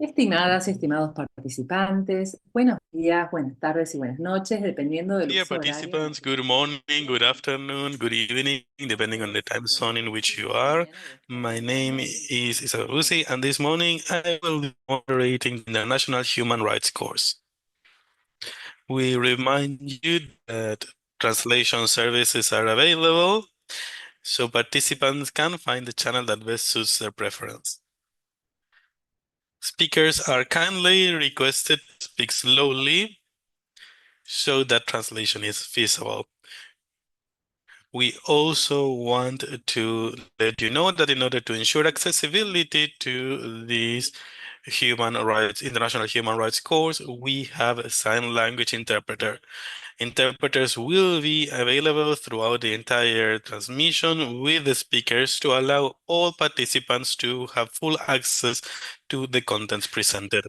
Estimadas y estimados participantes, buenos días, buenas tardes y buenas noches, dependiendo del Dear uso horario en el participants, que good morning, good afternoon, good evening, depending on the time zone in which you are. My name is Isabel Uzi, and this morning I will be moderating the National Human Rights course. We remind you that translation services are available, so participants can find the channel that best suits their preference. Speakers are kindly requested to speak slowly so that translation is feasible. We also want to let you know that in order to ensure accessibility to these international human rights course, we have a sign language interpreter. Interpreters will be available throughout the entire transmission with the speakers to allow all participants to have full access to the contents presented.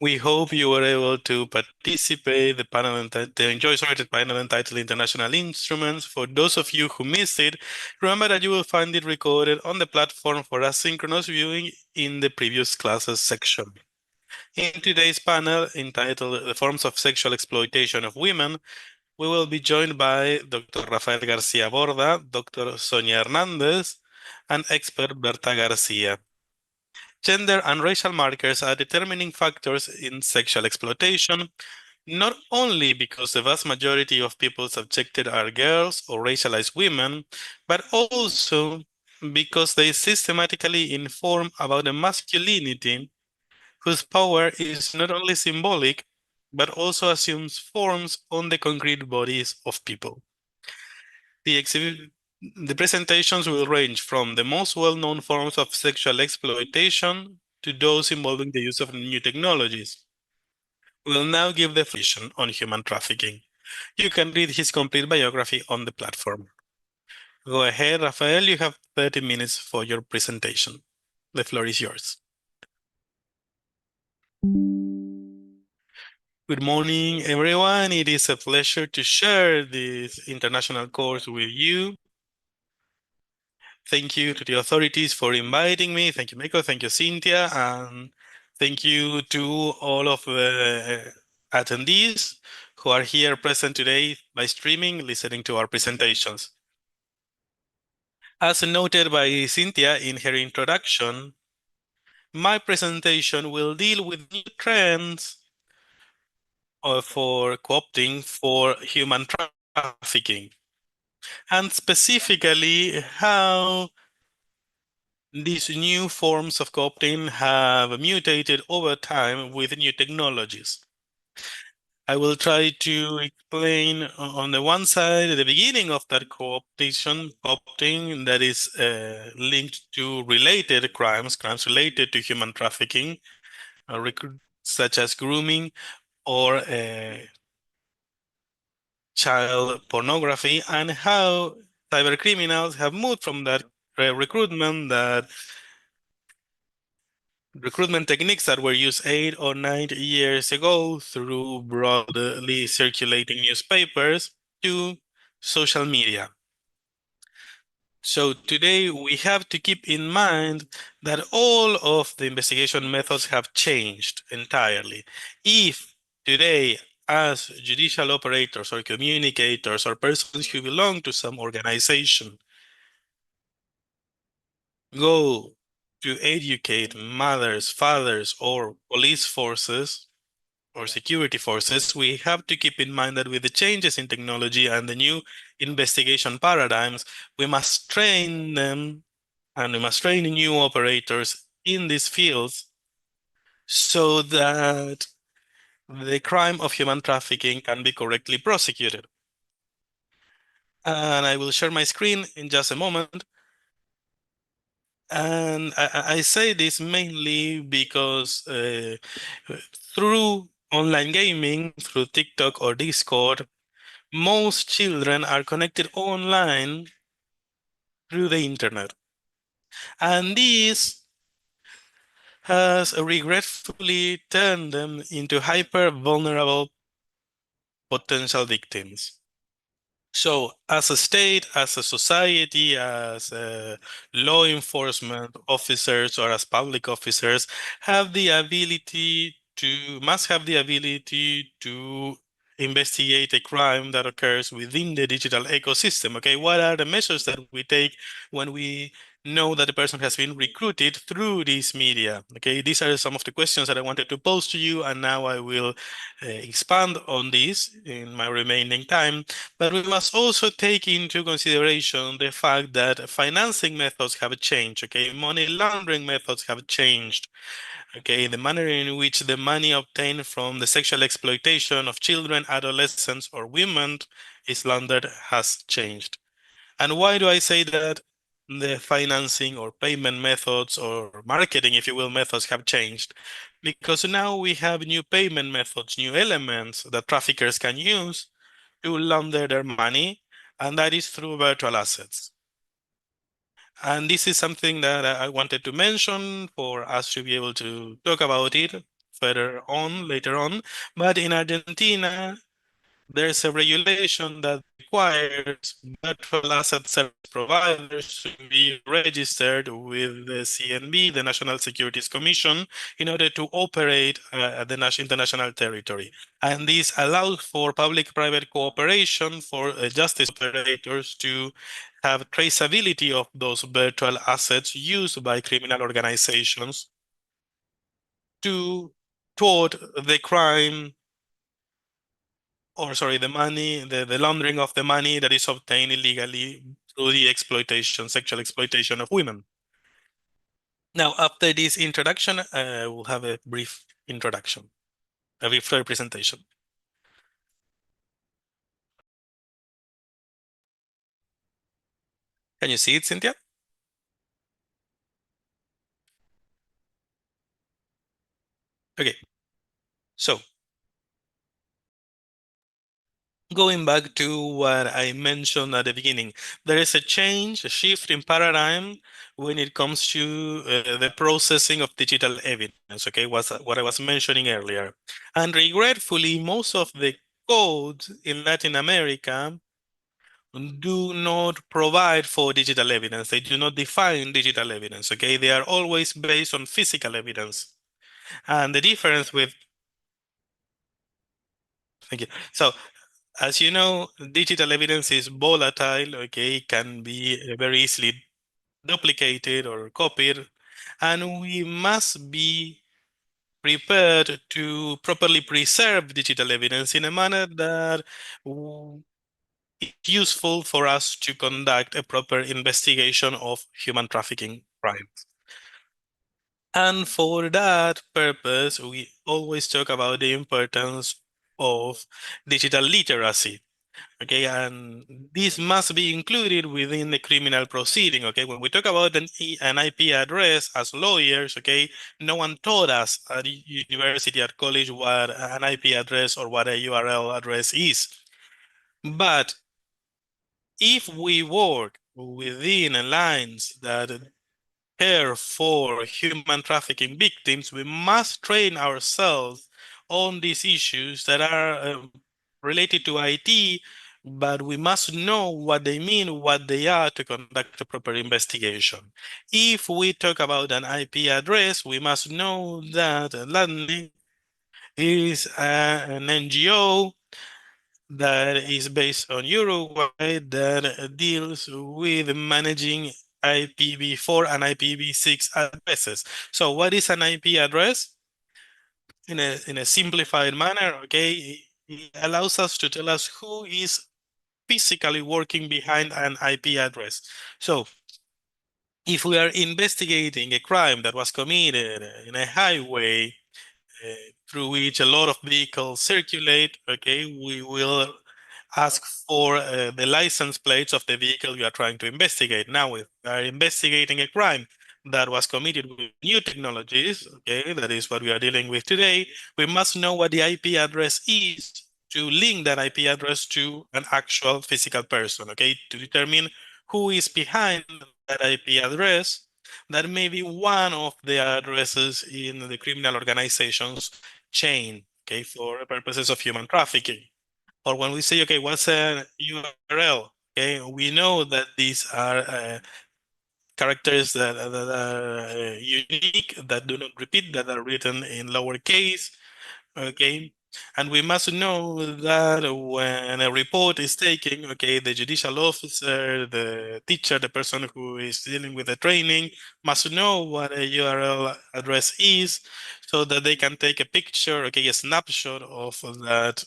We hope you were able to participate. The enjoy the panel entitled International Instruments. For those of you who missed it, remember that you will find it recorded on the platform for asynchronous viewing in the previous classes section. In today's panel entitled The Forms of Sexual Exploitation of Women, we will be joined by Dr. Rafael García Borda, Dr. Sonia Hernandez, and expert Berta Garcia. Gender and racial markers are determining factors in sexual exploitation, not only because the vast majority of people subjected are girls or racialized women, but also because they systematically inform about a masculinity whose power is not only symbolic, but also assumes forms on the concrete bodies of people. The presentations will range from the most well-known forms of sexual exploitation to those involving the use of new technologies. We'll now give the information on human trafficking. You can read his complete biography on the platform. Go ahead, Rafael, you have 30 minutes for your presentation. The floor is yours. Good morning, everyone. It is a pleasure to share this international course with you. Thank you to the authorities for inviting me. Thank you, Meiko. Thank you, Cynthia. And thank you to all of the attendees who are here present today by streaming, listening to our presentations. As noted by Cynthia in her introduction, my presentation will deal with new trends for co-opting for human trafficking, and specifically how these new forms of co-opting have mutated over time with new technologies. I will try to explain on the one side the beginning of that co-opting that is linked to related crimes related to human trafficking, such as grooming or child pornography, and how cyber criminals have moved from that recruitment techniques that were used 8 or 9 years ago through broadly circulating newspapers to social media. So today we have to keep in mind that all of the investigation methods have changed entirely. If today, as judicial operators or communicators or persons who belong to some organization, go to educate mothers, fathers, or police forces or security forces, we have to keep in mind that with the changes in technology and the new investigation paradigms, we must train them and we must train new operators in these fields so that the crime of human trafficking can be correctly prosecuted. And I will share my screen in just a moment. And I say this mainly because through online gaming, through TikTok or Discord, most children are connected online through the internet. And this has regretfully turned them into hyper vulnerable potential victims. So, as a state, as a society, as law enforcement officers or as public officers, must have the ability to investigate a crime that occurs within the digital ecosystem. Okay, what are the measures that we take when we know that the person has been recruited through these media? Okay, these are some of the questions that I wanted to pose to you, and now I will expand on this in my remaining time. But we must also take into consideration the fact that financing methods have changed, okay? Money laundering methods have changed, okay? The manner in which the money obtained from the sexual exploitation of children, adolescents, or women is laundered has changed. And why do I say that? The financing or payment methods or marketing, if you will, methods have changed because now we have new payment methods, new elements that traffickers can use to launder their money, and that is through virtual assets. And this is something that I wanted to mention for us to be able to talk about it further on later on. But in Argentina, there's a regulation that requires virtual asset service providers to be registered with the CNB, the National Securities Commission, in order to operate at the international territory. And this allows for public-private cooperation for justice operators to have traceability of those virtual assets used by criminal organizations to toward the crime or sorry, the money, the laundering of the money that is obtained illegally through the exploitation, sexual exploitation of women. Now, after this introduction, we'll have a brief introduction, a brief presentation. Can you see it, Cynthia? Okay, so going back to what I mentioned at the beginning, there is a change, a shift in paradigm when it comes to the processing of digital evidence, okay, was what I was mentioning earlier. And regretfully, most of the codes in Latin America do not provide for digital evidence. They do not define digital evidence, okay? They are always based on physical evidence. And the difference with, thank you. So as you know, digital evidence is volatile, okay, can be very easily duplicated or copied, and we must be prepared to properly preserve digital evidence in a manner that is useful for us to conduct a proper investigation of human trafficking crimes. And for that purpose, we always talk about the importance of digital literacy. Okay, and this must be included within the criminal proceeding. Okay, when we talk about an IP address as lawyers, okay, no one taught us at university, at college, what an IP address or what a URL address is. But if we work within lines that care for human trafficking victims, we must train ourselves on these issues that are related to IT, but we must know what they mean, what they are to conduct a proper investigation. If we talk about an IP address, we must know that LATNIC is an NGO that is based on Uruguay that deals with managing IPv4 and IPv6 addresses. So what is an IP address? In a simplified manner, okay, it allows us to tell us who is physically working behind an IP address. So if we are investigating a crime that was committed in a highway through which a lot of vehicles circulate, okay, we will ask for the license plates of the vehicle you are trying to investigate. Now, if we are investigating a crime that was committed with new technologies, okay, that is what we are dealing with today, we must know what the IP address is to link that IP address to an actual physical person, okay, to determine who is behind that IP address. That may be one of the addresses in the criminal organization's chain, okay, for purposes of human trafficking. or when we say, okay, what's a URL? Okay, we know that these are characters that are unique, that do not repeat, that are written in lowercase. Okay. And we must know that when a report is taken, okay, the judicial officer, the teacher, the person who is dealing with the training must know what a URL address is so that they can take a picture, okay, a snapshot of that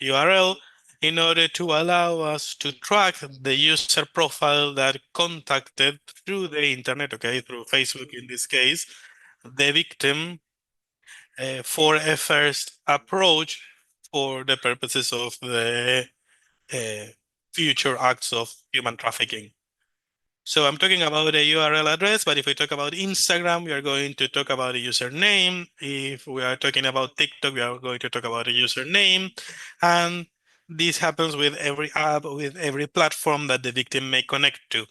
URL in order to allow us to track the user profile that contacted through the internet, okay, through Facebook in this case, the victim for a first approach for the purposes of the uh, future acts of human trafficking. So I'm talking about a URL address, but if we talk about Instagram, we are going to talk about a username. If we are talking about TikTok, we are going to talk about a username. And this happens with every app, with every platform that the victim may connect to.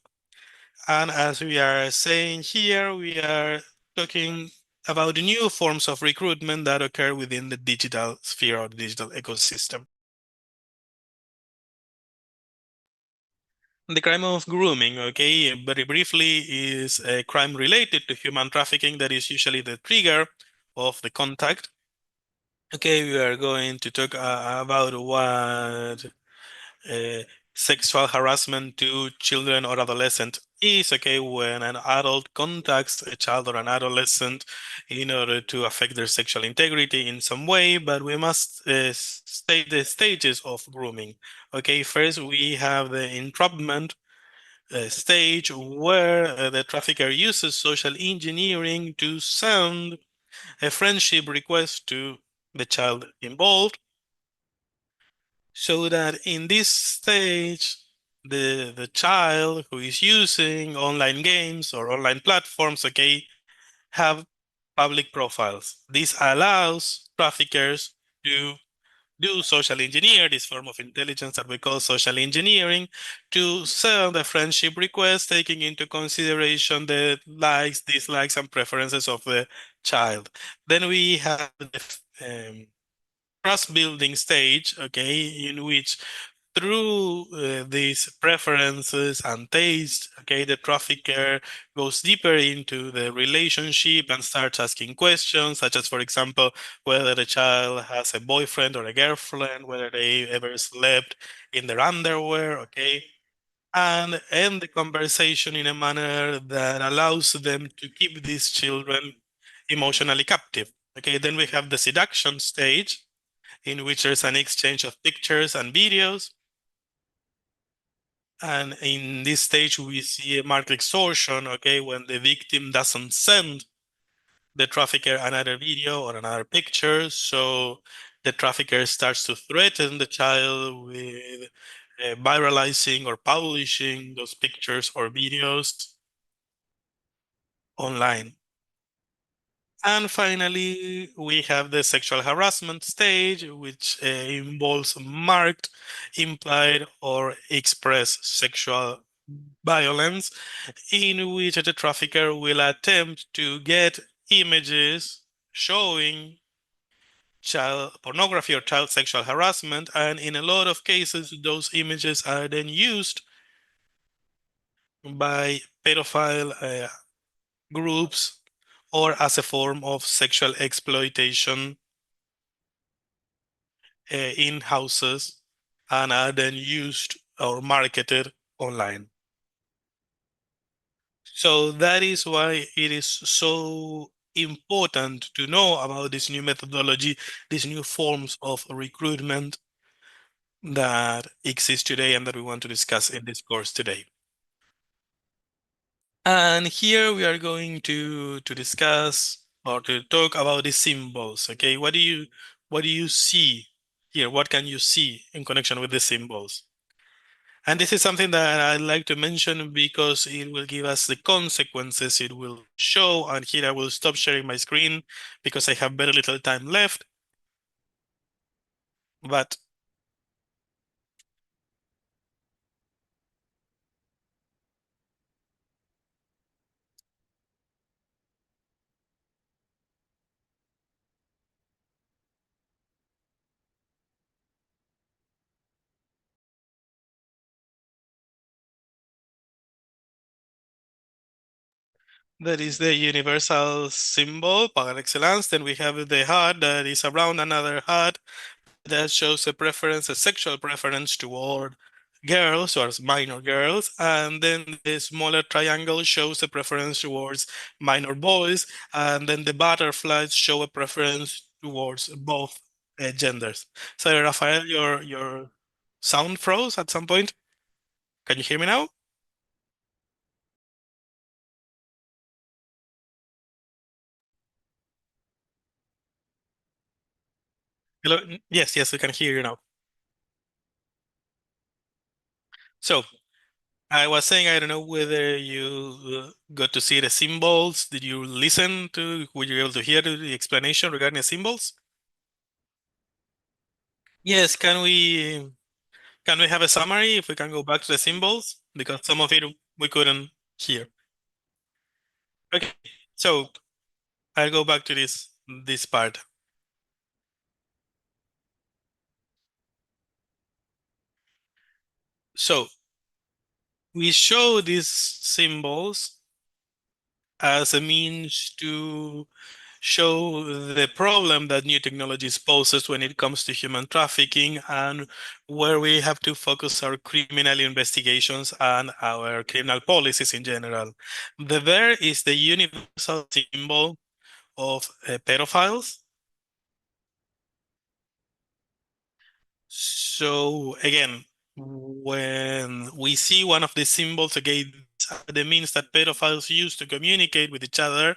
And as we are saying here, we are talking about the new forms of recruitment that occur within the digital sphere or the digital ecosystem. The crime of grooming, okay, very briefly, is a crime related to human trafficking that is usually the trigger of the contact. Okay, we are going to talk about what uh, sexual harassment to children or adolescent is, okay, when an adult contacts a child or an adolescent in order to affect their sexual integrity in some way, but we must state the stages of grooming. Okay, first we have the entrapment stage where the trafficker uses social engineering to send a friendship request to the child involved, so that in this stage, the child who is using online games or online platforms, okay, have public profiles. This allows traffickers to do social engineer, this form of intelligence that we call social engineering, to send a friendship request, taking into consideration the likes, dislikes, and preferences of the child. Then we have the trust building stage, okay, in which through these preferences and taste, okay, the trafficker goes deeper into the relationship and starts asking questions, such as, for example, whether the child has a boyfriend or a girlfriend, whether they ever slept in their underwear, okay, and end the conversation in a manner that allows them to keep these children emotionally captive. Okay, then we have the seduction stage, in which there's an exchange of pictures and videos. And in this stage, we see a marked extortion, okay, when the victim doesn't send the trafficker another video or another picture. So the trafficker starts to threaten the child with viralizing or publishing those pictures or videos online. And finally, we have the sexual harassment stage, which involves marked, implied, or expressed sexual violence, in which the trafficker will attempt to get images showing child pornography or child sexual harassment. And in a lot of cases, those images are then used by pedophile groups or as a form of sexual exploitation in houses and are then used or marketed online. So that is why it is so important to know about this new methodology, these new forms of recruitment that exist today and that we want to discuss in this course today. And here we are going to discuss or to talk about the symbols. Okay, what do you see here? What can you see in connection with the symbols? And this is something that I'd like to mention because it will give us the consequences it will show. And here I will stop sharing my screen because I have very little time left. But That is the universal symbol par excellence. Then we have the heart that is around another heart that shows a preference, a sexual preference toward girls or minor girls. And then the smaller triangle shows a preference towards minor boys. And then the butterflies show a preference towards both genders. So, Rafael, your sound froze at some point. Can you hear me now? Hello? Yes, yes, we can hear you now. So, I was saying, I don't know whether you got to see the symbols. Did you listen to, were you able to hear the explanation regarding the symbols? Yes, can we have a summary if we can go back to the symbols? Because some of it we couldn't hear. Okay, so I'll go back to this part. So we show these symbols as a means to show the problem that new technologies poses when it comes to human trafficking and where we have to focus our criminal investigations and our criminal policies in general. The bear is the universal symbol of pedophiles. So again, when we see one of the symbols, again, the means that pedophiles use to communicate with each other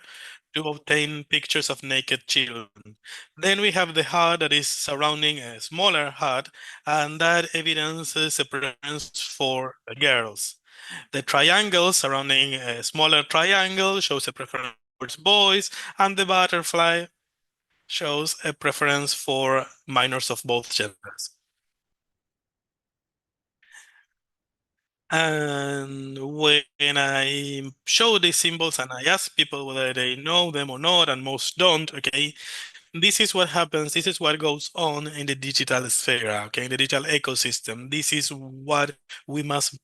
to obtain pictures of naked children. Then we have the heart that is surrounding a smaller heart, and that evidences a preference for girls. The triangle surrounding a smaller triangle shows a preference towards boys, and the butterfly shows a preference for minors of both genders. And when I show these symbols and I ask people whether they know them or not, and most don't, okay, this is what happens. This is what goes on in the digital sphere, okay, in the digital ecosystem. This is what we must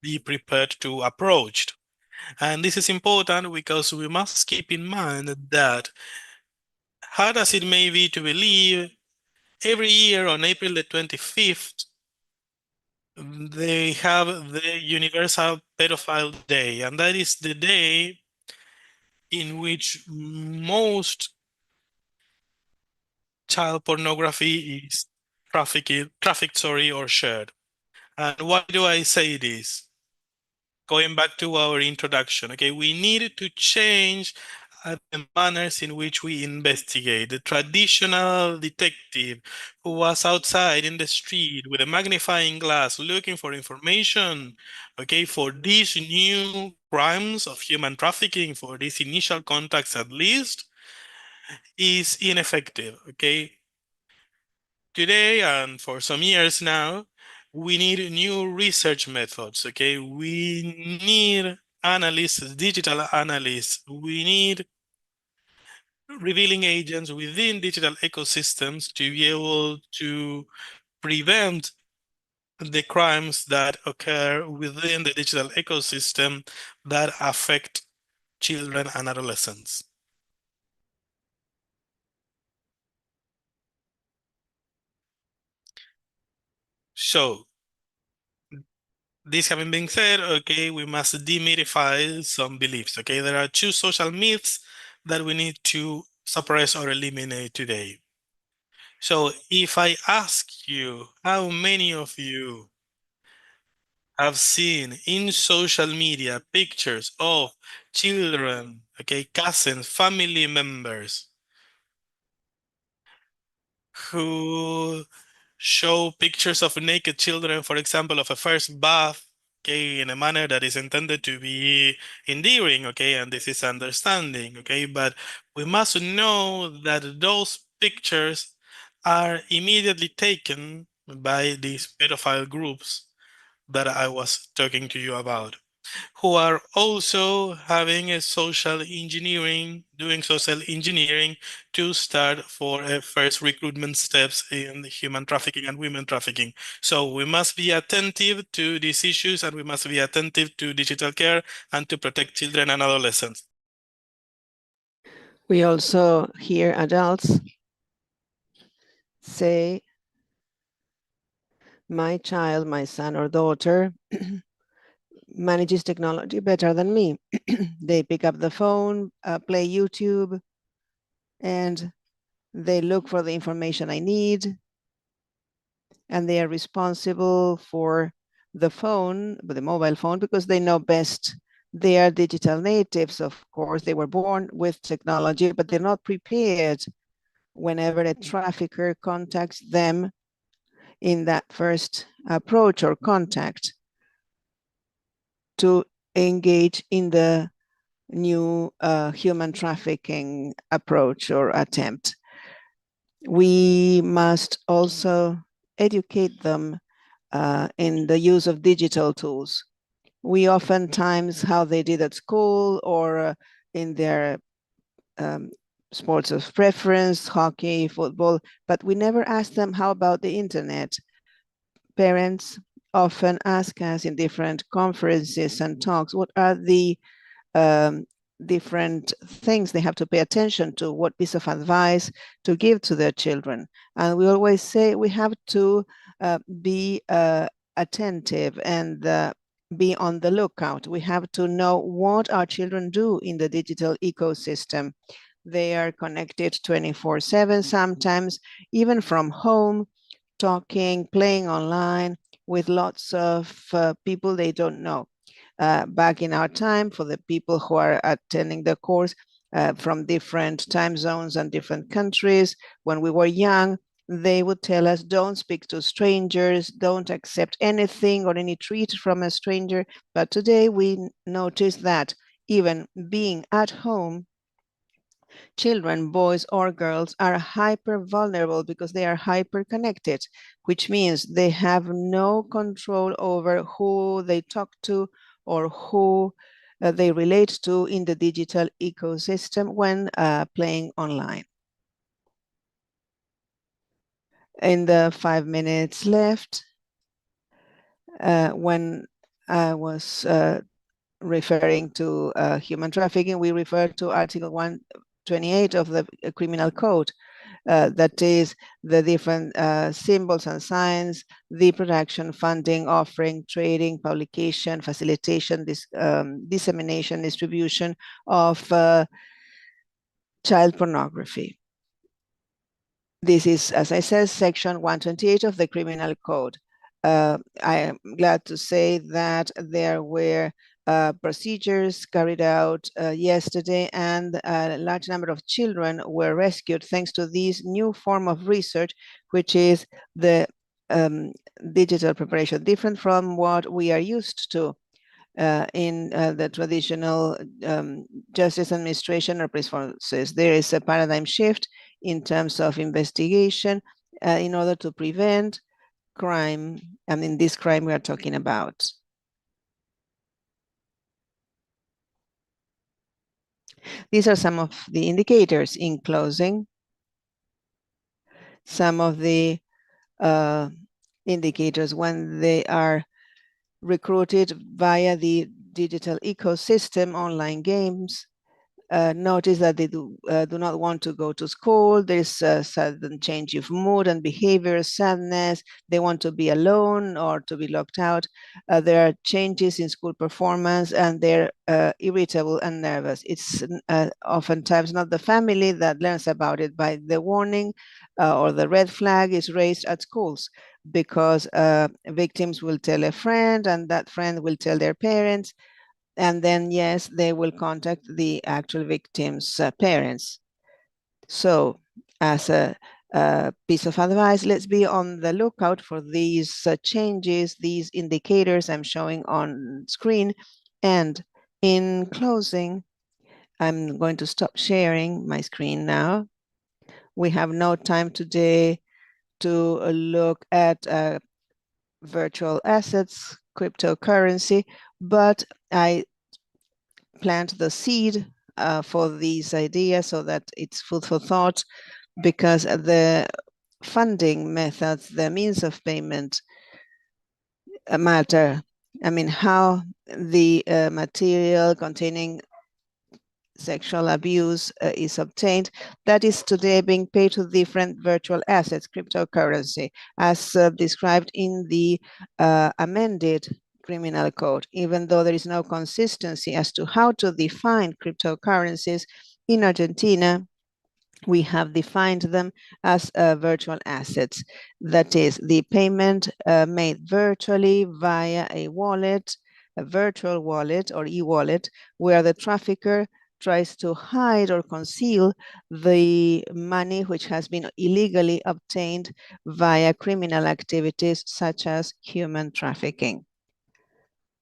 be prepared to approach. And this is important because we must keep in mind that hard as it may be to believe, every year on April the 25th, they have the Universal Pedophile Day, and that is the day in which most child pornography is trafficked, sorry, or shared. And why do I say this? Going back to our introduction, okay, we needed to change the manners in which we investigate. The traditional detective who was outside in the street with a magnifying glass looking for information, okay, for these new crimes of human trafficking, for these initial contacts at least, is ineffective, okay? Today and for some years now, we need new research methods, okay? We need analysts, digital analysts. We need revealing agents within digital ecosystems to be able to prevent the crimes that occur within the digital ecosystem that affect children and adolescents. So, this having been said, okay, we must demystify some beliefs. Okay, there are two social myths that we need to suppress or eliminate today. So, if I ask you, how many of you have seen in social media pictures of children, okay, cousins, family members who show pictures of naked children, for example, of a first bath, okay, in a manner that is intended to be endearing, okay, and this is understanding, okay, but we must know that those pictures are immediately taken by these pedophile groups that I was talking to you about, who are also having a social engineering, doing social engineering to start for a first recruitment steps in human trafficking and women trafficking. So we must be attentive to these issues and we must be attentive to digital care and to protect children and adolescents. We also hear adults say, my child, my son or daughter manages technology better than me. They pick up the phone, play YouTube, and they look for the information I need, and they are responsible for the phone, the mobile phone, because they know best. They are digital natives, of course. They were born with technology, but they're not prepared whenever a trafficker contacts them in that first approach or contact to engage in the new human trafficking approach or attempt. We must also educate them in the use of digital tools. We oftentimes how they did at school or in their sports of preference, hockey, football, but we never ask them how about the internet. Parents often ask us in different conferences and talks, what are the different things they have to pay attention to, what piece of advice to give to their children. And we always say we have to be attentive and be on the lookout. We have to know what our children do in the digital ecosystem. They are connected 24/7, sometimes even from home, talking, playing online with lots of people they don't know. Back in our time, for the people who are attending the course from different time zones and different countries, when we were young, they would tell us, don't speak to strangers, don't accept anything or any treat from a stranger. But today we notice that even being at home, children, boys or girls, are hyper vulnerable because they are hyper connected, which means they have no control over who they talk to or who they relate to in the digital ecosystem when playing online. In the 5 minutes left, when I was referring to human trafficking, we refer to Article 128 of the Criminal Code. That is the different symbols and signs, the production, funding, offering, trading, publication, facilitation, dissemination, distribution of child pornography. This is, as I said, Section 128 of the Criminal Code. I am glad to say that there were procedures carried out yesterday, and a large number of children were rescued thanks to this new form of research, which is the digital preparation, different from what we are used to in the traditional justice administration or police forces. There is a paradigm shift in terms of investigation in order to prevent crime. I mean, this crime we are talking about. These are some of the indicators. In closing, some of the indicators when they are recruited via the digital ecosystem, online games, notice that they do not want to go to school. There's a sudden change of mood and behavior, sadness. They want to be alone or to be locked out. There are changes in school performance, and they're irritable and nervous. It's oftentimes not the family that learns about it, but the warning or the red flag is raised at schools, because victims will tell a friend, and that friend will tell their parents. And then, yes, they will contact the actual victim's parents. So as a piece of advice, let's be on the lookout for these changes, these indicators I'm showing on screen. And in closing, I'm going to stop sharing my screen now. We have no time today to look at virtual assets, cryptocurrency, but I plant the seed for these ideas so that it's food for thought, because the funding methods, the means of payment matter. I mean, how the material containing sexual abuse is obtained, that is today being paid to different virtual assets, cryptocurrency, as described in the amended criminal code. Even though there is no consistency as to how to define cryptocurrencies, in Argentina, we have defined them as virtual assets. That is, the payment made virtually via a wallet, a virtual wallet or e-wallet, where the trafficker tries to hide or conceal the money which has been illegally obtained via criminal activities such as human trafficking.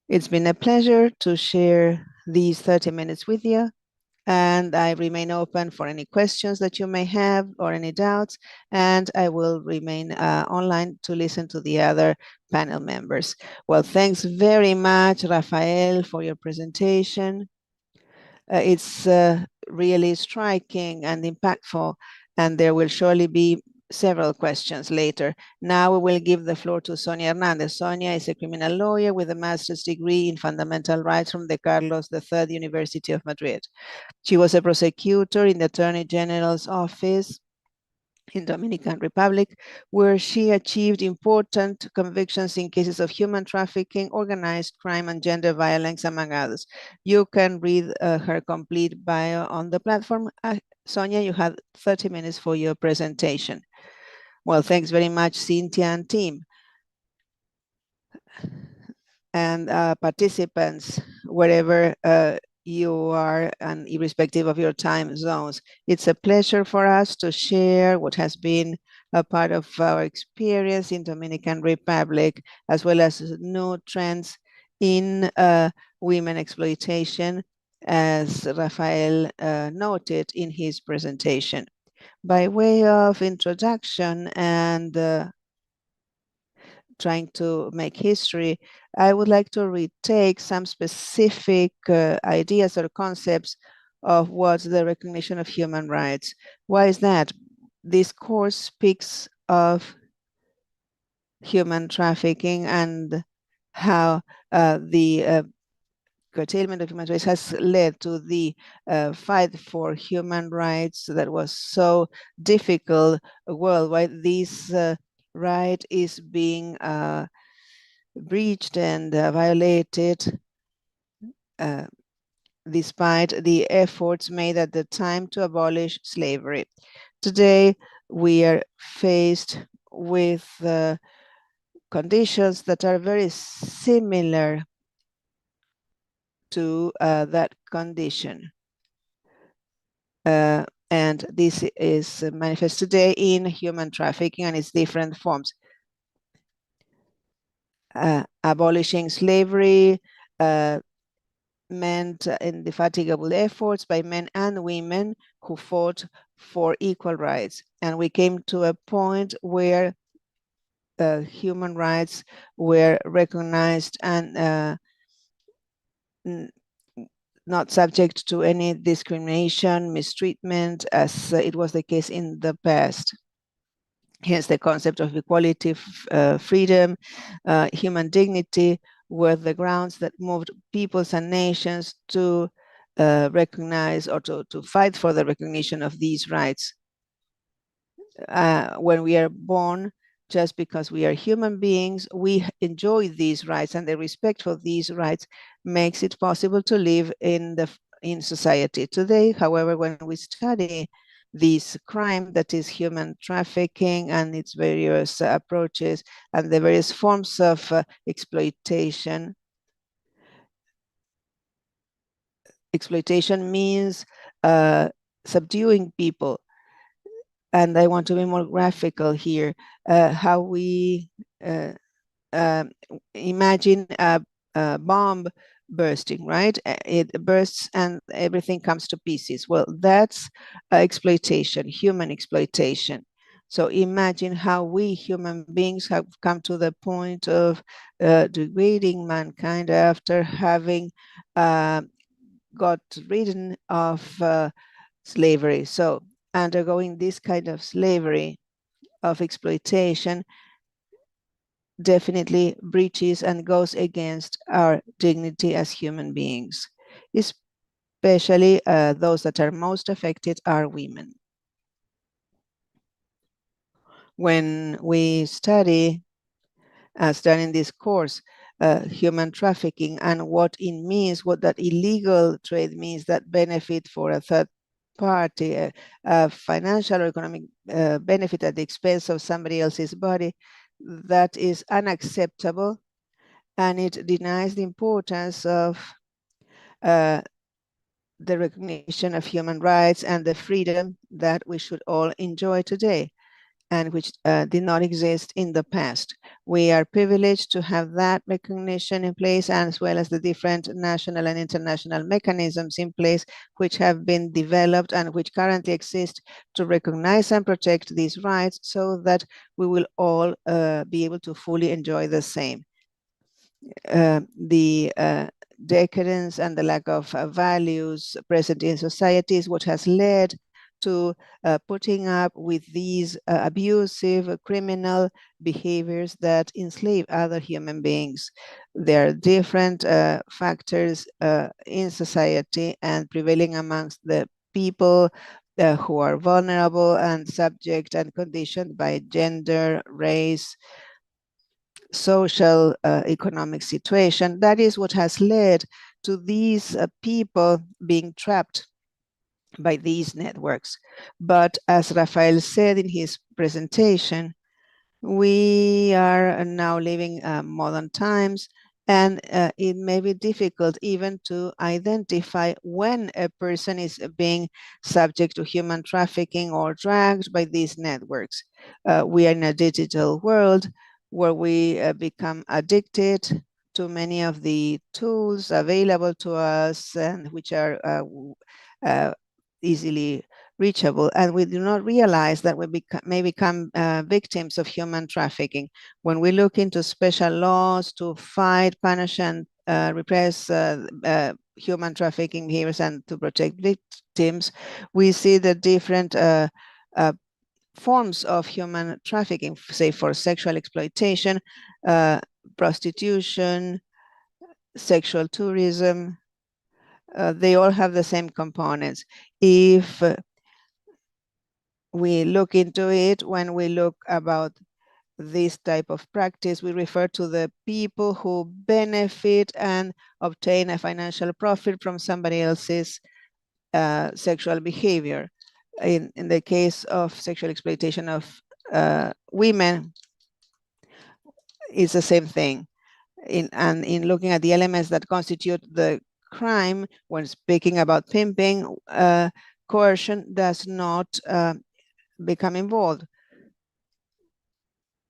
It's been a pleasure to share these 30 minutes with you, and I remain open for any questions that you may have or any doubts, and I will remain online to listen to the other panel members. Well, thanks very much, Rafael, for your presentation. It's really striking and impactful, and there will surely be several questions later. Now we will give the floor to Sonia Hernandez. Sonia is a criminal lawyer with a master's degree in fundamental rights from the Carlos III University of Madrid. She was a prosecutor in the Attorney General's office in Dominican Republic, where she achieved important convictions in cases of human trafficking, organized crime, and gender violence, among others. You can read her complete bio on the platform. Sonia, you have 30 minutes for your presentation. Well, thanks very much, Cynthia and team. And participants, wherever you are, and irrespective of your time zones. It's a pleasure for us to share what has been a part of our experience in Dominican Republic, as well as new trends in women exploitation, as Rafael noted in his presentation. By way of introduction and trying to make history, I would like to retake some specific ideas or concepts of what's the recognition of human rights. Why is that? This course speaks of human trafficking and how the curtailment of human rights has led to the fight for human rights that was so difficult worldwide. This right is being breached and violated despite the efforts made at the time to abolish slavery. Today, we are faced with conditions that are very similar to that condition. And this is manifest today in human trafficking and its different forms. Abolishing slavery meant indefatigable efforts by men and women who fought for equal rights. And we came to a point where human rights were recognized and not subject to any discrimination, mistreatment, as it was the case in the past. Hence the concept of equality, freedom, human dignity were the grounds that moved peoples and nations to recognize or to fight for the recognition of these rights. When we are born, just because we are human beings, we enjoy these rights, and the respect for these rights makes it possible to live in society. Today, however, when we study this crime that is human trafficking and its various approaches and the various forms of exploitation. Exploitation means subduing people. And I want to be more graphical here, how we imagine a bomb bursting, right? It bursts and everything comes to pieces. Well, that's exploitation, human exploitation. So imagine how we human beings have come to the point of degrading mankind after having got rid of slavery. So undergoing this kind of slavery, of exploitation, definitely breaches and goes against our dignity as human beings, especially those that are most affected are women. When we study, as done in this course, human trafficking and what it means, what that illegal trade means, that benefit for a third party, financial or economic benefit at the expense of somebody else's body, that is unacceptable, and it denies the importance of the recognition of human rights and the freedom that we should all enjoy today, and which did not exist in the past. We are privileged to have that recognition in place, as well as the different national and international mechanisms in place, which have been developed and which currently exist to recognize and protect these rights, so that we will all be able to fully enjoy the same. The decadence and the lack of values present in society is what has led to putting up with these abusive criminal behaviors that enslave other human beings. There are different factors in society and prevailing amongst the people who are vulnerable and subject and conditioned by gender, race, social, economic situation. That is what has led to these people being trapped by these networks. But as Rafael said in his presentation, we are now living modern times, and it may be difficult even to identify when a person is being subject to human trafficking or dragged by these networks. We are in a digital world where we become addicted to many of the tools available to us, and which are easily reachable, and we do not realize that we may become victims of human trafficking. When we look into special laws to fight, punish, and repress human trafficking behaviors and to protect victims, we see the different forms of human trafficking, say for sexual exploitation, prostitution, sexual tourism. They all have the same components. If we look into it, when we look about this type of practice, we refer to the people who benefit and obtain a financial profit from somebody else's sexual behavior. In the case of sexual exploitation of women, it's the same thing. In looking at the elements that constitute the crime, when speaking about pimping, coercion does not become involved.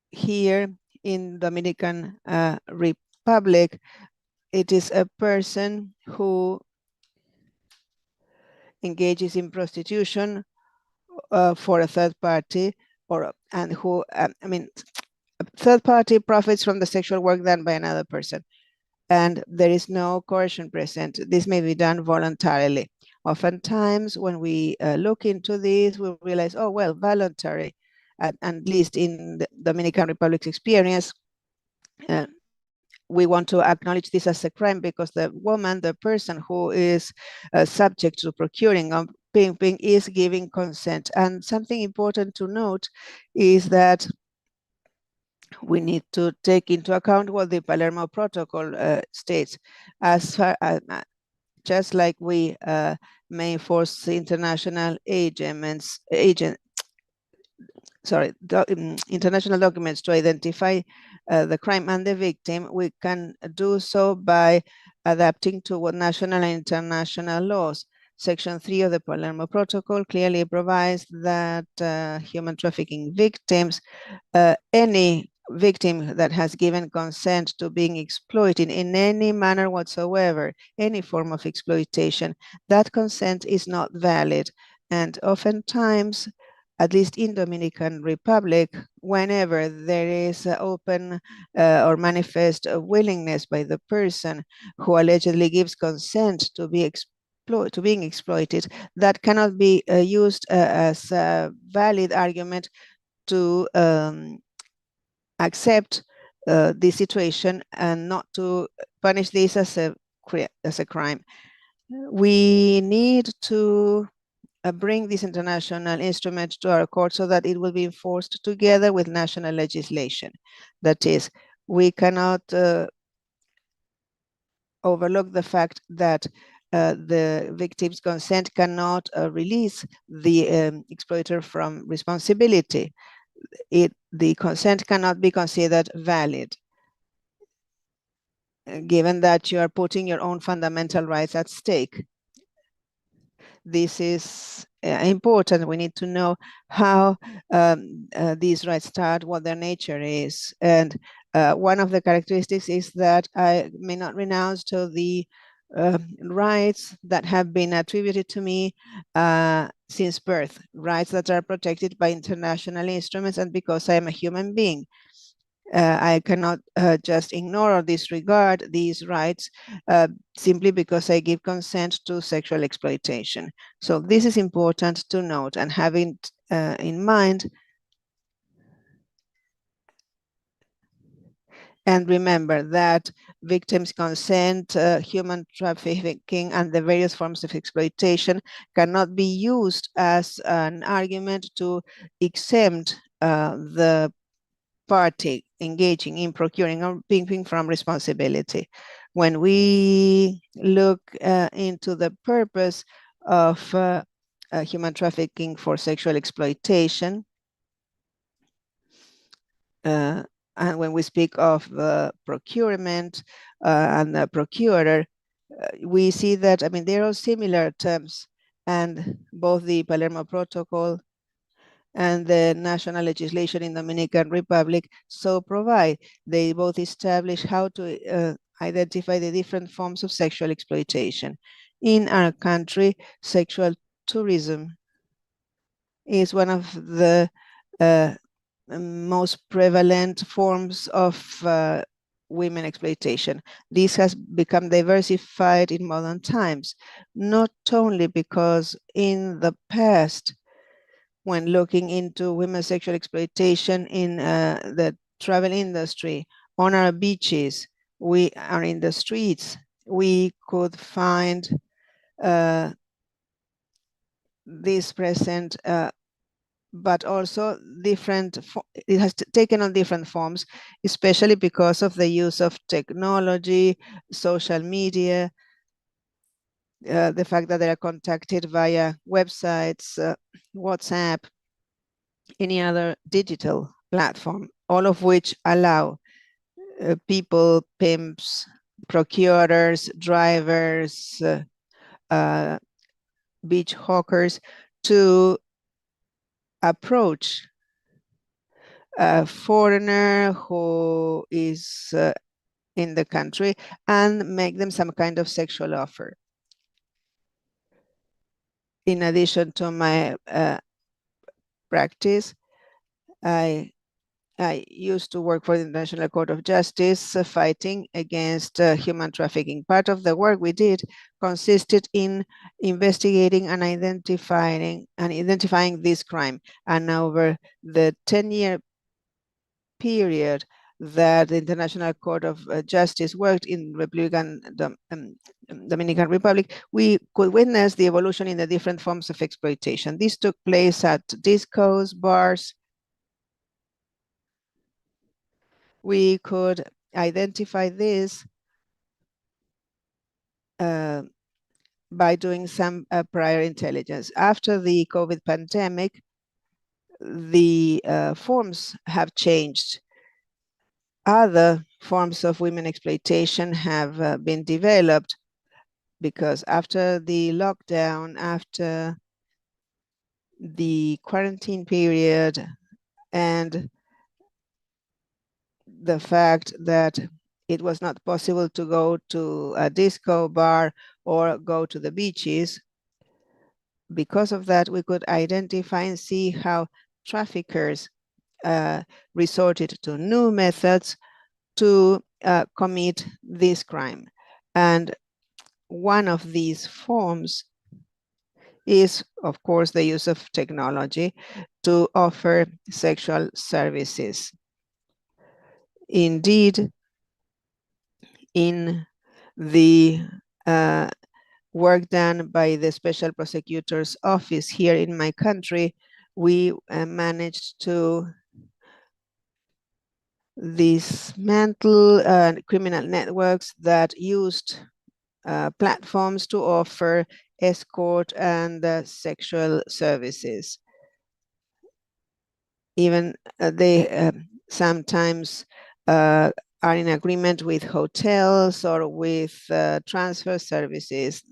Here in Dominican Republic, it is a person who engages in prostitution for a third party, and who, a third party profits from the sexual work done by another person, and there is no coercion present. This may be done voluntarily. Oftentimes, when we look into this, we realize, oh, well, voluntary, at least in the Dominican Republic's experience, we want to acknowledge this as a crime because the woman, the person who is subject to procuring of pimping, is giving consent. And something important to note is that we need to take into account what the Palermo Protocol states. As far as, just like we may enforce international international documents to identify the crime and the victim, we can do so by adapting to what national and international laws. Section 3 of the Palermo Protocol clearly provides that human trafficking victims, any victim that has given consent to being exploited in any manner whatsoever, any form of exploitation, that consent is not valid. And oftentimes, at least in Dominican Republic, whenever there is open or manifest willingness by the person who allegedly gives consent to being exploited, that cannot be used as a valid argument to accept the situation and not to punish this as a crime. We need to bring this international instrument to our court so that it will be enforced together with national legislation. That is, we cannot overlook the fact that the victim's consent cannot release the exploiter from responsibility. The consent cannot be considered valid, given that you are putting your own fundamental rights at stake. This is important. We need to know how these rights start, what their nature is. And one of the characteristics is that I may not renounce to the rights that have been attributed to me since birth, rights that are protected by international instruments and because I am a human being. I cannot just ignore or disregard these rights simply because I give consent to sexual exploitation. So this is important to note, and having in mind. And remember that victims' consent, human trafficking, and the various forms of exploitation cannot be used as an argument to exempt the party engaging in procuring or being from responsibility. When we look into the purpose of human trafficking for sexual exploitation, and when we speak of procurement and the procurer, we see that, I mean, they're all similar terms, and both the Palermo Protocol and the national legislation in the Dominican Republic so provide. They both establish how to identify the different forms of sexual exploitation. In our country, sexual tourism is one of the most prevalent forms of women exploitation. This has become diversified in modern times, not only because in the past, when looking into women's sexual exploitation in the travel industry, on our beaches, we are in the streets, we could find this present, but also different, it has taken on different forms, especially because of the use of technology, social media, the fact that they are contacted via websites, WhatsApp, any other digital platform, all of which allow people, pimps, procurers, drivers, beach hawkers to approach a foreigner who is in the country and make them some kind of sexual offer. In addition to my practice, I used to work for the International Court of Justice fighting against human trafficking. Part of the work we did consisted in investigating and identifying this crime. And over the 10-year period that the International Court of Justice worked in Dominican Republic, we could witness the evolution in the different forms of exploitation. This took place at discos, bars. We could identify this by doing some prior intelligence. After the COVID pandemic, the forms have changed. Other forms of women exploitation have been developed because after the lockdown, after the quarantine period, and the fact that it was not possible to go to a disco bar or go to the beaches, because of that, we could identify and see how traffickers resorted to new methods to commit this crime. And one of these forms is, of course, the use of technology to offer sexual services. Indeed, in the work done by the Special Prosecutor's Office here in my country, we managed to dismantle criminal networks that used platforms to offer escort and sexual services. Even they sometimes are in agreement with hotels or with transfer services.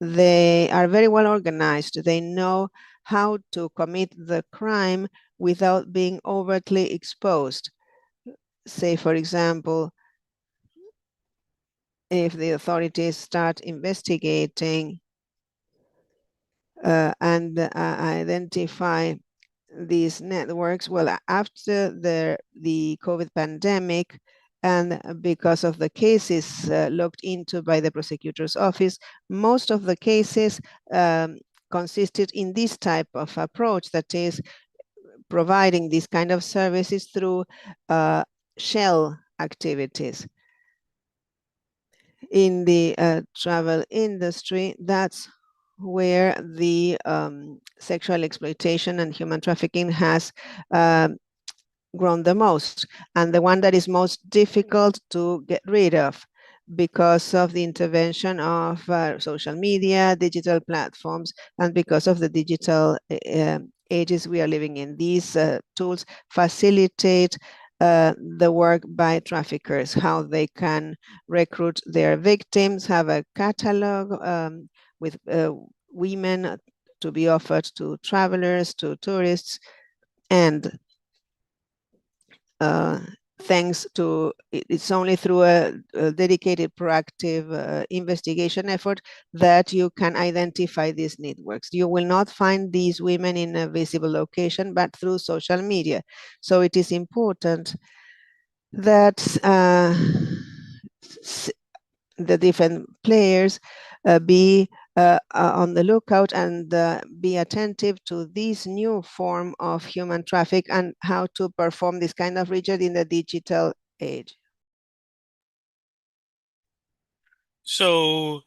They are very well organized. They know how to commit the crime without being overtly exposed. Say, for example, if the authorities start investigating and identify these networks, well, after the COVID pandemic, and because of the cases looked into by the prosecutor's office, most of the cases consisted in this type of approach, that is, providing these kind of services through shell activities. In the travel industry, that's where the sexual exploitation and human trafficking has grown the most, and the one that is most difficult to get rid of because of the intervention of social media, digital platforms, and because of the digital ages we are living in. These tools facilitate the work by traffickers, how they can recruit their victims, have a catalog with women to be offered to travelers, to tourists, and thanks to it's only through a dedicated proactive investigation effort that you can identify these networks. You will not find these women in a visible location, but through social media. So it is important that the different players be on the lookout and be attentive to this new form of human traffic and how to perform this kind of research in the digital age. So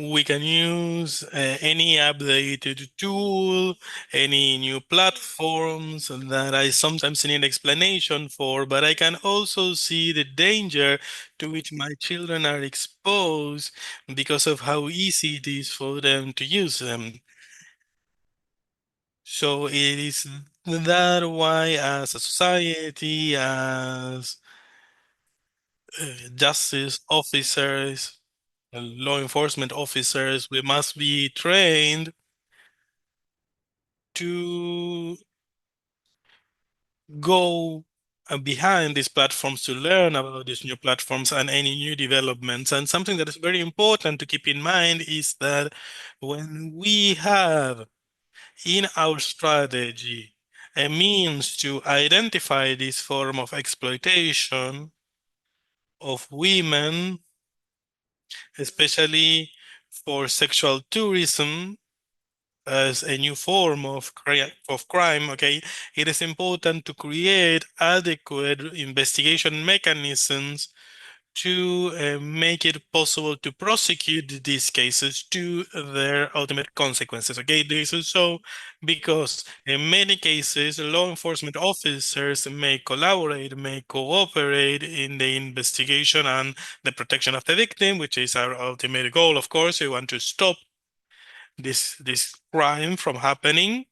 we can use any updated tool, any new platforms that I sometimes need explanation for, but I can also see the danger to which my children are exposed because of how easy it is for them to use them. So it is that why, as a society, as justice officers, law enforcement officers, we must be trained to go behind these platforms to learn about these new platforms and any new developments. And something that is very important to keep in mind is that when we have in our strategy a means to identify this form of exploitation of women, especially for sexual tourism, as a new form of crime, okay, it is important to create adequate investigation mechanisms to make it possible to prosecute these cases to their ultimate consequences. Okay, this is so because in many cases, law enforcement officers may collaborate, may cooperate in the investigation and the protection of the victim, which is our ultimate goal. Of course, we want to stop this crime from happening.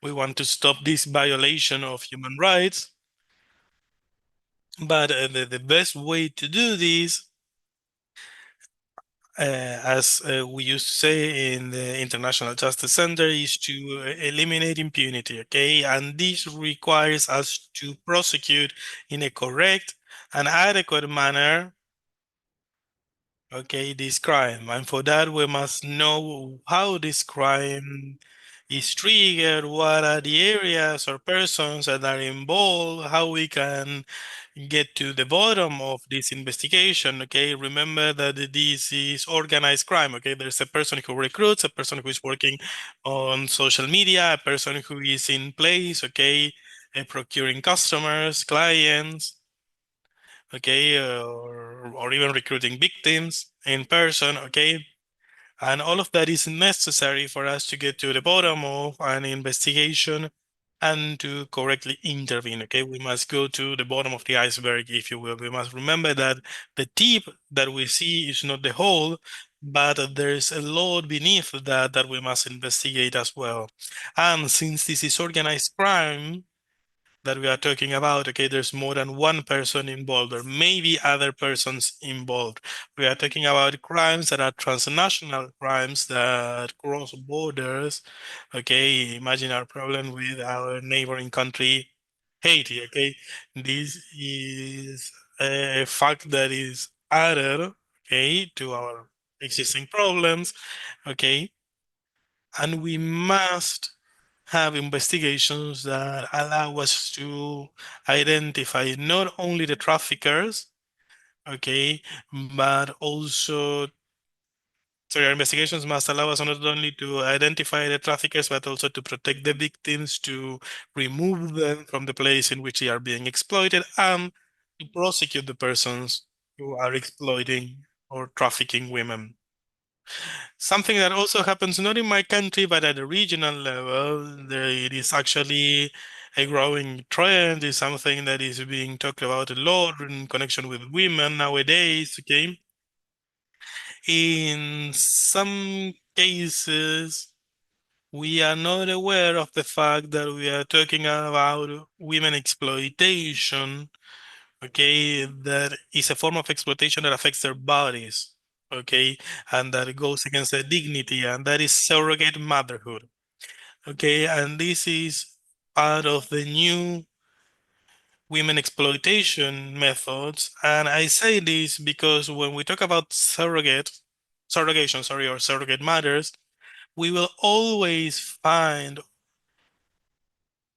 We want to stop this violation of human rights. But the best way to do this, as we used to say in the International Justice Center, is to eliminate impunity, okay? And this requires us to prosecute in a correct and adequate manner, okay, this crime. And for that, we must know how this crime is triggered, what are the areas or persons that are involved, how we can get to the bottom of this investigation. Okay, remember that this is organized crime. Okay, there's a person who recruits, a person who is working on social media, a person who is in place, okay, procuring customers, clients, okay, or even recruiting victims in person, okay. And all of that is necessary for us to get to the bottom of an investigation and to correctly intervene. Okay, we must go to the bottom of the iceberg, if you will. We must remember that the tip that we see is not the whole, but there's a lot beneath that that we must investigate as well. And since this is organized crime that we are talking about, okay, there's more than one person involved, or maybe other persons involved. We are talking about crimes that are transnational crimes that cross borders. Okay, imagine our problem with our neighboring country, Haiti. Okay, this is a fact that is added, okay, to our existing problems. Okay, and we must have investigations that allow us to identify not only the traffickers, okay, but also, so our investigations must allow us not only to identify the traffickers, but also to protect the victims, to remove them from the place in which they are being exploited, and to prosecute the persons who are exploiting or trafficking women. Something that also happens not in my country, but at a regional level, it is actually a growing trend, is something that is being talked about a lot in connection with women nowadays, okay? In some cases, we are not aware of the fact that we are talking about women exploitation, okay, that is a form of exploitation that affects their bodies, okay, and that goes against their dignity, and that is surrogate motherhood, okay, and this is part of the new women exploitation methods. And I say this because when we talk about surrogation, sorry, or surrogate mothers, we will always find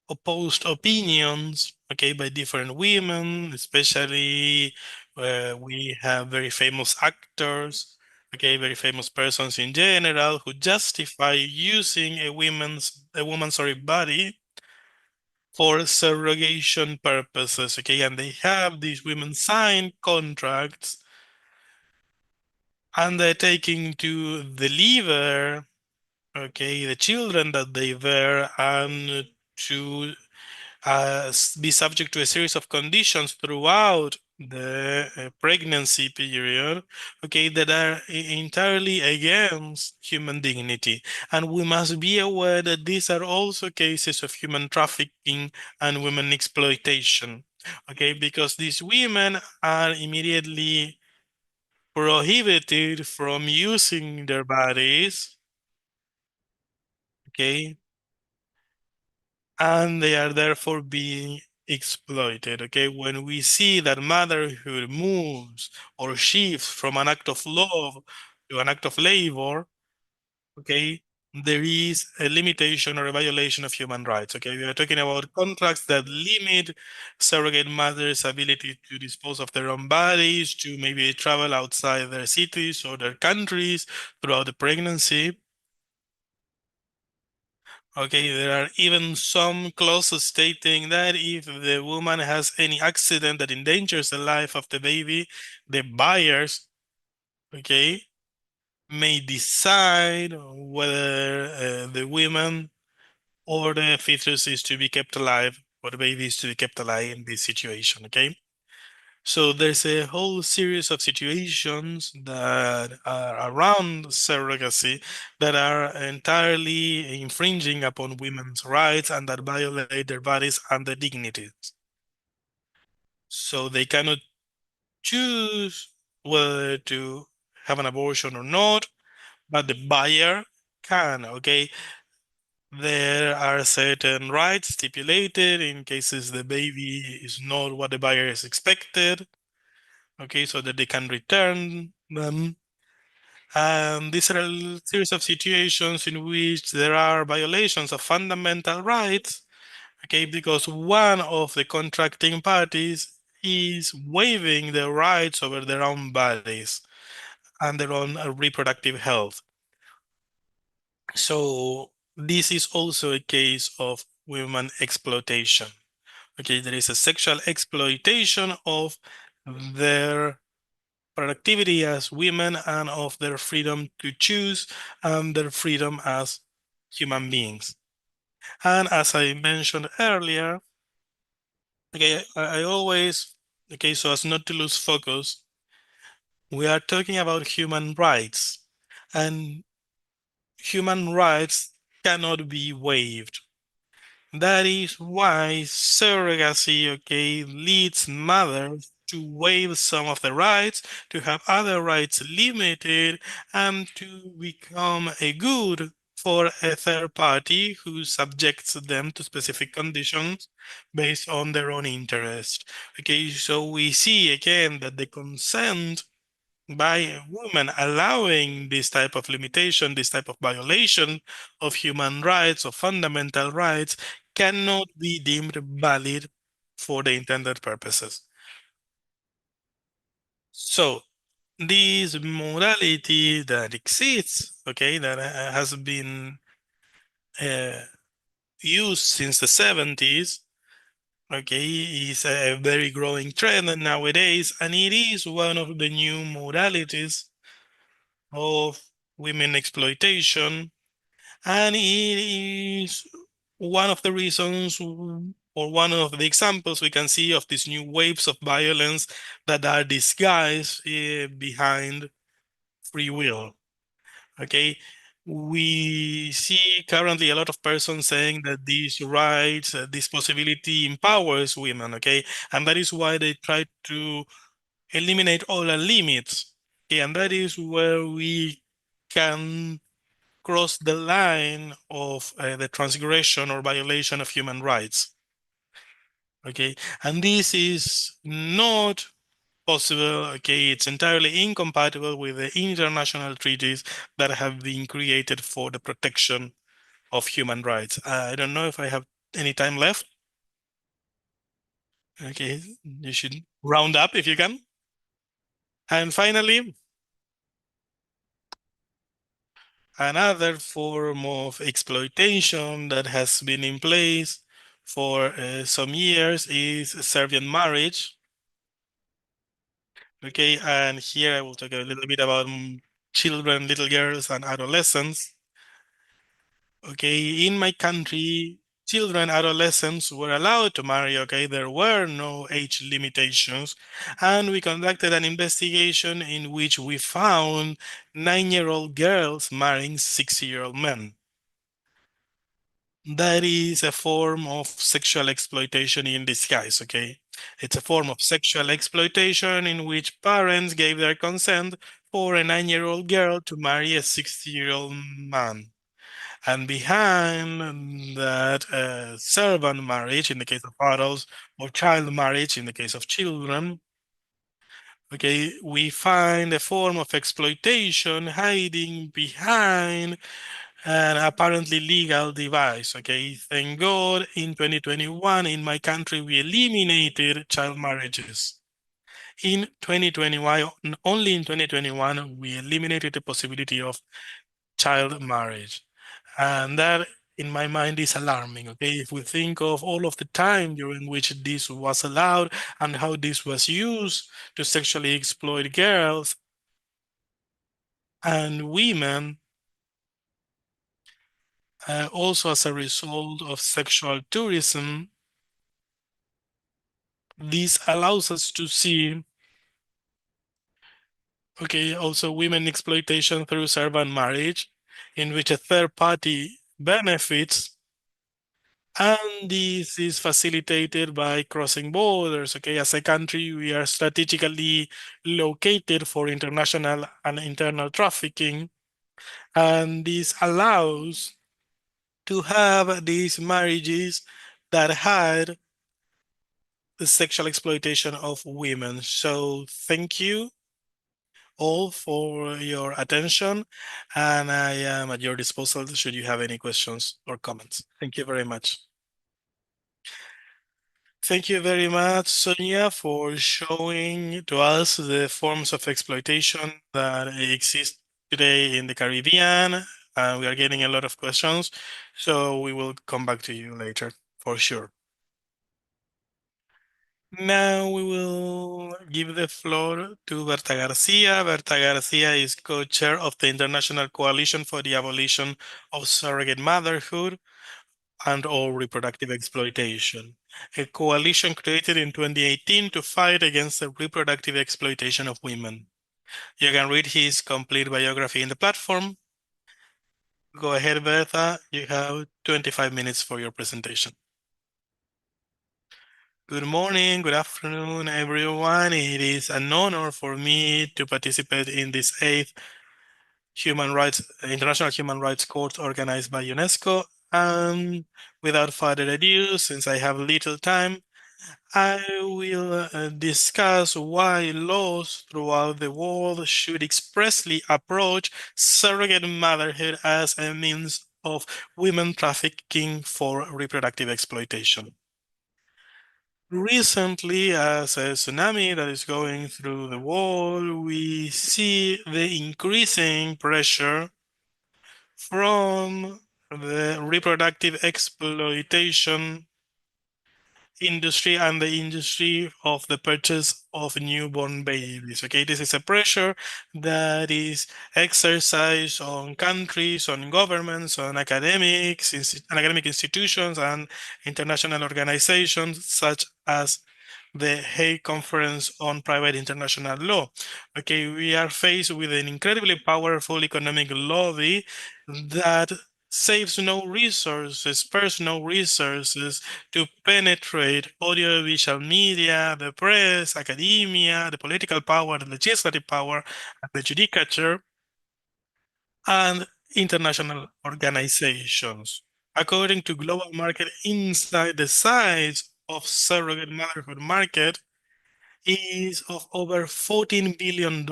opposed opinions, okay, by different women, especially we have very famous actors, okay, very famous persons in general who justify using a woman's sorry body for surrogation purposes, okay, and they have these women sign contracts undertaking to deliver, okay, the children that they bear and to be subject to a series of conditions throughout the pregnancy period, okay, that are entirely against human dignity. And we must be aware that these are also cases of human trafficking and women exploitation, okay, because these women are immediately prohibited from using their bodies, okay, and they are therefore being exploited. Okay, when we see that motherhood moves or shifts from an act of love to an act of labor, okay, there is a limitation or a violation of human rights. Okay, we are talking about contracts that limit surrogate mothers' ability to dispose of their own bodies, to maybe travel outside their cities or their countries throughout the pregnancy. Okay, there are even some clauses stating that if the woman has any accident that endangers the life of the baby, the buyers, okay, may decide whether the woman or the fetus is to be kept alive or the baby is to be kept alive in this situation, okay? So there's a whole series of situations that are around surrogacy that are entirely infringing upon women's rights and that violate their bodies and their dignities. So they cannot choose whether to have an abortion or not, but the buyer can, okay? There are certain rights stipulated in cases the baby is not what the buyer is expected. Okay, so that they can return them. And these are a series of situations in which there are violations of fundamental rights, okay, because one of the contracting parties is waiving their rights over their own bodies and their own reproductive health. So this is also a case of women exploitation. Okay, there is a sexual exploitation of their productivity as women and of their freedom to choose and their freedom as human beings. And as I mentioned earlier, okay, I always, okay, so as not to lose focus, we are talking about human rights, and human rights cannot be waived. That is why surrogacy, okay, leads mothers to waive some of the rights, to have other rights limited, and to become a good for a third party who subjects them to specific conditions based on their own interest. Okay, so we see again that the consent by women allowing this type of limitation, this type of violation of human rights or fundamental rights cannot be deemed valid for the intended purposes. So this modality that exists, okay, that has been used since the 70s, okay, is a very growing trend nowadays, and it is one of the new modalities of women exploitation, and it is one of the reasons or one of the examples we can see of these new waves of violence that are disguised behind free will. Okay, we see currently a lot of persons saying that these rights, this possibility empowers women. Okay, and that is why they try to eliminate all the limits. Okay, and that is where we can cross the line of the transgression or violation of human rights. Okay, and this is not possible. Okay, it's entirely incompatible with the international treaties that have been created for the protection of human rights. I don't know if I have any time left. Okay, you should round up if you can. And finally, another form of exploitation that has been in place for some years is Serbian marriage. Okay, and here I will talk a little bit about children, little girls, and adolescents. Okay, in my country, children, adolescents were allowed to marry. Okay, there were no age limitations, and we conducted an investigation in which we found 9-year-old girls marrying 6-year-old men. That is a form of sexual exploitation in disguise, okay? It's a form of sexual exploitation in which parents gave their consent for a 9-year-old girl to marry a 60-year-old man. And behind that servant marriage in the case of adults or child marriage in the case of children, okay, we find a form of exploitation hiding behind an apparently legal device. Okay, thank God in 2021 in my country we eliminated child marriages. In 2021, only in 2021, we eliminated the possibility of child marriage. And that, in my mind, is alarming. Okay, if we think of all of the time during which this was allowed and how this was used to sexually exploit girls and women, also as a result of sexual tourism, this allows us to see, okay, also women exploitation through servant marriage, in which a third party benefits, and this is facilitated by crossing borders. Okay, as a country, we are strategically located for international and internal trafficking, and this allows to have these marriages that had the sexual exploitation of women. So thank you all for your attention, and I am at your disposal should you have any questions or comments. Thank you very much. Thank you very much, Sonia, for showing to us the forms of exploitation that exist today in the Caribbean. We are getting a lot of questions, so we will come back to you later for sure. Now we will give the floor to Berta Garcia. Berta Garcia is co-chair of the International Coalition for the Abolition of Surrogate Motherhood and all reproductive exploitation, a coalition created in 2018 to fight against the reproductive exploitation of women. You can read his complete biography in the platform. Go ahead, Bertha. You have 25 minutes for your presentation. Good morning, good afternoon, everyone. It is an honor for me to participate in this 8th International Human Rights Court organized by UNESCO. And without further ado, since I have little time, I will discuss why laws throughout the world should expressly approach surrogate motherhood as a means of women trafficking for reproductive exploitation. Recently, as a tsunami that is going through the world, we see the increasing pressure from the reproductive exploitation industry and the industry of the purchase of newborn babies. Okay, this is a pressure that is exercised on countries, on governments, on academic institutions and international organizations such as the Hague Conference on Private International Law. Okay, we are faced with an incredibly powerful economic lobby that saves no resources, spares no resources to penetrate audiovisual media, the press, academia, the political power, the legislative power, the judicature, and international organizations. According to Global Market Insight, the size of surrogate motherhood market is of over $14 billion,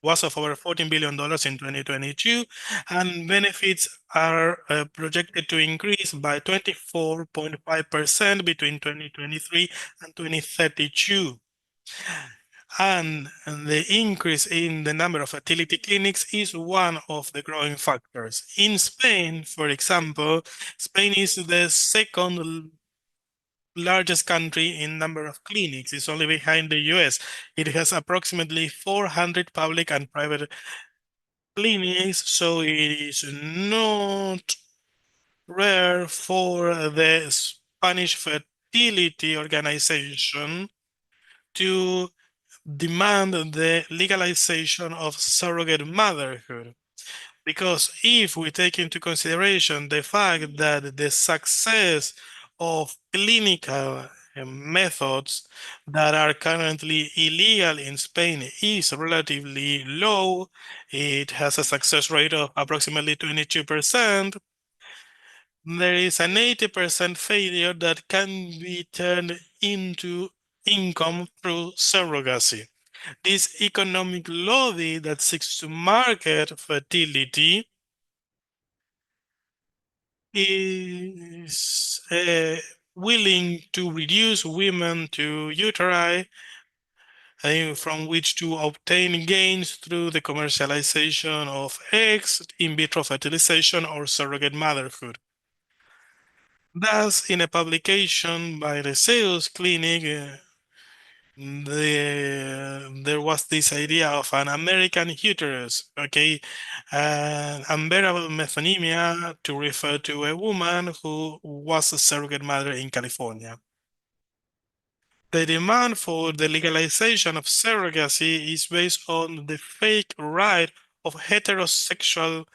was of over $14 billion in 2022, and benefits are projected to increase by 24.5% between 2023 and 2032. And the increase in the number of fertility clinics is one of the growing factors. In Spain, for example, Spain is the second largest country in number of clinics. It's only behind the US. It has approximately 400 public and private clinics, so it is not rare for the Spanish fertility organization to demand the legalization of surrogate motherhood. Because if we take into consideration the fact that the success of clinical methods that are currently illegal in Spain is relatively low, it has a success rate of approximately 22%, there is an 80% failure that can be turned into income through surrogacy. This economic lobby that seeks to market fertility is willing to reduce women to uteri from which to obtain gains through the commercialization of eggs, in vitro fertilization, or surrogate motherhood. Thus, in a publication by the Sales Clinic, there was this idea of an American uterus, okay, unbearable methonemia to refer to a woman who was a surrogate mother in California. The demand for the legalization of surrogacy is based on the fake right of heterosexual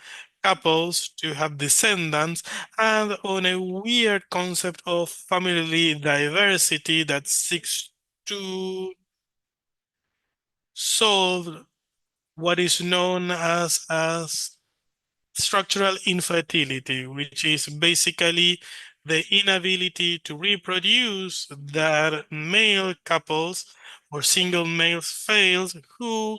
couples to have descendants and on a weird concept of family diversity that seeks to solve what is known as structural infertility, which is basically the inability to reproduce that male couples or single males fails who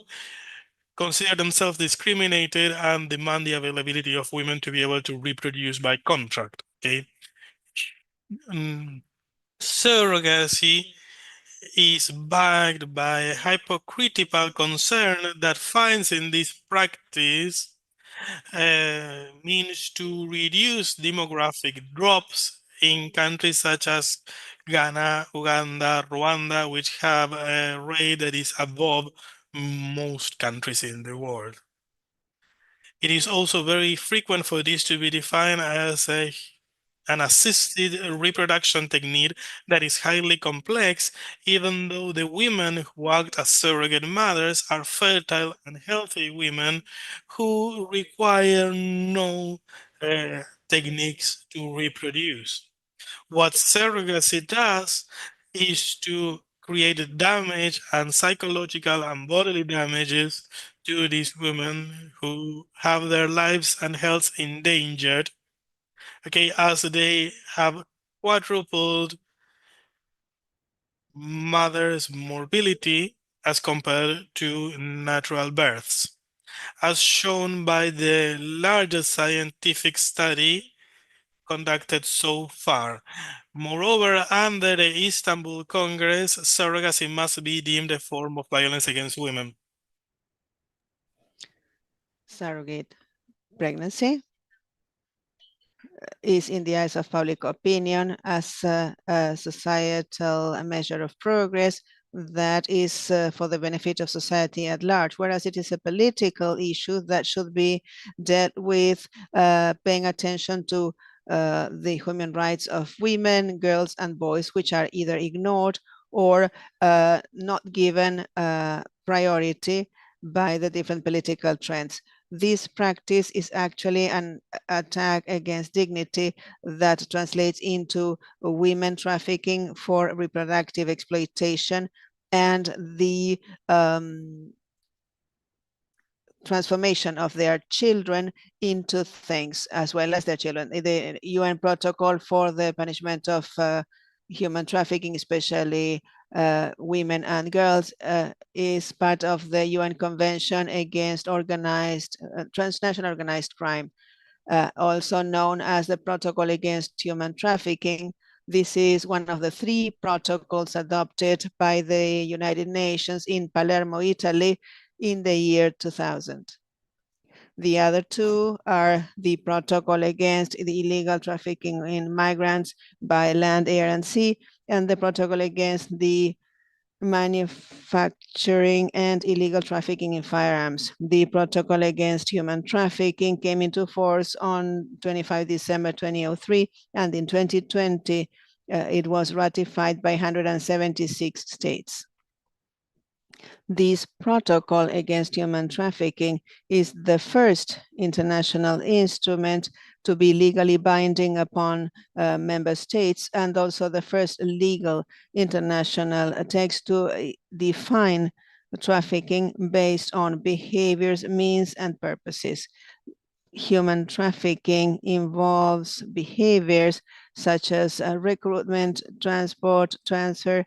consider themselves discriminated and demand the availability of women to be able to reproduce by contract. Okay. Surrogacy is backed by a hypocritical concern that finds in this practice means to reduce demographic drops in countries such as Ghana, Uganda, Rwanda, which have a rate that is above most countries in the world. It is also very frequent for this to be defined as an assisted reproduction technique that is highly complex, even though the women who act as surrogate mothers are fertile and healthy women who require no techniques to reproduce. What surrogacy does is to create damage and psychological and bodily damages to these women who have their lives and health endangered, okay, as they have quadrupled mother's morbidity as compared to natural births, as shown by the largest scientific study conducted so far. Moreover, under the Istanbul Congress, surrogacy must be deemed a form of violence against women. Surrogate pregnancy is, in the eyes of public opinion, as a societal measure of progress that is for the benefit of society at large, whereas it is a political issue that should be dealt with paying attention to the human rights of women, girls, and boys, which are either ignored or not given priority by the different political trends. This practice is actually an attack against dignity that translates into women trafficking for reproductive exploitation and the transformation of their children into things, as well as their children. The UN protocol for the punishment of human trafficking, especially women and girls, is part of the UN Convention against organized, transnational organized crime, also known as the Protocol Against Human Trafficking. This is one of the 3 protocols adopted by the United Nations in Palermo, Italy, in the year 2000. The other 2 are the Protocol Against the Illegal Trafficking in Migrants by Land, Air, and Sea, and the Protocol Against the Manufacturing and Illegal Trafficking in Firearms. The Protocol Against Human Trafficking came into force on 25 December 2003, and in 2020, it was ratified by 176 states. This protocol against human trafficking is the first international instrument to be legally binding upon member states, and also the first legal international text to define trafficking based on behaviors, means, and purposes. Human trafficking involves behaviors such as recruitment, transport, transfer,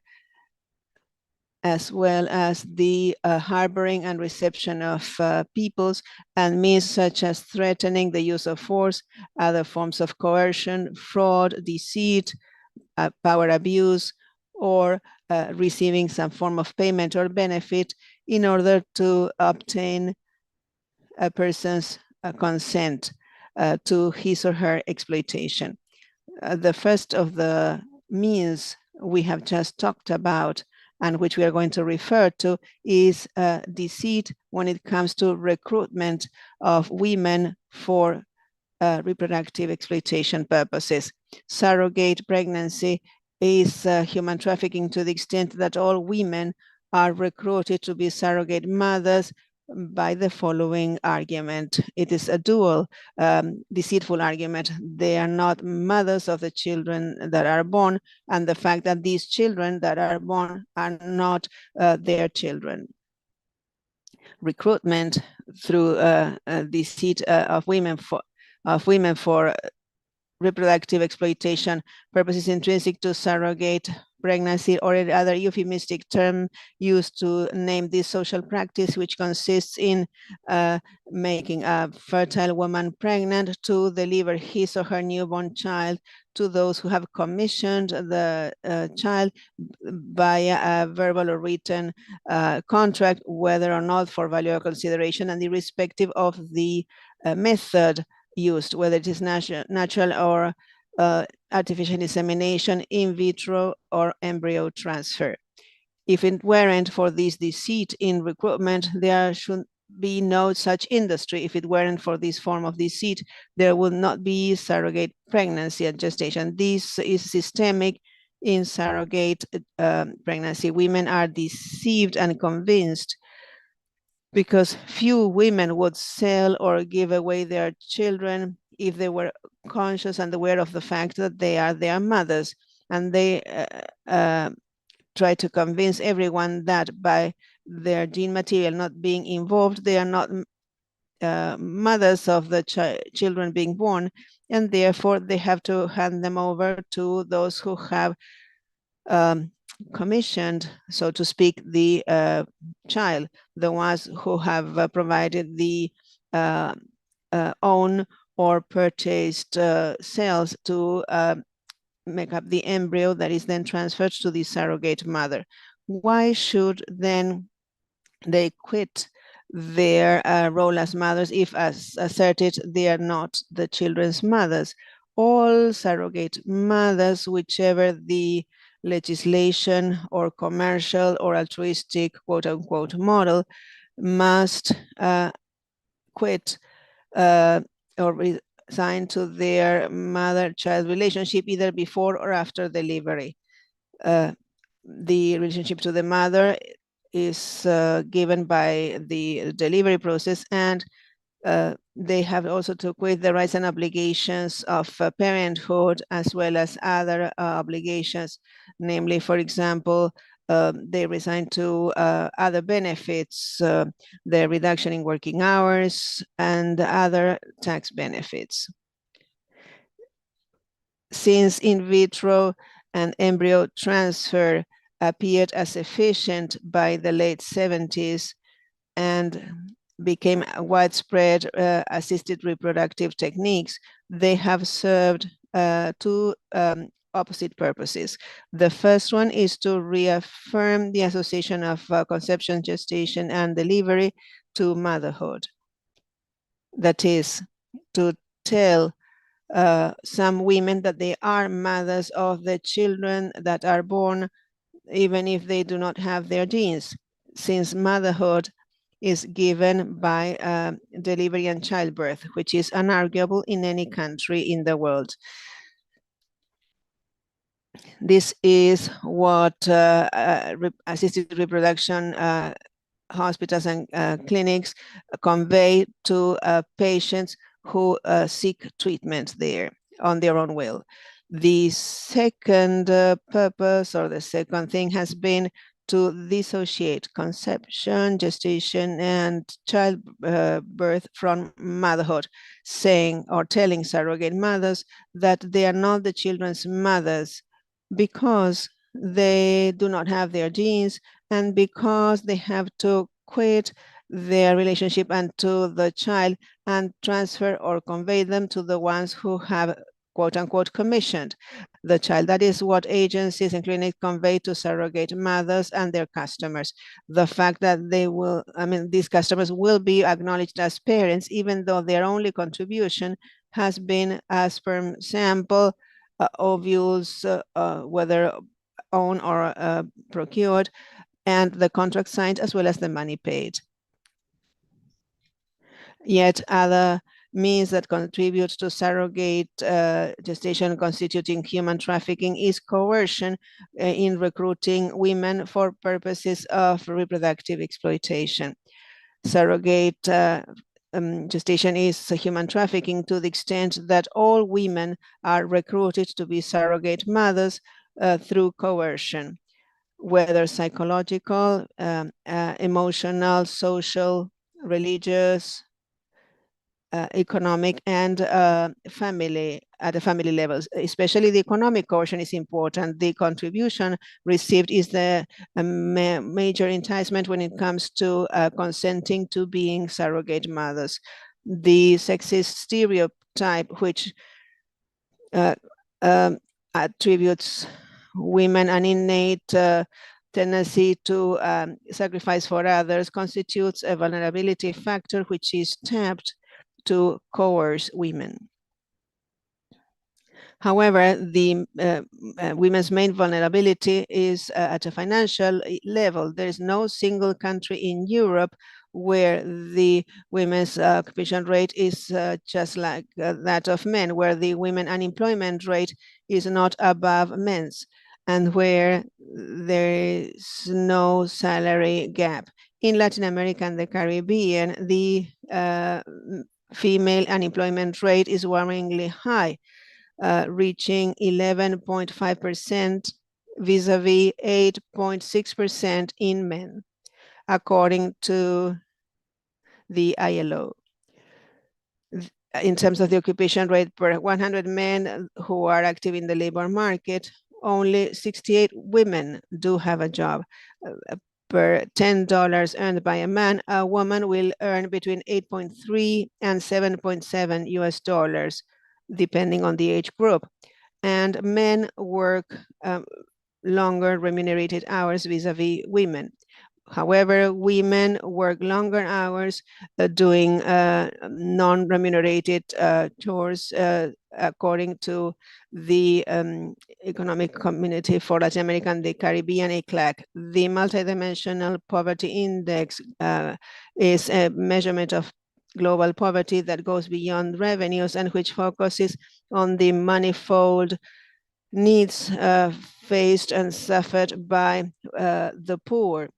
as well as the harboring and reception of peoples, and means such as threatening, the use of force, other forms of coercion, fraud, deceit, power abuse, or receiving some form of payment or benefit in order to obtain a person's consent to his or her exploitation. The first of the means we have just talked about, and which we are going to refer to, is deceit when it comes to recruitment of women for reproductive exploitation purposes. Surrogate pregnancy is human trafficking to the extent that all women are recruited to be surrogate mothers by the following argument. It is a dual deceitful argument. They are not mothers of the children that are born, and the fact that these children that are born are not their children. Recruitment through deceit of women for reproductive exploitation purposes intrinsic to surrogate pregnancy, or any other euphemistic term used to name this social practice, which consists in making a fertile woman pregnant to deliver his or her newborn child to those who have commissioned the child via a verbal or written contract, whether or not for value or consideration, and irrespective of the method used, whether it is natural or artificial insemination, in vitro, or embryo transfer. If it weren't for this deceit in recruitment, there should be no such industry. If it weren't for this form of deceit, there would not be surrogate pregnancy and gestation. This is systemic in surrogate pregnancy. Women are deceived and convinced because few women would sell or give away their children if they were conscious and aware of the fact that they are their mothers. And they try to convince everyone that by their gene material not being involved, they are not mothers of the children being born, and therefore they have to hand them over to those who have commissioned, so to speak, the child, the ones who have provided the own or purchased cells to make up the embryo that is then transferred to the surrogate mother. Why should then they quit their role as mothers if, as asserted, they are not the children's mothers? All surrogate mothers, whichever the legislation or commercial or altruistic quote unquote model, must quit or resign to their mother-child relationship either before or after delivery. The relationship to the mother is given by the delivery process, and they have also to quit the rights and obligations of parenthood, as well as other obligations, namely, for example, they resign to other benefits, the reduction in working hours and other tax benefits. Since in vitro and embryo transfer appeared as efficient by the late 70s and became widespread assisted reproductive techniques, they have served two opposite purposes. The first one is to reaffirm the association of conception, gestation, and delivery to motherhood. That is, to tell some women that they are mothers of the children that are born, even if they do not have their genes, since motherhood is given by delivery and childbirth, which is unarguable in any country in the world. This is what assisted reproduction hospitals and clinics convey to patients who seek treatment there on their own will. The second purpose, or the second thing, has been to dissociate conception, gestation, and childbirth from motherhood, saying or telling surrogate mothers that they are not the children's mothers because they do not have their genes and because they have to quit their relationship and to the child and transfer or convey them to the ones who have quote unquote commissioned the child. That is what agencies and clinics convey to surrogate mothers and their customers. The fact that they will, these customers will be acknowledged as parents, even though their only contribution has been a sperm sample, ovules, whether owned or procured, and the contract signed, as well as the money paid. Yet other means that contribute to surrogate gestation constituting human trafficking is coercion in recruiting women for purposes of reproductive exploitation. Surrogate gestation is human trafficking to the extent that all women are recruited to be surrogate mothers through coercion, whether psychological, emotional, social, religious, economic, and family, at the family levels. Especially the economic coercion is important. The contribution received is the major enticement when it comes to consenting to being surrogate mothers. The sexist stereotype, which attributes women an innate tendency to sacrifice for others, constitutes a vulnerability factor which is tapped to coerce women. However, the women's main vulnerability is at a financial level. There is no single country in Europe where the women's occupation rate is just like that of men, where the women unemployment rate is not above men's, and where there is no salary gap. In Latin America and the Caribbean, the female unemployment rate is worryingly high, reaching 11.5% vis-a-vis 8.6% in men, according to the ILO. In terms of the occupation rate per 100 men who are active in the labor market, only 68 women do have a job. Per $10 earned by a man, a woman will earn between 8.3 and 7.7 US dollars, depending on the age group. And men work longer remunerated hours vis-a-vis women. However, women work longer hours doing non-remunerated chores according to the Economic Community for Latin America and the Caribbean, ECLAC. The Multidimensional Poverty Index is a measurement of global poverty that goes beyond revenues and which focuses on the manifold needs faced and suffered by the poor.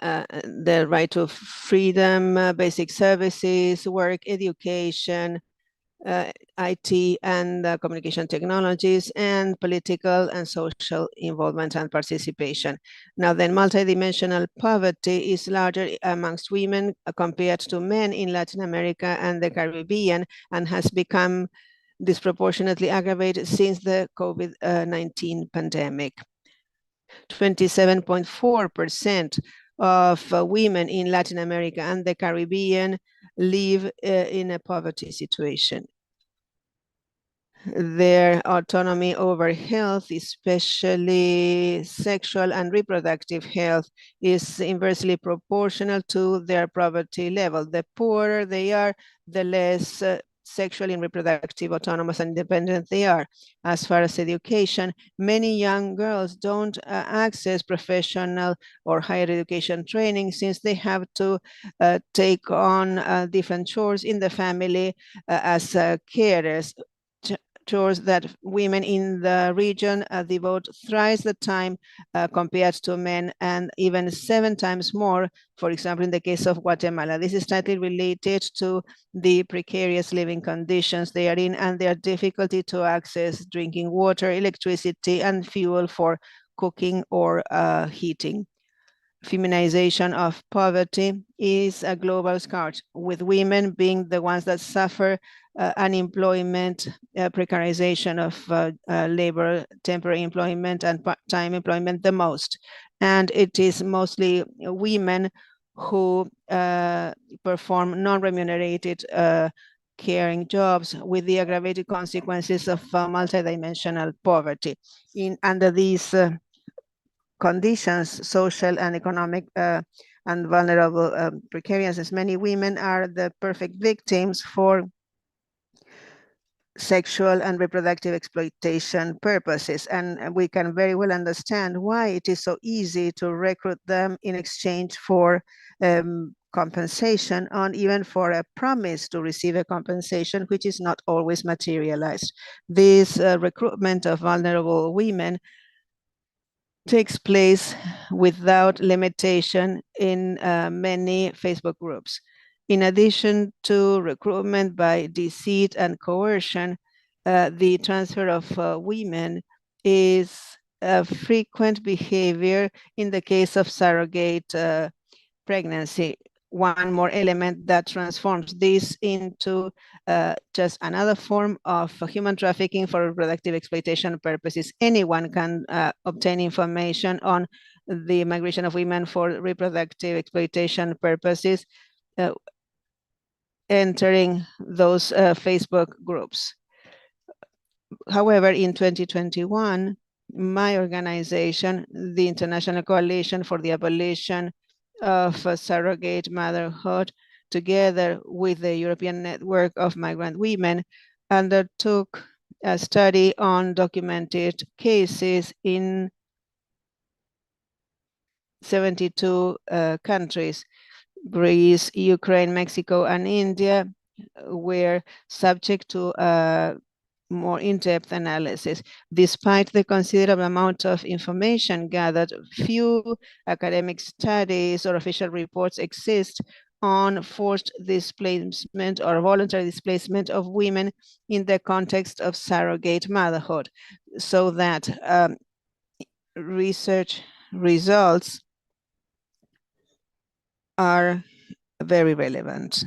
The right to freedom, basic services, work, education, IT and communication technologies, and political and social involvement and participation. Now then, multidimensional poverty is larger amongst women compared to men in Latin America and the Caribbean, and has become disproportionately aggravated since the COVID-19 pandemic. 27.4% of women in Latin America and the Caribbean live in a poverty situation. Their autonomy over health, especially sexual and reproductive health, is inversely proportional to their poverty level. The poorer they are, the less sexually and reproductive autonomous and independent they are. As far as education, many young girls don't access professional or higher education training since they have to take on different chores in the family as carers, chores that women in the region devote thrice the time compared to men, and even 7 times more, for example, in the case of Guatemala. This is tightly related to the precarious living conditions they are in and their difficulty to access drinking water, electricity, and fuel for cooking or heating. Feminization of poverty is a global scourge, with women being the ones that suffer unemployment, precarization of labor, temporary employment, and part-time employment the most. And it is mostly women who perform non-remunerated caring jobs, with the aggravated consequences of multidimensional poverty. Under these conditions, social and economic and vulnerable precariousness, many women are the perfect victims for sexual and reproductive exploitation purposes. And we can very well understand why it is so easy to recruit them in exchange for compensation, and even for a promise to receive a compensation, which is not always materialized. This recruitment of vulnerable women takes place without limitation in many Facebook groups. In addition to recruitment by deceit and coercion, the transfer of women is a frequent behavior in the case of surrogate pregnancy. One more element that transforms this into just another form of human trafficking for reproductive exploitation purposes. Anyone can obtain information on the migration of women for reproductive exploitation purposes, entering those Facebook groups. However, in 2021, my organization, the International Coalition for the Abolition of Surrogate Motherhood, together with the European Network of Migrant Women, undertook a study on documented cases in 72 countries. Greece, Ukraine, Mexico, and India were subject to more in-depth analysis. Despite the considerable amount of information gathered, few academic studies or official reports exist on forced displacement or voluntary displacement of women in the context of surrogate motherhood, so that research results are very relevant.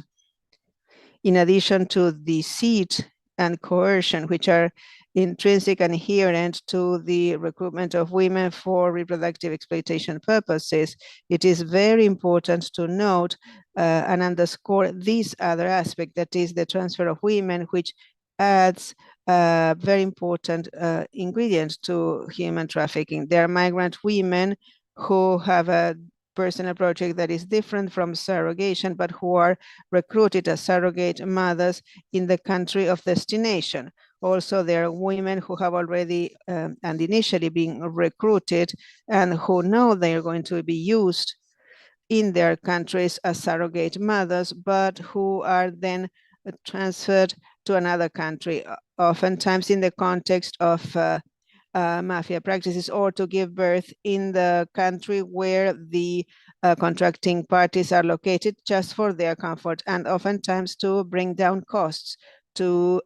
In addition to deceit and coercion, which are intrinsic and inherent to the recruitment of women for reproductive exploitation purposes, it is very important to note and underscore this other aspect, that is the transfer of women, which adds a very important ingredient to human trafficking. There are migrant women who have a personal project that is different from surrogation, but who are recruited as surrogate mothers in the country of destination. Also, there are women who have already and initially been recruited and who know they are going to be used in their countries as surrogate mothers, but who are then transferred to another country, oftentimes in the context of mafia practices, or to give birth in the country where the contracting parties are located, just for their comfort, and oftentimes to bring down costs, to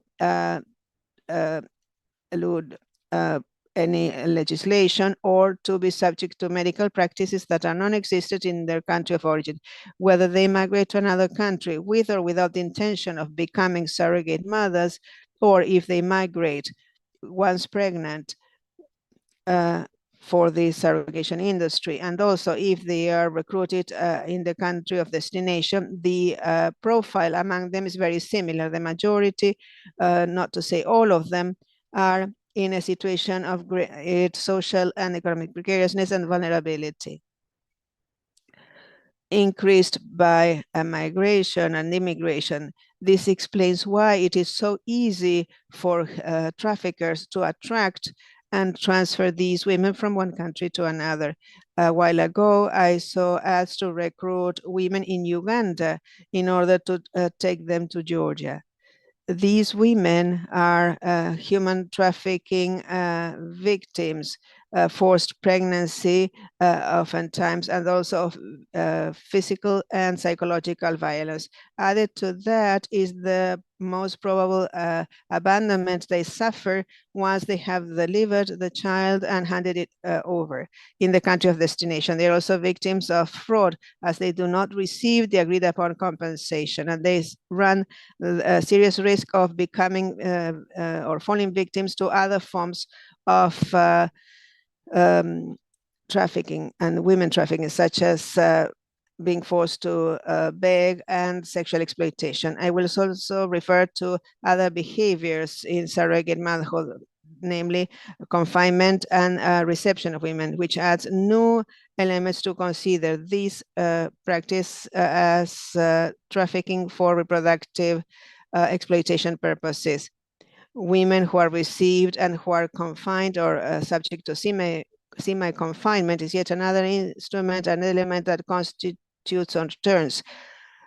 elude any legislation, or to be subject to medical practices that are non-existent in their country of origin. Whether they migrate to another country with or without the intention of becoming surrogate mothers, or if they migrate once pregnant for the surrogation industry, and also if they are recruited in the country of destination, the profile among them is very similar. The majority, not to say all of them, are in a situation of great social and economic precariousness and vulnerability, increased by migration and immigration. This explains why it is so easy for traffickers to attract and transfer these women from one country to another. A while ago, I saw ads to recruit women in Uganda in order to take them to Georgia. These women are human trafficking victims, forced pregnancy oftentimes, and also physical and psychological violence. Added to that is the most probable abandonment they suffer once they have delivered the child and handed it over in the country of destination. They're also victims of fraud, as they do not receive the agreed upon compensation, and they run a serious risk of becoming or falling victims to other forms of trafficking and women trafficking, such as being forced to beg and sexual exploitation. I will also refer to other behaviors in surrogate motherhood, namely confinement and reception of women, which adds new elements to consider this practice as trafficking for reproductive exploitation purposes. Women who are received and who are confined or subject to semi-confinement is yet another instrument, an element that constitutes or turns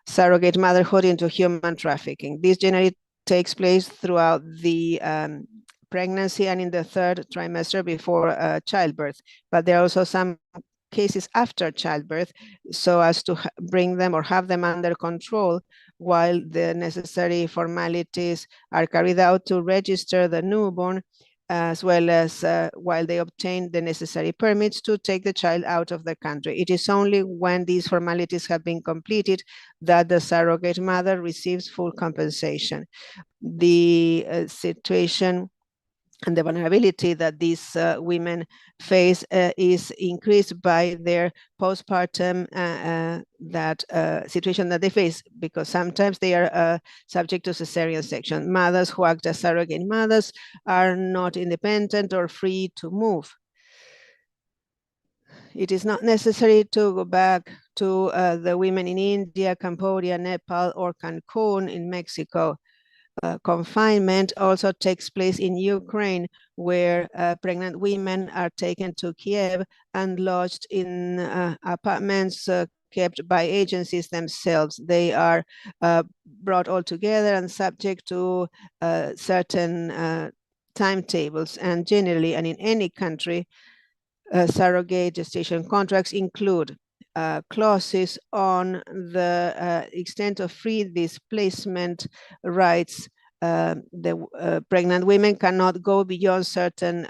surrogate motherhood into human trafficking. This generally takes place throughout the pregnancy and in the third trimester before childbirth, but there are also some cases after childbirth, so as to bring them or have them under control while the necessary formalities are carried out to register the newborn, as well as while they obtain the necessary permits to take the child out of the country. It is only when these formalities have been completed that the surrogate mother receives full compensation. The situation and the vulnerability that these women face is increased by their postpartum situation that they face, because sometimes they are subject to cesarean section. Mothers who act as surrogate mothers are not independent or free to move. It is not necessary to go back to the women in India, Cambodia, Nepal, or Cancun in Mexico. confinement also takes place in Ukraine, where pregnant women are taken to Kiev and lodged in apartments kept by agencies themselves. They are brought all together and subject to certain timetables, and generally, and in any country, surrogate gestation contracts include clauses on the extent of free displacement rights. The pregnant women cannot go beyond certain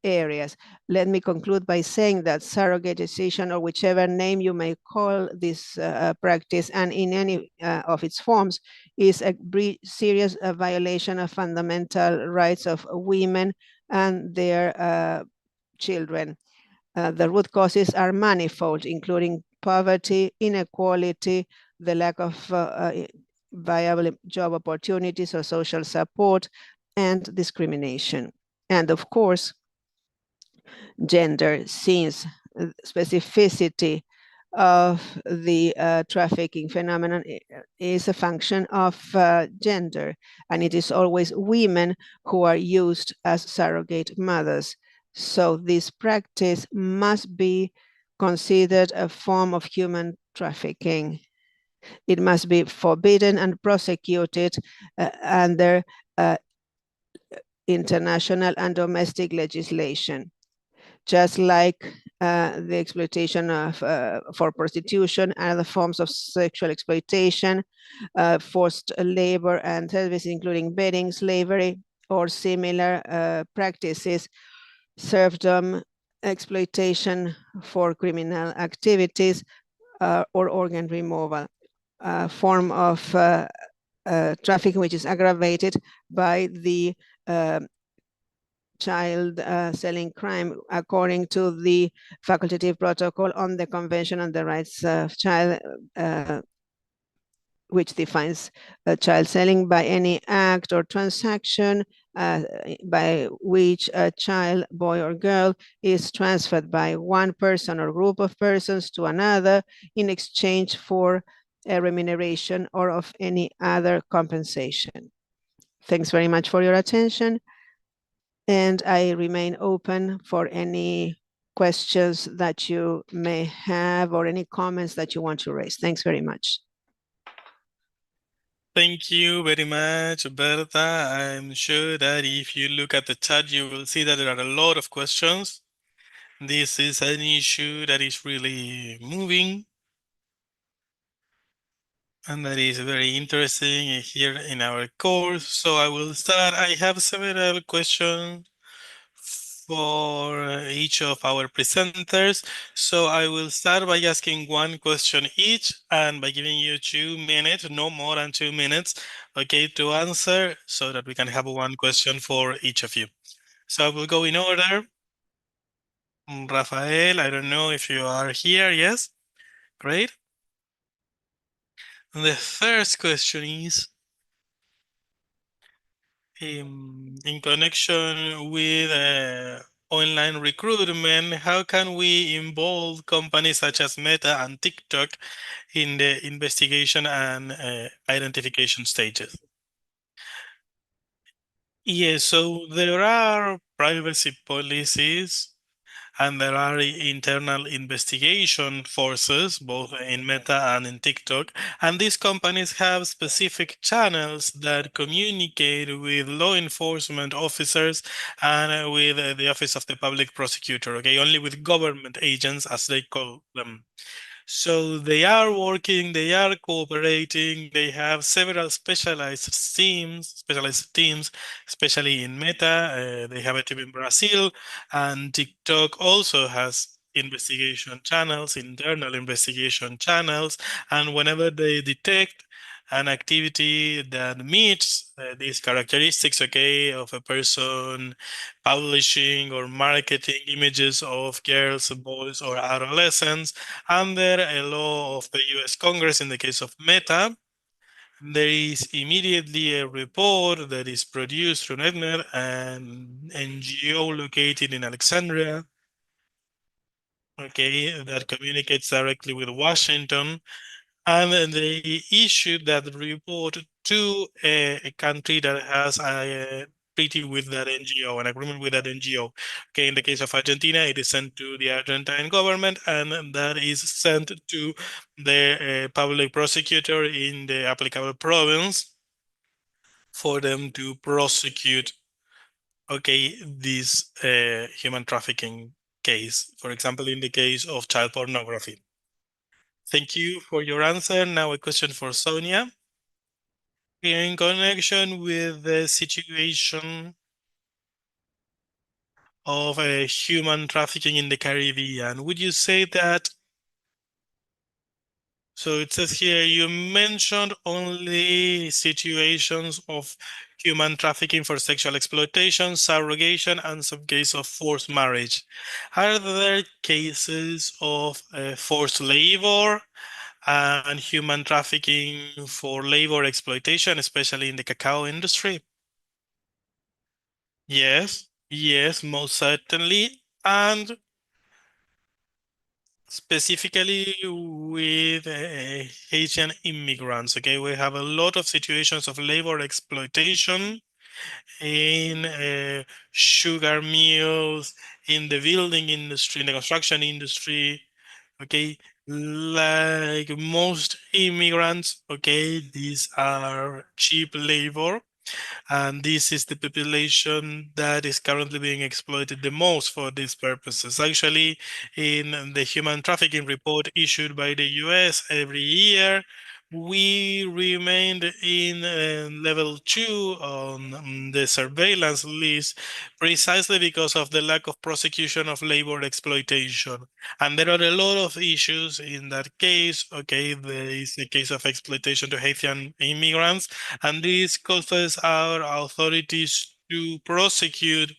areas. Let me conclude by saying that surrogate gestation, or whichever name you may call this practice, and in any of its forms, is a serious violation of fundamental rights of women and their children. The root causes are manifold, including poverty, inequality, the lack of viable job opportunities or social support, and discrimination. And of course, gender, since specificity of the trafficking phenomenon is a function of gender, and it is always women who are used as surrogate mothers. So this practice must be considered a form of human trafficking. It must be forbidden and prosecuted under international and domestic legislation. Just like the exploitation of for prostitution and other forms of sexual exploitation, forced labor and services, including bedding, slavery, or similar practices, serfdom, exploitation for criminal activities, or organ removal, form of trafficking which is aggravated by the child selling crime according to the facultative protocol on the Convention on the Rights of Child, which defines child selling by any act or transaction by which a child, boy or girl, is transferred by one person or group of persons to another in exchange for a remuneration or of any other compensation. Thanks very much for your attention. And I remain open for any questions that you may have or any comments that you want to raise. Thanks very much. Thank you very much, Berta. I'm sure that if you look at the chat, you will see that there are a lot of questions. This is an issue that is really moving and that is very interesting here in our course. So I will start. I have several questions for each of our presenters. So I will start by asking one question each and by giving you 2 minutes, no more than 2 minutes, okay, to answer so that we can have one question for each of you. So I will go in order. Rafael, I don't know if you are here. Yes, great. The first question is, in connection with online recruitment, how can we involve companies such as Meta and TikTok in the investigation and identification stages? Yes, so there are privacy policies and there are internal investigation forces, both in Meta and in TikTok. And these companies have specific channels that communicate with law enforcement officers and with the Office of the Public Prosecutor, okay? Only with government agents, as they call them. So they are working, they are cooperating, they have several specialized teams, especially in Meta. They have a team in Brazil, and TikTok also has investigation channels, internal investigation channels, and whenever they detect an activity that meets these characteristics, okay, of a person publishing or marketing images of girls, boys, or adolescents under a law of the US Congress, in the case of Meta, there is immediately a report that is produced through NetNet, an NGO located in Alexandria, okay, that communicates directly with Washington. And then they issued that report to a country that has a treaty with that NGO, an agreement with that NGO. Okay, in the case of Argentina, it is sent to the Argentine government, and that is sent to the public prosecutor in the applicable province for them to prosecute, okay, this human trafficking case. For example, in the case of child pornography. Thank you for your answer. Now a question for Sonia. In connection with the situation of human trafficking in the Caribbean, would you say that, so it says here, you mentioned only situations of human trafficking for sexual exploitation, surrogation, and some case of forced marriage. Are there cases of forced labor and human trafficking for labor exploitation, especially in the cacao industry? Yes, yes, most certainly. And specifically with Haitian immigrants, okay, we have a lot of situations of labor exploitation in sugar mills, in the building industry, in the construction industry, okay, like most immigrants, okay, these are cheap labor. And this is the population that is currently being exploited the most for these purposes. Actually, in the human trafficking report issued by the US every year, we remained in level 2 on the surveillance list precisely because of the lack of prosecution of labor exploitation. And there are a lot of issues in that case. Okay, there is a case of exploitation to Haitian immigrants, and this causes our authorities to prosecute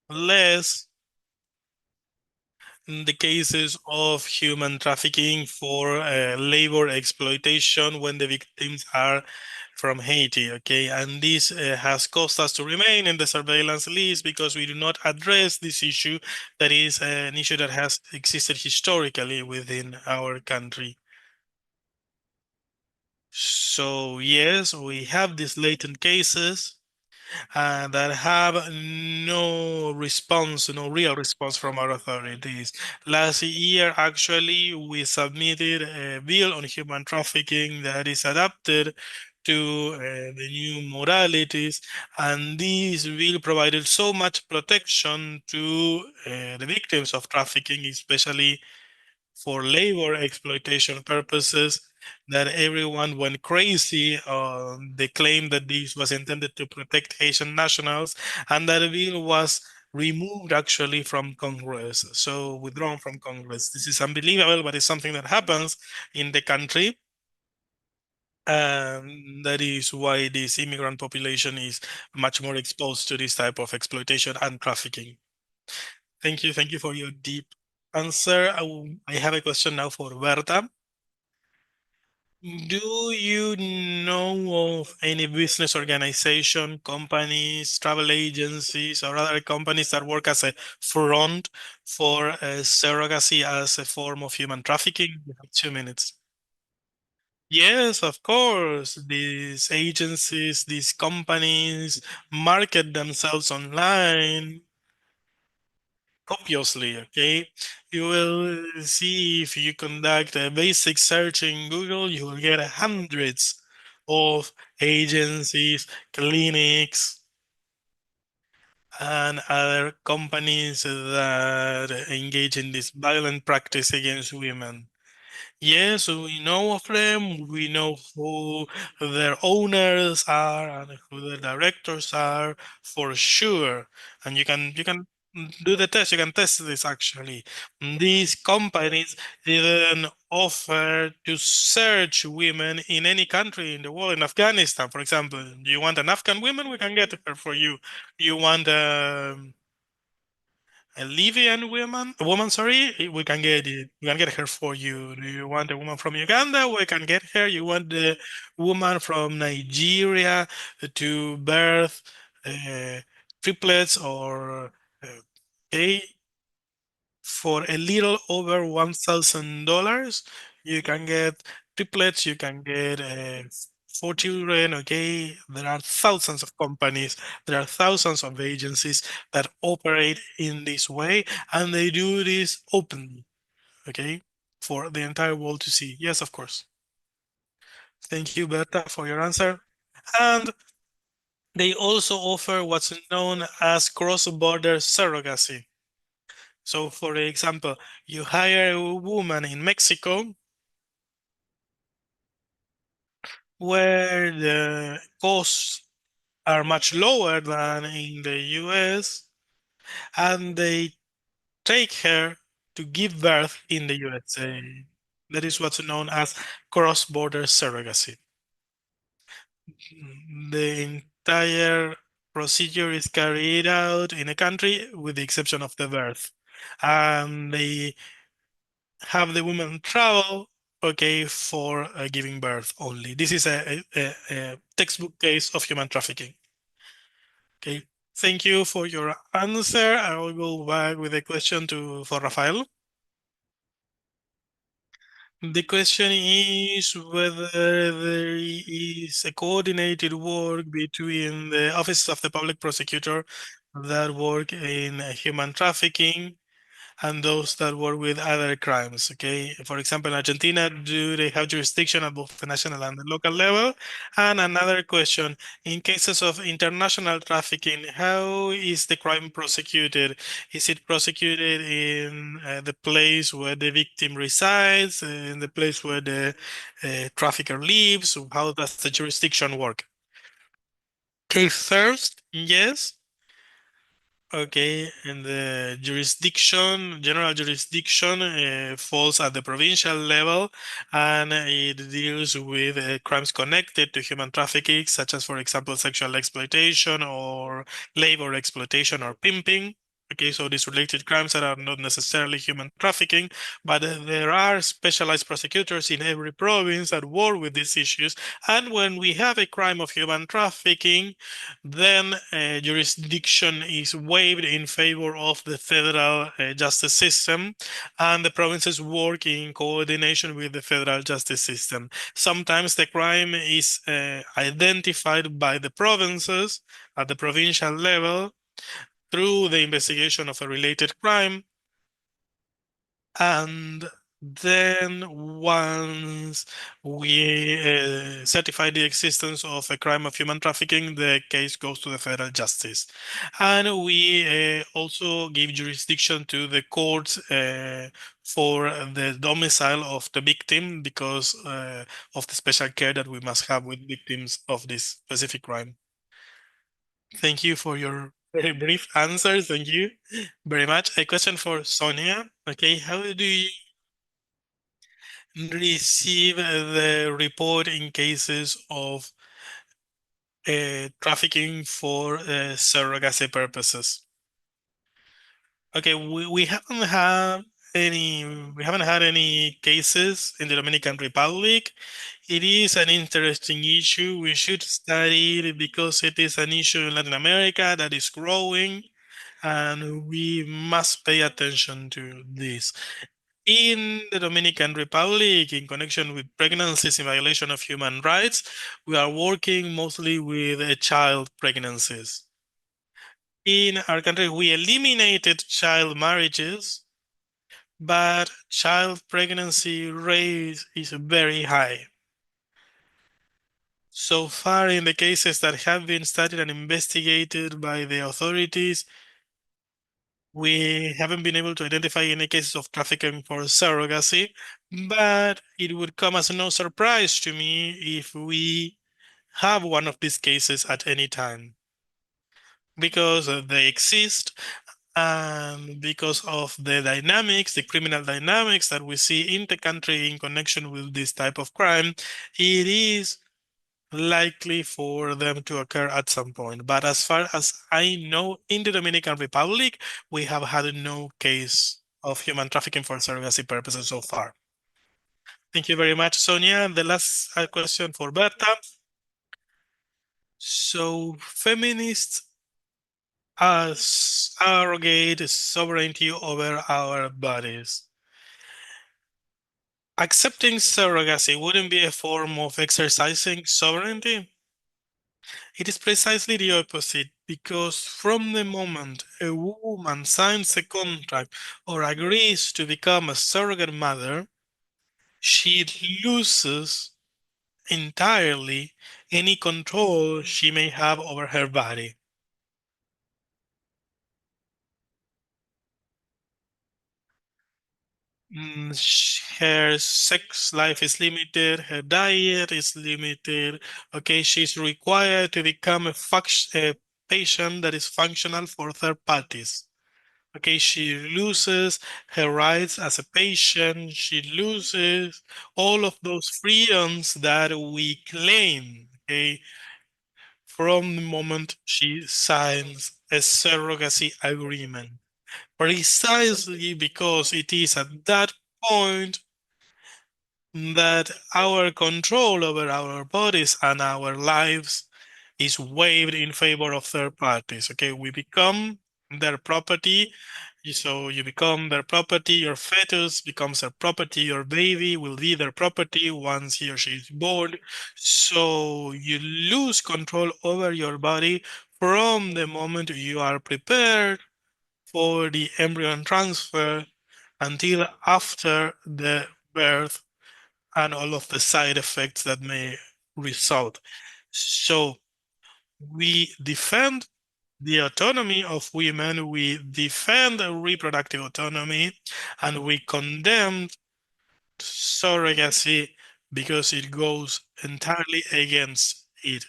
less in the cases of human trafficking for labor exploitation when the victims are from Haiti, okay? And this has caused us to remain in the surveillance list because we do not address this issue that is an issue that has existed historically within our country. So yes, we have these latent cases that have no response, no real response from our authorities. Last year, actually, we submitted a bill on human trafficking that is adapted to the new modalities, and this bill provided so much protection to the victims of trafficking, especially for labor exploitation purposes, that everyone went crazy on the claim that this was intended to protect Haitian nationals, and that bill was removed actually from Congress, so withdrawn from Congress. This is unbelievable, but it's something that happens in the country. And that is why this immigrant population is much more exposed to this type of exploitation and trafficking. Thank you for your deep answer. I have a question now for Berta. Do you know of any business organization, companies, travel agencies, or other companies that work as a front for surrogacy as a form of human trafficking? You have 2 minutes. Yes, of course. These agencies, these companies market themselves online copiously, okay? You will see if you conduct a basic search in Google, you will get hundreds of agencies, clinics, and other companies that engage in this violent practice against women. Yes, we know of them. We know who their owners are and who the directors are for sure. And you can do the test. You can test this actually. These companies even offer to search women in any country in the world. In Afghanistan, for example, do you want an Afghan woman? We can get her for you. You want a Libyan woman, sorry, we can get it. We can get her for you. Do you want a woman from Uganda? We can get her. You want the woman from Nigeria to birth uh, triplets or okay, for a little over $1,000, You can get triplets, you can get 4 children, okay? There are thousands of companies, there are thousands of agencies that operate in this way, and they do this openly, okay? For the entire world to see. Yes, of course. Thank you, Berta, for your answer. And they also offer what's known as cross-border surrogacy. So, for example, you hire a woman in Mexico where the costs are much lower than in the US, and they take her to give birth in the USA. That is what's known as cross-border surrogacy. The entire procedure is carried out in a country with the exception of the birth. And they have the woman travel, okay, for giving birth only. This is a textbook case of human trafficking. Okay, thank you for your answer. I will go back with a question for Rafael. The question is whether there is a coordinated work between the Office of the Public Prosecutor that work in human trafficking and those that work with other crimes. Okay, for example, in Argentina, do they have jurisdiction at both the national and the local level? And another question, in cases of international trafficking, how is the crime prosecuted? Is it prosecuted in the place where the victim resides, in the place where the trafficker lives? How does the jurisdiction work? Okay, first, yes. Okay, and the jurisdiction, general jurisdiction, falls at the provincial level, and it deals with crimes connected to human trafficking, such as, for example, sexual exploitation or labor exploitation or pimping. Okay, so these related crimes that are not necessarily human trafficking, but there are specialized prosecutors in every province that work with these issues. And when we have a crime of human trafficking, then jurisdiction is waived in favor of the federal justice system, and the provinces work in coordination with the federal justice system. Sometimes the crime is identified by the provinces at the provincial level through the investigation of a related crime, and then once we certify the existence of a crime of human trafficking, the case goes to the federal justice. And we also give jurisdiction to the courts for the domicile of the victim because of the special care that we must have with victims of this specific crime. Thank you for your very brief answer. Thank you very much. A question for Sonia. Okay, how do you receive the report in cases of trafficking for surrogacy purposes? Okay, we haven't had any cases in the Dominican Republic. It is an interesting issue. We should study it because it is an issue in Latin America that is growing, and we must pay attention to this. In the Dominican Republic, in connection with pregnancies in violation of human rights, we are working mostly with child pregnancies. In our country, we eliminated child marriages, but child pregnancy rate is very high. So far, in the cases that have been studied and investigated by the authorities, we haven't been able to identify any cases of trafficking for surrogacy, but it would come as no surprise to me if we have one of these cases at any time, because they exist and because of the dynamics, the criminal dynamics that we see in the country in connection with this type of crime. It is likely for them to occur at some point. But as far as I know, in the Dominican Republic, we have had no case of human trafficking for surrogacy purposes so far. Thank you very much, Sonia. And the last question for Berta. So feminists arrogate sovereignty over our bodies. accepting surrogacy wouldn't be a form of exercising sovereignty? It is precisely the opposite, because from the moment a woman signs a contract or agrees to become a surrogate mother, she loses entirely any control she may have over her body. Her sex life is limited, her diet is limited. Okay, she's required to become a patient that is functional for third parties. Okay, she loses her rights as a patient. She loses all of those freedoms that we claim, okay, from the moment she signs a surrogacy agreement. Precisely because it is at that point that our control over our bodies and our lives is waived in favor of third parties. Okay, we become their property. So you become their property, your fetus becomes their property, your baby will be their property once he or she is born. So you lose control over your body from the moment you are prepared for the embryo transfer until after the birth and all of the side effects that may result. So we defend the autonomy of women, we defend reproductive autonomy, and we condemn surrogacy because it goes entirely against it.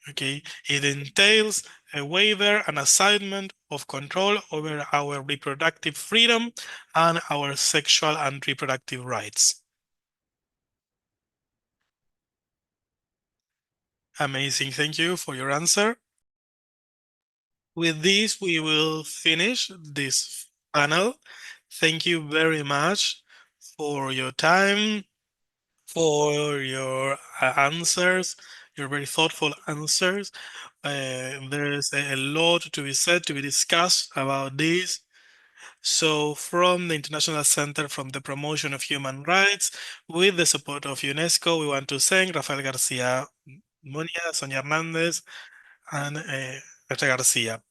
Okay, it entails a waiver and assignment of control over our reproductive freedom and our sexual and reproductive rights. Amazing. Thank you for your answer. With this, we will finish this panel. Thank you very much for your time, for your answers, your very thoughtful answers. There is a lot to be said, to be discussed about this. So, from the International Center for the Promotion of Human Rights, with the support of UNESCO, we want to thank Rafael Garcia Munia, Sonia Hernandez, and Petra Garcia.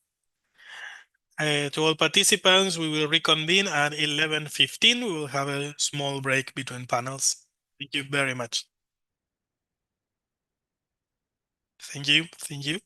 To all participants, we will reconvene at 11:15. We will have a small break between panels. Thank you very much. Thank you. Thank you.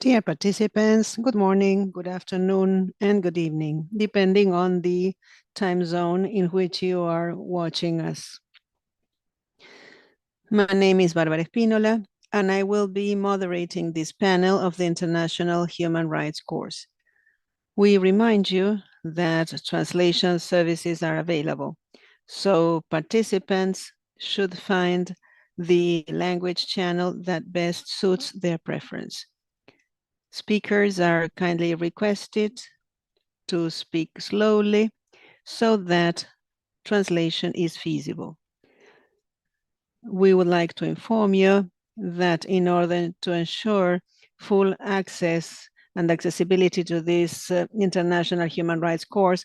Dear participants, good morning, good afternoon, and good evening, depending on the time zone in which you are watching us. My name is Barbara Espinola, and I will be moderating this panel of the International Human Rights course. We remind you that translation services are available, so participants should find the language channel that best suits their preference. Speakers are kindly requested to speak slowly so that translation is feasible. We would like to inform you that in order to ensure full access and accessibility to this International Human Rights course,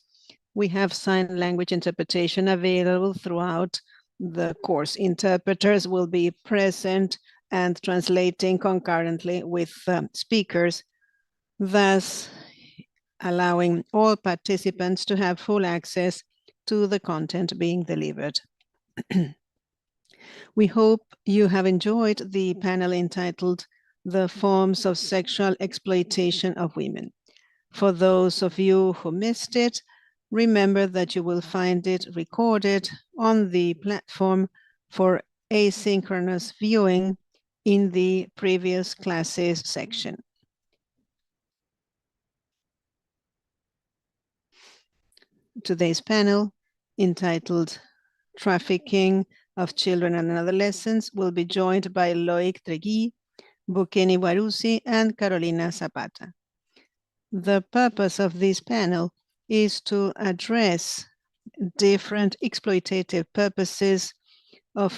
we have sign language interpretation available throughout the course. Interpreters will be present and translating concurrently with speakers, thus allowing all participants to have full access to the content being delivered. We hope you have enjoyed the panel entitled "The Forms of Sexual Exploitation of Women." For those of you who missed it, remember that you will find it recorded on the platform for asynchronous viewing in the previous classes section. Today's panel, entitled "Trafficking of Children and Adolescents," will be joined by Loic Tregui, Bukeni Warusi, and Carolina Zapata. The purpose of this panel is to address different exploitative purposes of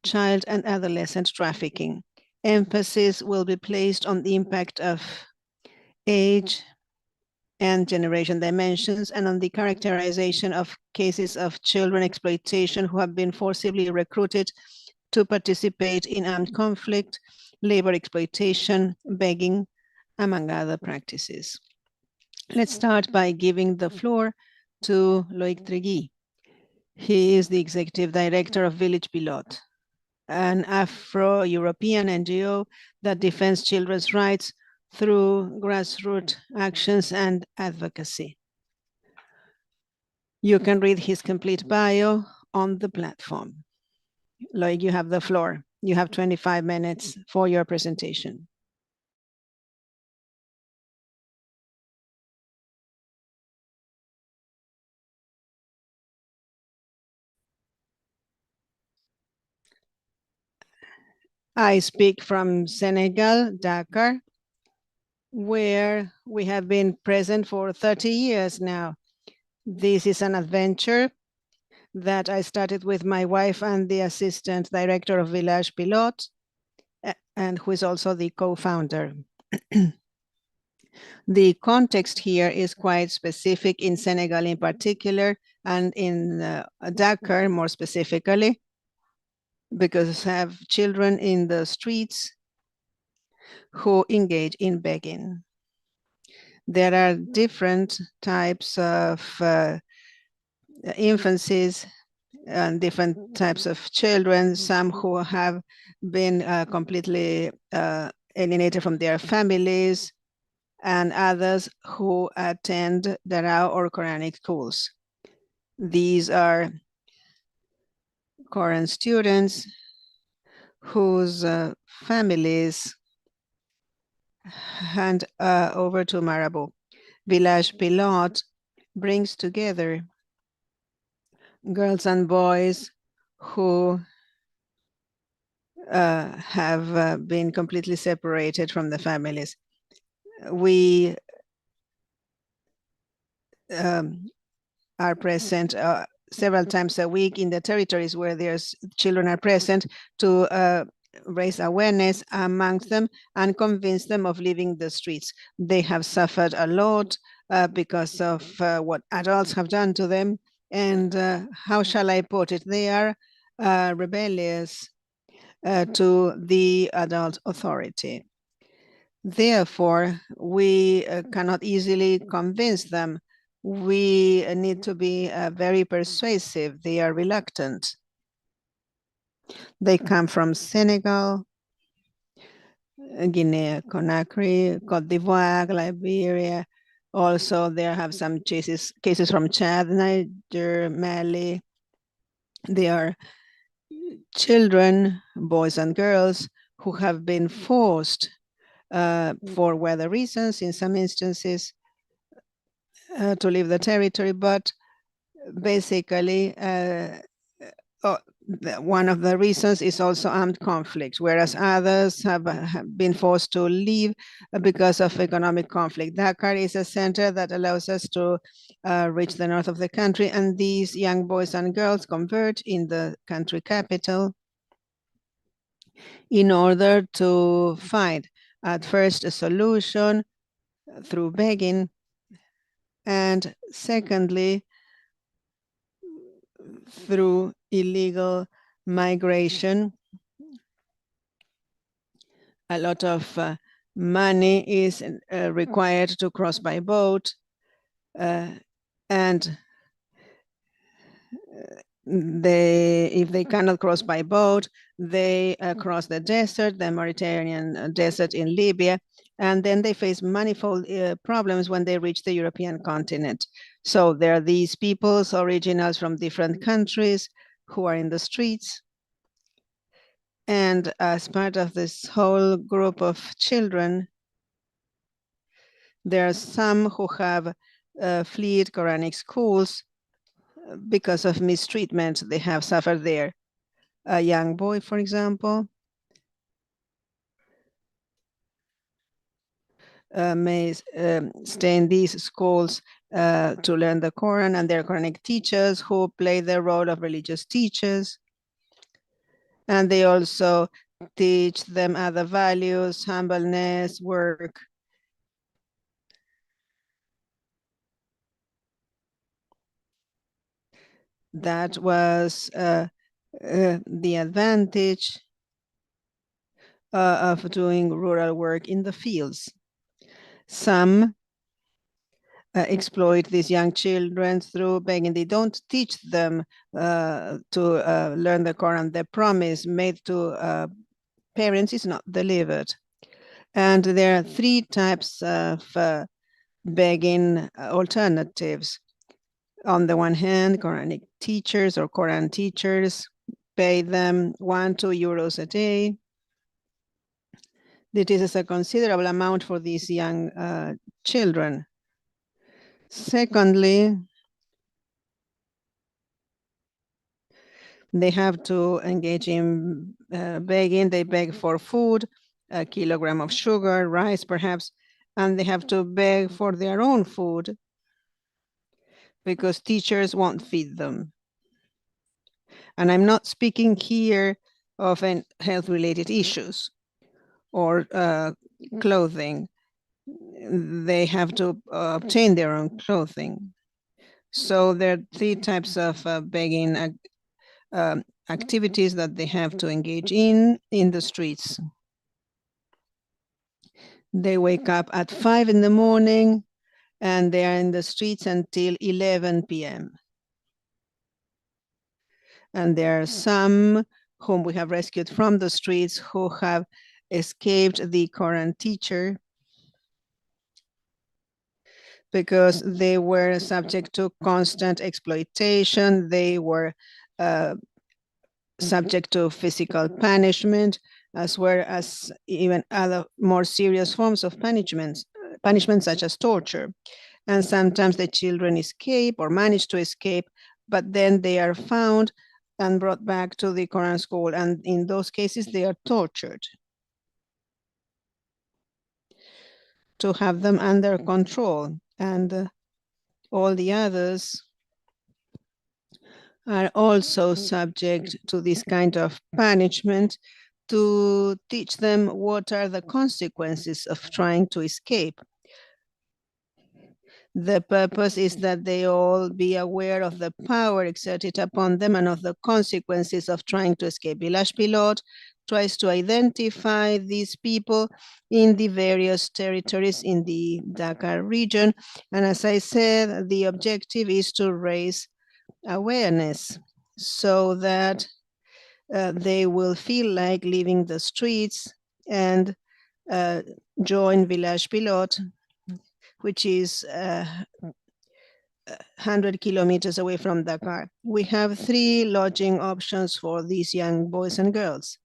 child and adolescent trafficking. Emphasis will be placed on the impact of age and generation dimensions, and on the characterization of cases of children exploitation who have been forcibly recruited to participate in armed conflict, labor exploitation, begging, among other practices. Let's start by giving the floor to Loic Tregui. He is the executive director of Village Pilot, an Afro-European NGO that defends children's rights through grassroots actions and advocacy. You can read his complete bio on the platform. Loic, you have the floor. You have 25 minutes for your presentation. I speak from Senegal, Dakar, where we have been present for 30 years now. This is an adventure that I started with my wife and the assistant director of Village Pilot, and who is also the co-founder. The context here is quite specific in Senegal in particular, and in Dakar more specifically, because I have children in the streets who engage in begging. There are different types of infancies and different types of children, some who have been completely alienated from their families, and others who attend Dara or Quranic schools. These are Quran students whose families hand over to Marabout. Village Pilot brings together girls and boys who have been completely separated from the families. We are present several times a week in the territories where there's children are present to raise awareness amongst them and convince them of leaving the streets. They have suffered a lot because of what adults have done to them. And how shall I put it? They are rebellious to the adult authority. Therefore, we cannot easily convince them. We need to be very persuasive. They are reluctant. They come from Senegal. Guinea-Conakry, Cote d'Ivoire, Liberia. Also, there have some cases from Chad, Niger, Mali. They are children, boys and girls, who have been forced for weather reasons, in some instances, to leave the territory, but basically one of the reasons is also armed conflict, whereas others have been forced to leave because of economic conflict. Dakar is a center that allows us to reach the north of the country, and these young boys and girls converge in the country capital in order to find at first a solution through begging, and secondly, through illegal migration. A lot of money is required to cross by boat, and if they cannot cross by boat, they cross the desert, the Mediterranean desert in Libya, and then they face manifold problems when they reach the European continent. So there are these peoples, originals from different countries, who are in the streets. And as part of this whole group of children, there are some who have fled Quranic schools because of mistreatment they have suffered there. A young boy, for example, may stay in these schools to learn the Quran, and there are Quranic teachers who play the role of religious teachers. And they also teach them other values, humbleness, work. That was the advantage of doing rural work in the fields. Some exploit these young children through begging. They don't teach them to learn the Quran. The promise made to parents is not delivered. And there are three types of begging alternatives. On the one hand, Quranic teachers or Quran teachers pay them 1-2 euros a day. This is a considerable amount for these young children. Secondly, they have to engage in begging. They beg for food, a kilogram of sugar, rice perhaps, and they have to beg for their own food because teachers won't feed them. And I'm not speaking here of health-related issues or clothing. They have to obtain their own clothing. So there are three types of begging activities that they have to engage in the streets. They wake up at 5 in the morning and they are in the streets until 11 p.m. And there are some whom we have rescued from the streets who have escaped the Quran teacher because they were subject to constant exploitation. They were subject to physical punishment, as well as even other more serious forms of punishment such as torture. And sometimes the children escape or manage to escape, but then they are found and brought back to the Quran school. And in those cases, they are tortured to have them under control. And all the others are also subject to this kind of punishment to teach them what are the consequences of trying to escape. The purpose is that they all be aware of the power exerted upon them and of the consequences of trying to escape. Village Pilot tries to identify these people in the various territories in the Dakar region. And as I said, the objective is to raise awareness so that they will feel like leaving the streets and join Village Pilot, which is 100 kilometers away from Dakar. We have 3 lodging options for these young boys and girls.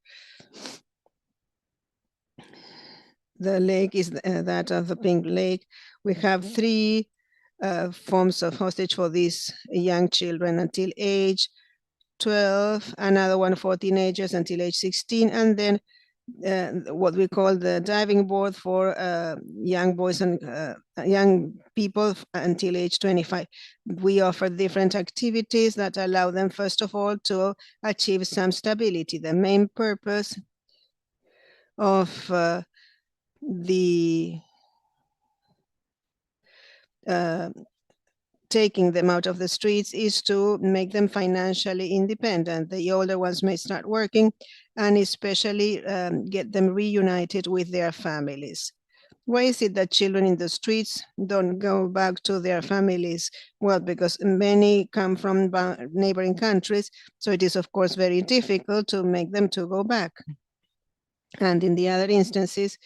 The lake is that of the Pink Lake. We have 3 forms of hostage for these young children until age 12, another one for teenagers until age 16, and then what we call the diving board for young boys and young people until age 25. We offer different activities that allow them, first of all, to achieve some stability. The main purpose of taking them out of the streets is to make them financially independent. The older ones may start working, and especially get them reunited with their families. Why is it that children in the streets don't go back to their families? Well, because many come from neighboring countries, so it is of course very difficult to make them to go back. And in the other instances,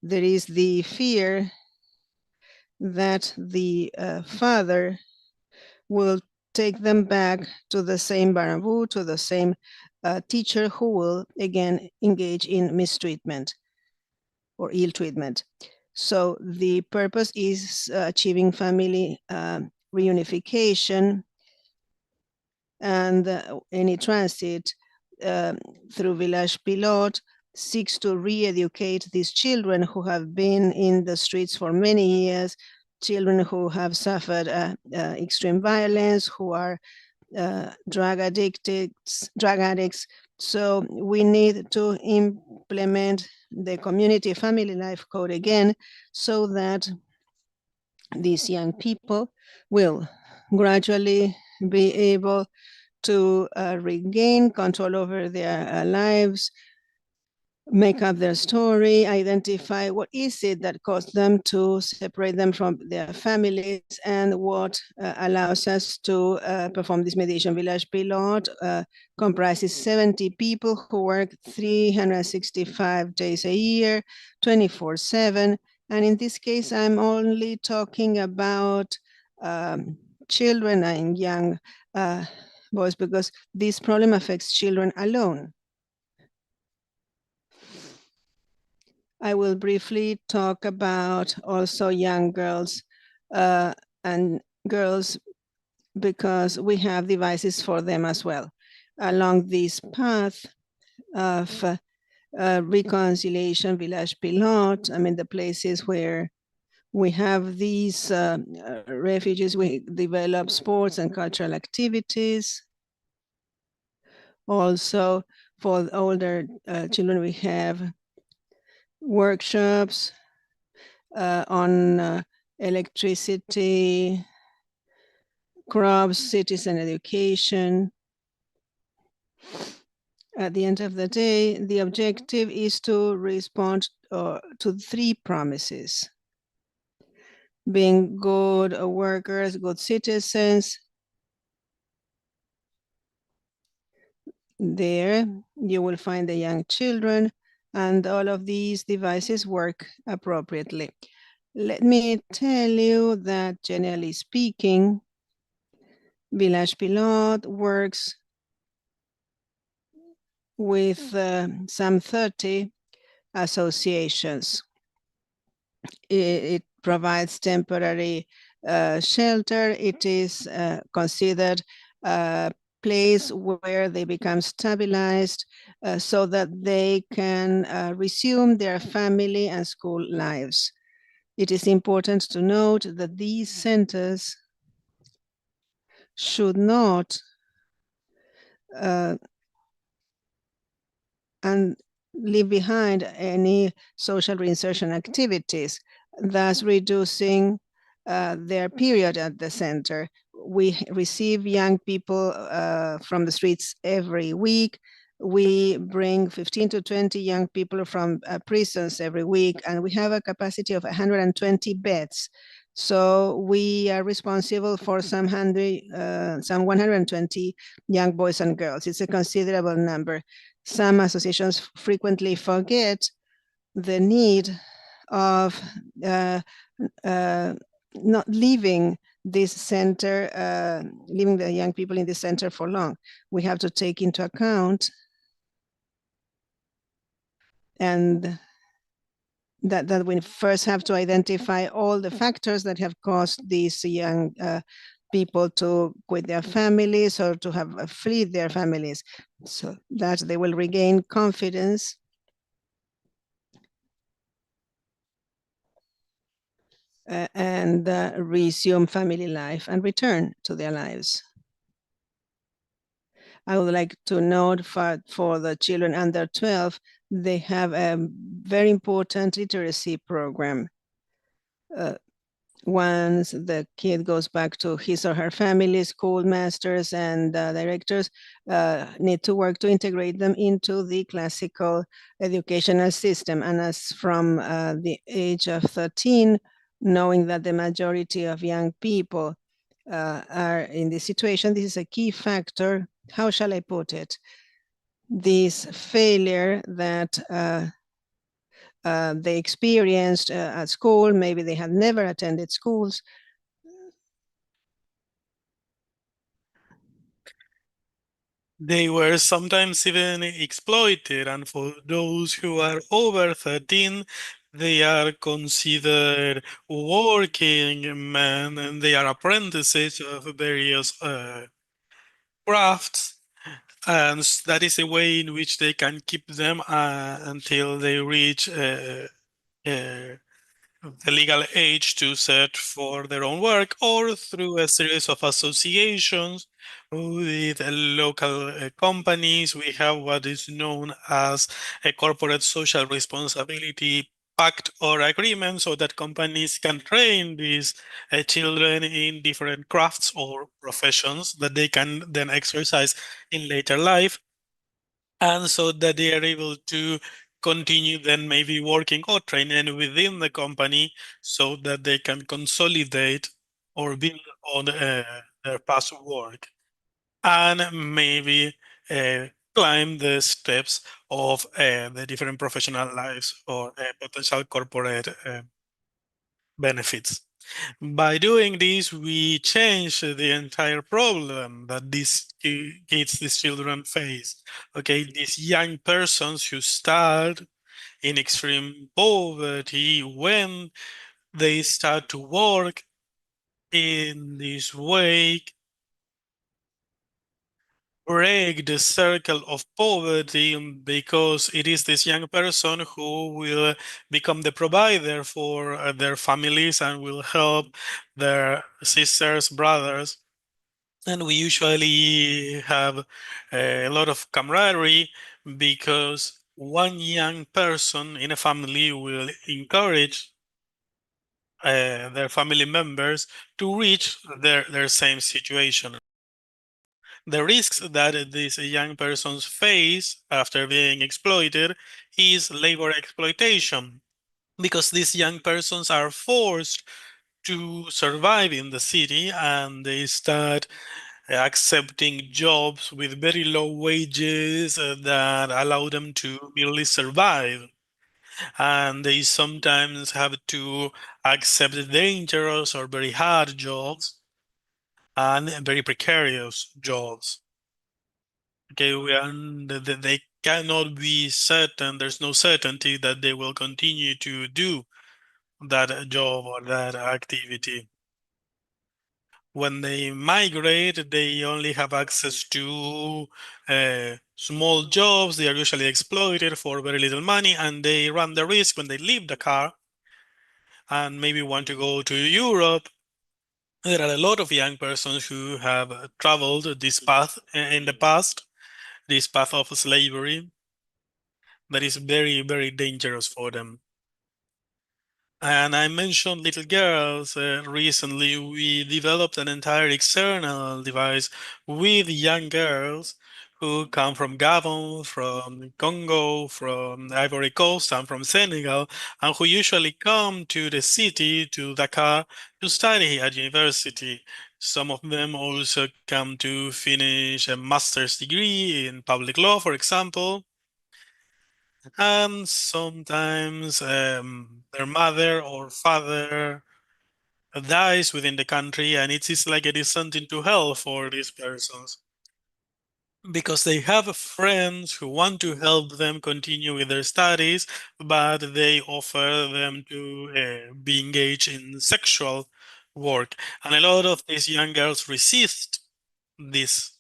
there is the fear that the father will take them back to the same Barambu, to the same teacher who will again engage in mistreatment or ill treatment. So the purpose is achieving family reunification, and any transit through Village Pilot seeks to re-educate these children who have been in the streets for many years, children who have suffered extreme violence, who are drug addicts. So we need to implement the community family life code again, so that these young people will gradually be able to regain control over their lives, make up their story, identify what is it that caused them to separate them from their families, and what allows us to perform this mediation. Village Pilot comprises 70 people who work 365 days a year, 24/7. And in this case, I'm only talking about children and young boys, because this problem affects children alone. I will briefly talk about also young girls and girls, because we have devices for them as well. Along this path of reconciliation, Village Pilot, I mean, the places where we have these refugees, we develop sports and cultural activities. Also, for older children, we have workshops on electricity, crops, citizen education. At the end of the day, the objective is to respond to 3 promises: being good workers, good citizens. There you will find the young children, and all of these devices work appropriately. Let me tell you that, generally speaking, Village Pilot works with some 30 associations. It provides temporary shelter. It is considered a place where they become stabilized so that they can resume their family and school lives. It is important to note that these centers should not and leave behind any social reinsertion activities, thus reducing their period at the center. We receive young people from the streets every week. We bring 15 to 20 young people from prisons every week, and we have a capacity of 120 beds. So we are responsible for some 120 young boys and girls. It's a considerable number. Some associations frequently forget the need of not leaving this center, leaving the young people in the center for long. We have to take into account and that we first have to identify all the factors that have caused these young people to quit their families or to have fled their families, so that they will regain confidence and resume family life and return to their lives. I would like to note for the children under 12, they have a very important literacy program. Once the kid goes back to his or her family, schoolmasters and directors need to work to integrate them into the classical educational system. And as from the age of 13, knowing that the majority of young people are in this situation, this is a key factor. How shall I put it? This failure that they experienced at school, maybe they have never attended schools. They were sometimes even exploited, and for those who are over 13, they are considered working men, and they are apprentices of various crafts, and that is a way in which they can keep them until they reach the legal age to search for their own work, or through a series of associations with local companies. We have what is known as a corporate social responsibility pact or agreement, so that companies can train these children in different crafts or professions that they can then exercise in later life, and so that they are able to continue then maybe working or training within the company, so that they can consolidate or build on their past work, and maybe climb the steps of the different professional lives or potential corporate benefits. By doing this, we change the entire problem that these kids, these children face. Okay, these young persons who start in extreme poverty, when they start to work in this way, break the circle of poverty, because it is this young person who will become the provider for their families and will help their sisters, brothers. And we usually have a lot of camaraderie, because one young person in a family will encourage their family members to reach their same situation. The risks that these young persons face after being exploited is labor exploitation, because these young persons are forced to survive in the city, and they start accepting jobs with very low wages that allow them to merely survive. And they sometimes have to accept dangerous or very hard jobs and very precarious jobs. Okay, they cannot be certain, there's no certainty that they will continue to do that job or that activity. When they migrate, they only have access to small jobs. They are usually exploited for very little money, and they run the risk when they leave the car and maybe want to go to Europe. There are a lot of young persons who have traveled this path in the past, this path of slavery, that is very, very dangerous for them. And I mentioned little girls. Recently, we developed an entire external device with young girls who come from Gabon, from Congo, from Ivory Coast, and from Senegal, and who usually come to the city, to Dakar, to study at university. Some of them also come to finish a master's degree in public law, for example. And sometimes their mother or father dies within the country, and it is like a descent into hell for these persons because they have friends who want to help them continue with their studies, but they offer them to be engaged in sexual work. And a lot of these young girls resist this.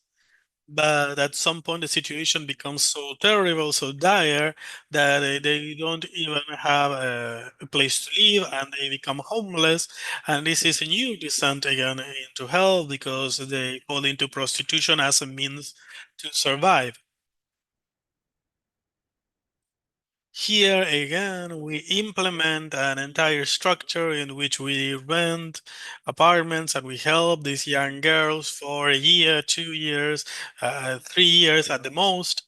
But at some point, the situation becomes so terrible, so dire, that they don't even have a place to live and they become homeless. And this is a new descent again into hell because they fall into prostitution as a means to survive. Here again, we implement an entire structure in which we rent apartments and we help these young girls for a year, 2 years, 3 years at the most,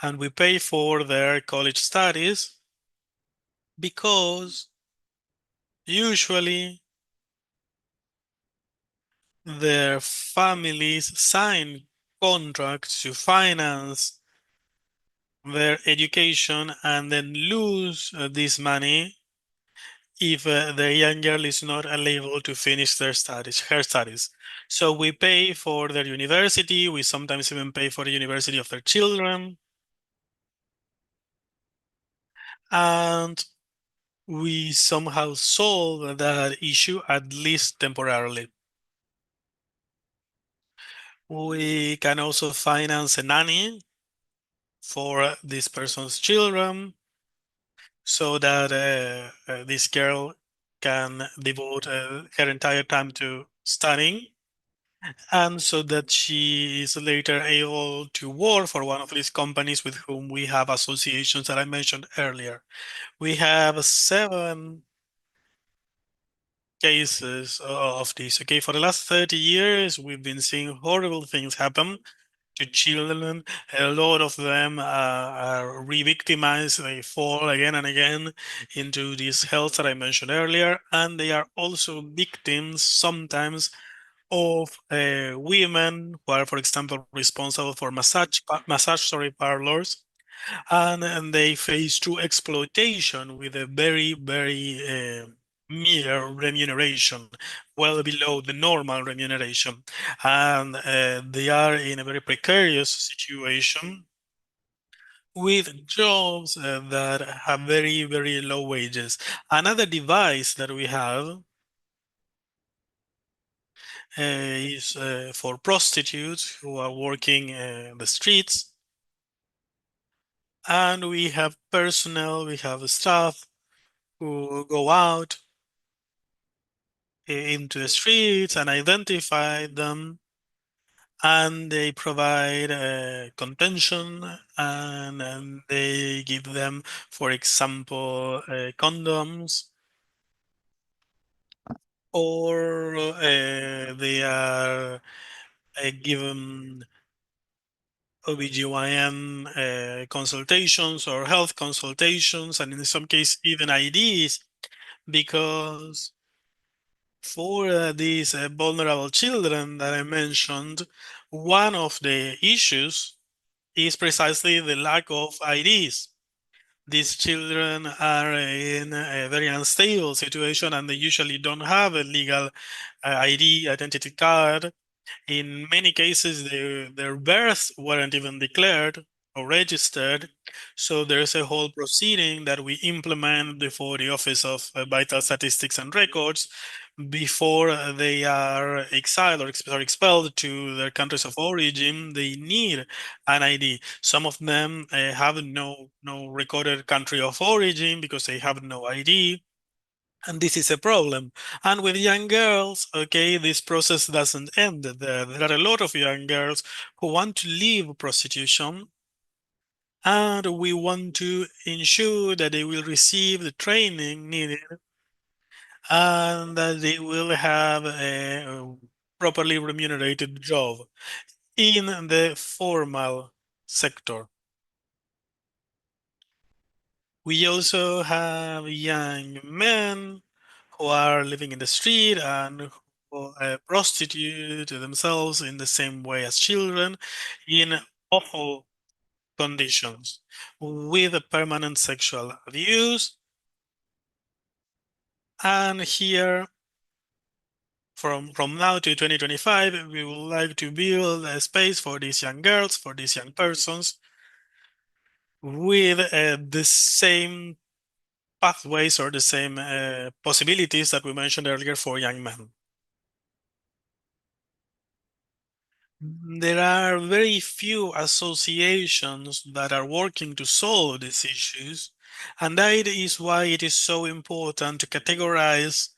and we pay for their college studies because usually their families sign contracts to finance their education and then lose this money if the young girl is not able to finish her studies. So we pay for their university. We sometimes even pay for the university of their children. And we somehow solve that issue, at least temporarily. We can also finance a nanny for this person's children so that this girl can devote her entire time to studying, and so that she is later able to work for one of these companies with whom we have associations that I mentioned earlier. We have 7 cases of this. Okay, for the last 30 years, we've been seeing horrible things happen to children. A lot of them are re-victimized. They fall again and again into these hells that I mentioned earlier, and they are also victims sometimes of women who are, for example, responsible for massage parlors, and they face true exploitation with a very, very meager remuneration, well below the normal remuneration. And they are in a very precarious situation with jobs that have very, very low wages. Another device that we have is for prostitutes who are working the streets. And we have personnel, we have staff who go out into the streets and identify them, and they provide contention, and they give them, for example, condoms, or they are given OBGYN consultations or health consultations, and in some cases even IDs, because for these vulnerable children that I mentioned, one of the issues is precisely the lack of IDs. These children are in a very unstable situation and they usually don't have a legal ID, identity card. In many cases, their births weren't even declared or registered. So there's a whole proceeding that we implement before the Office of Vital Statistics and Records before they are exiled or expelled to their countries of origin. They need an ID. Some of them have no recorded country of origin because they have no ID. And this is a problem. And with young girls, okay, this process doesn't end there. There are a lot of young girls who want to leave prostitution, and we want to ensure that they will receive the training needed and that they will have a properly remunerated job in the formal sector. We also have young men who are living in the street and who prostitute themselves in the same way as children in awful conditions with a permanent sexual abuse. And here, from now to 2025, we would like to build a space for these young girls, for these young persons, with the same pathways or the same possibilities that we mentioned earlier for young men. There are very few associations that are working to solve these issues, and that is why it is so important to categorize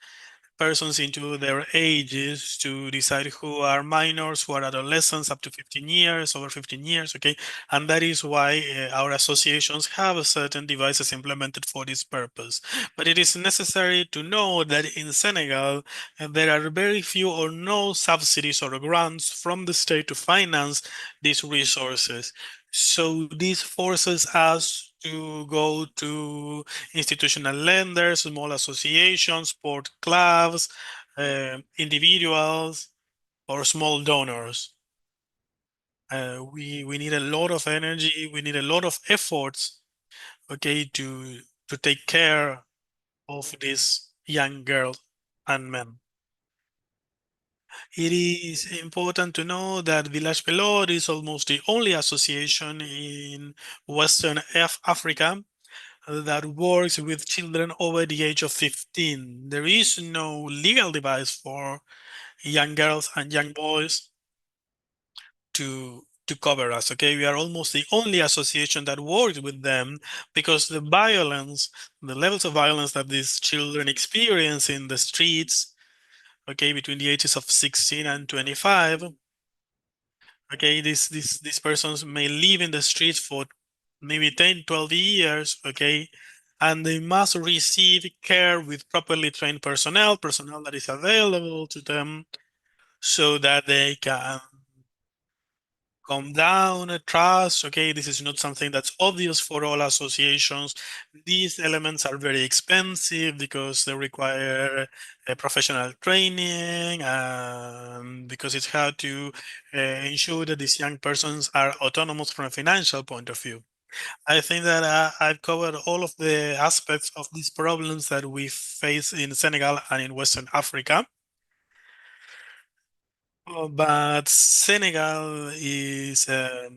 persons into their ages to decide who are minors, who are adolescents up to 15 years, over 15 years, okay? And that is why our associations have certain devices implemented for this purpose. But it is necessary to know that in Senegal, there are very few or no subsidies or grants from the state to finance these resources. So this forces us to go to institutional lenders, small associations, sport clubs, individuals, or small donors. We need a lot of energy, we need a lot of efforts, okay, to take care of these young girls and men. It is important to know that Village Pelot is almost the only association in Western Africa that works with children over the age of 15. There is no legal device for young girls and young boys to cover us, okay? We are almost the only association that works with them because the violence, the levels of violence that these children experience in the streets, okay, between the ages of 16 and 25, okay, these persons may live in the streets for maybe 10, 12 years, okay, and they must receive care with properly trained personnel that is available to them so that they can calm down, trust, okay, this is not something that's obvious for all associations. These elements are very expensive because they require a professional training and because it's hard to ensure that these young persons are autonomous from a financial point of view. I think that I've covered all of the aspects of these problems that we face in Senegal and in Western Africa. But Senegal is a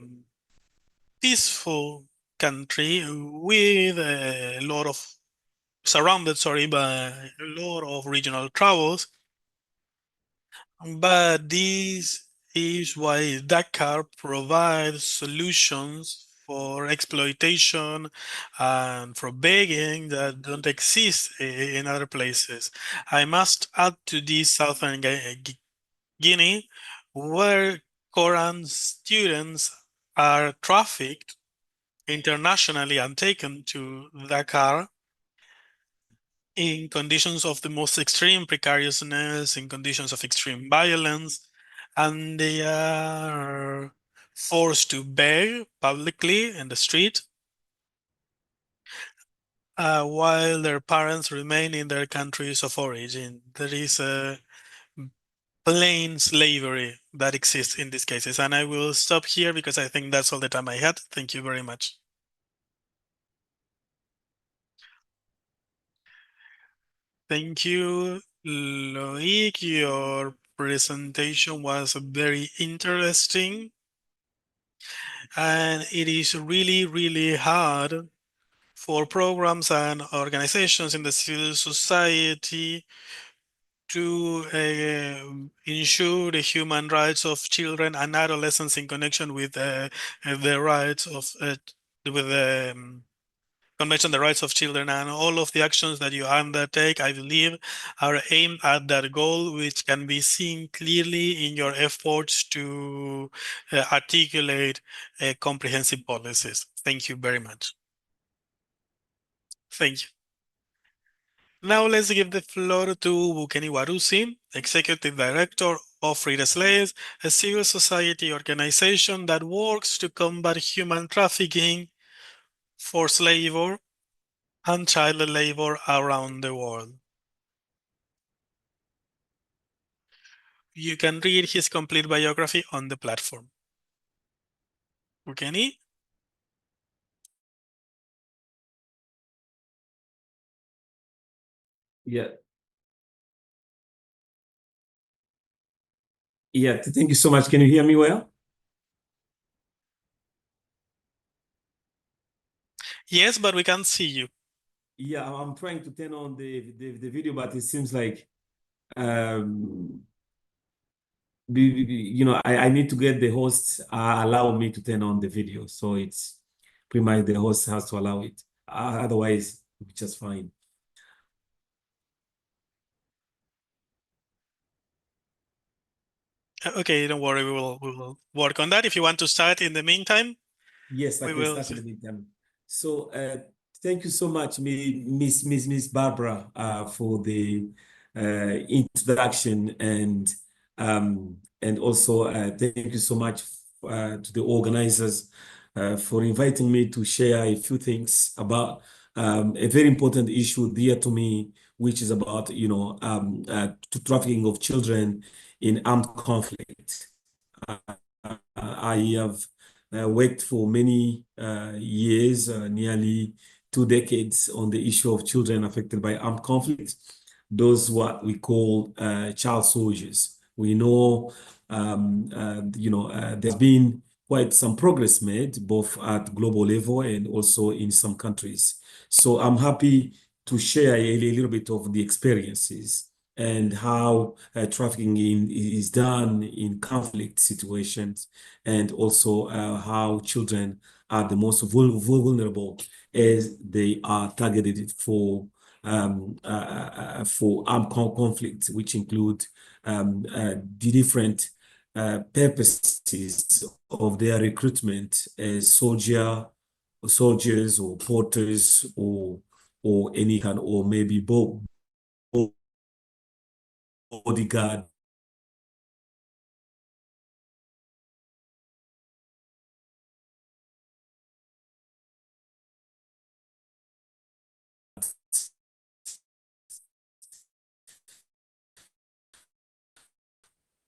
peaceful country with a lot of surrounded, sorry, by a lot of regional troubles. But this is why Dakar provides solutions for exploitation and for begging that don't exist in other places. I must add to this Southern Guinea, where Quran students are trafficked internationally and taken to Dakar in conditions of the most extreme precariousness, in conditions of extreme violence, and they are forced to beg publicly in the street while their parents remain in their countries of origin. There is a plain slavery that exists in these cases. And I will stop here because I think that's all the time I had. Thank you very much. Thank you, Loic. Your presentation was very interesting. And it is really, really hard for programs and organizations in the civil society to ensure the human rights of children and adolescents in connection with the rights of with the Convention on the Rights of Children, and all of the actions that you undertake, I believe, are aimed at that goal, which can be seen clearly in your efforts to articulate comprehensive policies. Thank you very much. Thank you. Now let's give the floor to Bukeni Warusi, Executive Director of Freed Slaves, a civil society organization that works to combat human trafficking, forced labor, and child labor around the world. You can read his complete biography on the platform. Bukeni? Yeah. Yeah, thank you so much. Can you hear me well? Yes, but we can't see you. Yeah, I'm trying to turn on the video, but it seems like you know, I need to get the host allow me to turn on the video. So it's pretty much the host has to allow it. Otherwise, it's just fine. Okay, don't worry, we will work on that. If you want to start in the meantime, Yes, I we can will. start in the meantime. So thank you so much, Miss Barbara, for the introduction and also thank you so much to the organizers for inviting me to share a few things about a very important issue dear to me, which is about trafficking of children in armed conflict. I have worked for many years, nearly 2 decades, on the issue of children affected by armed conflict, those what we call child soldiers. We know, there's been quite some progress made both at global level and also in some countries. So I'm happy to share a little bit of the experiences and how trafficking is done in conflict situations, and also how children are the most vulnerable as they are targeted for armed conflict, which include the different purposes of their recruitment as soldiers or porters or any kind, or maybe bodyguard.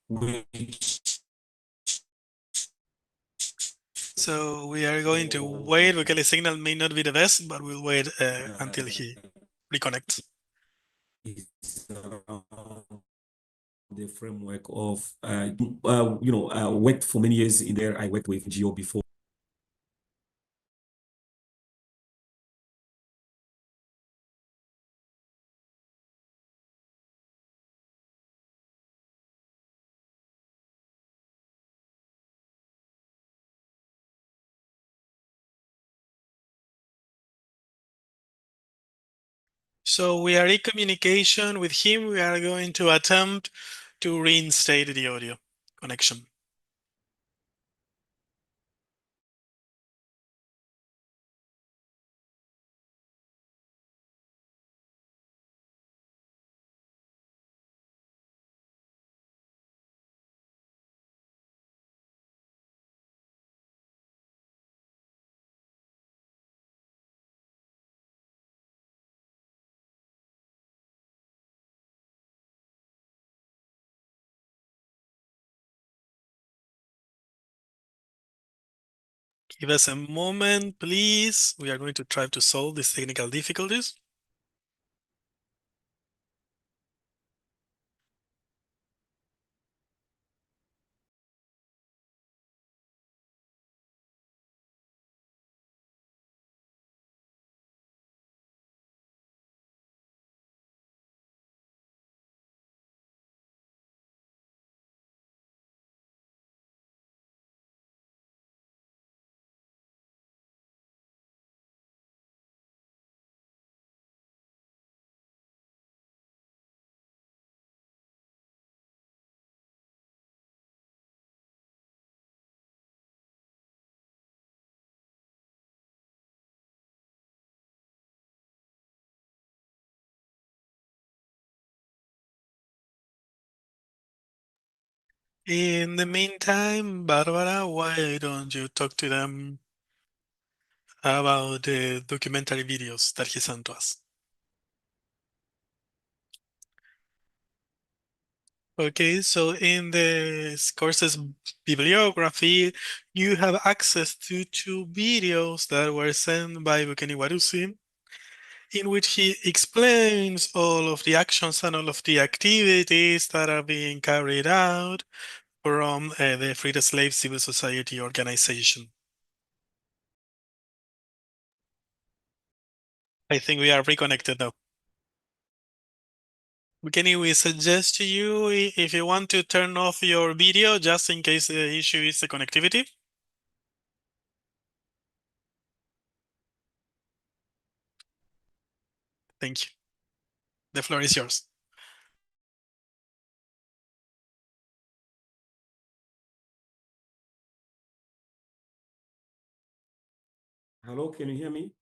Which So we are going to wait because the signal may not be the best, but we'll wait until he reconnects. is around the framework of worked for many years in there. I worked with NGO before. So we are in communication with him. We are going to attempt to reinstate the audio connection. Give us a moment, please. We are going to try to solve these technical difficulties. In the meantime, Barbara, why don't you talk to them about the documentary videos that he sent to us? Okay, so in the course's bibliography, you have access to 2 videos that were sent by Bukeni Warusi. in which he explains all of the actions and all of the activities that are being carried out from the Free the Slave Civil Society organization. I think we are reconnected now. Kenny, we suggest to you if you want to turn off your video just in case the issue is the connectivity. Thank you. The floor is yours. Hello, can you hear me?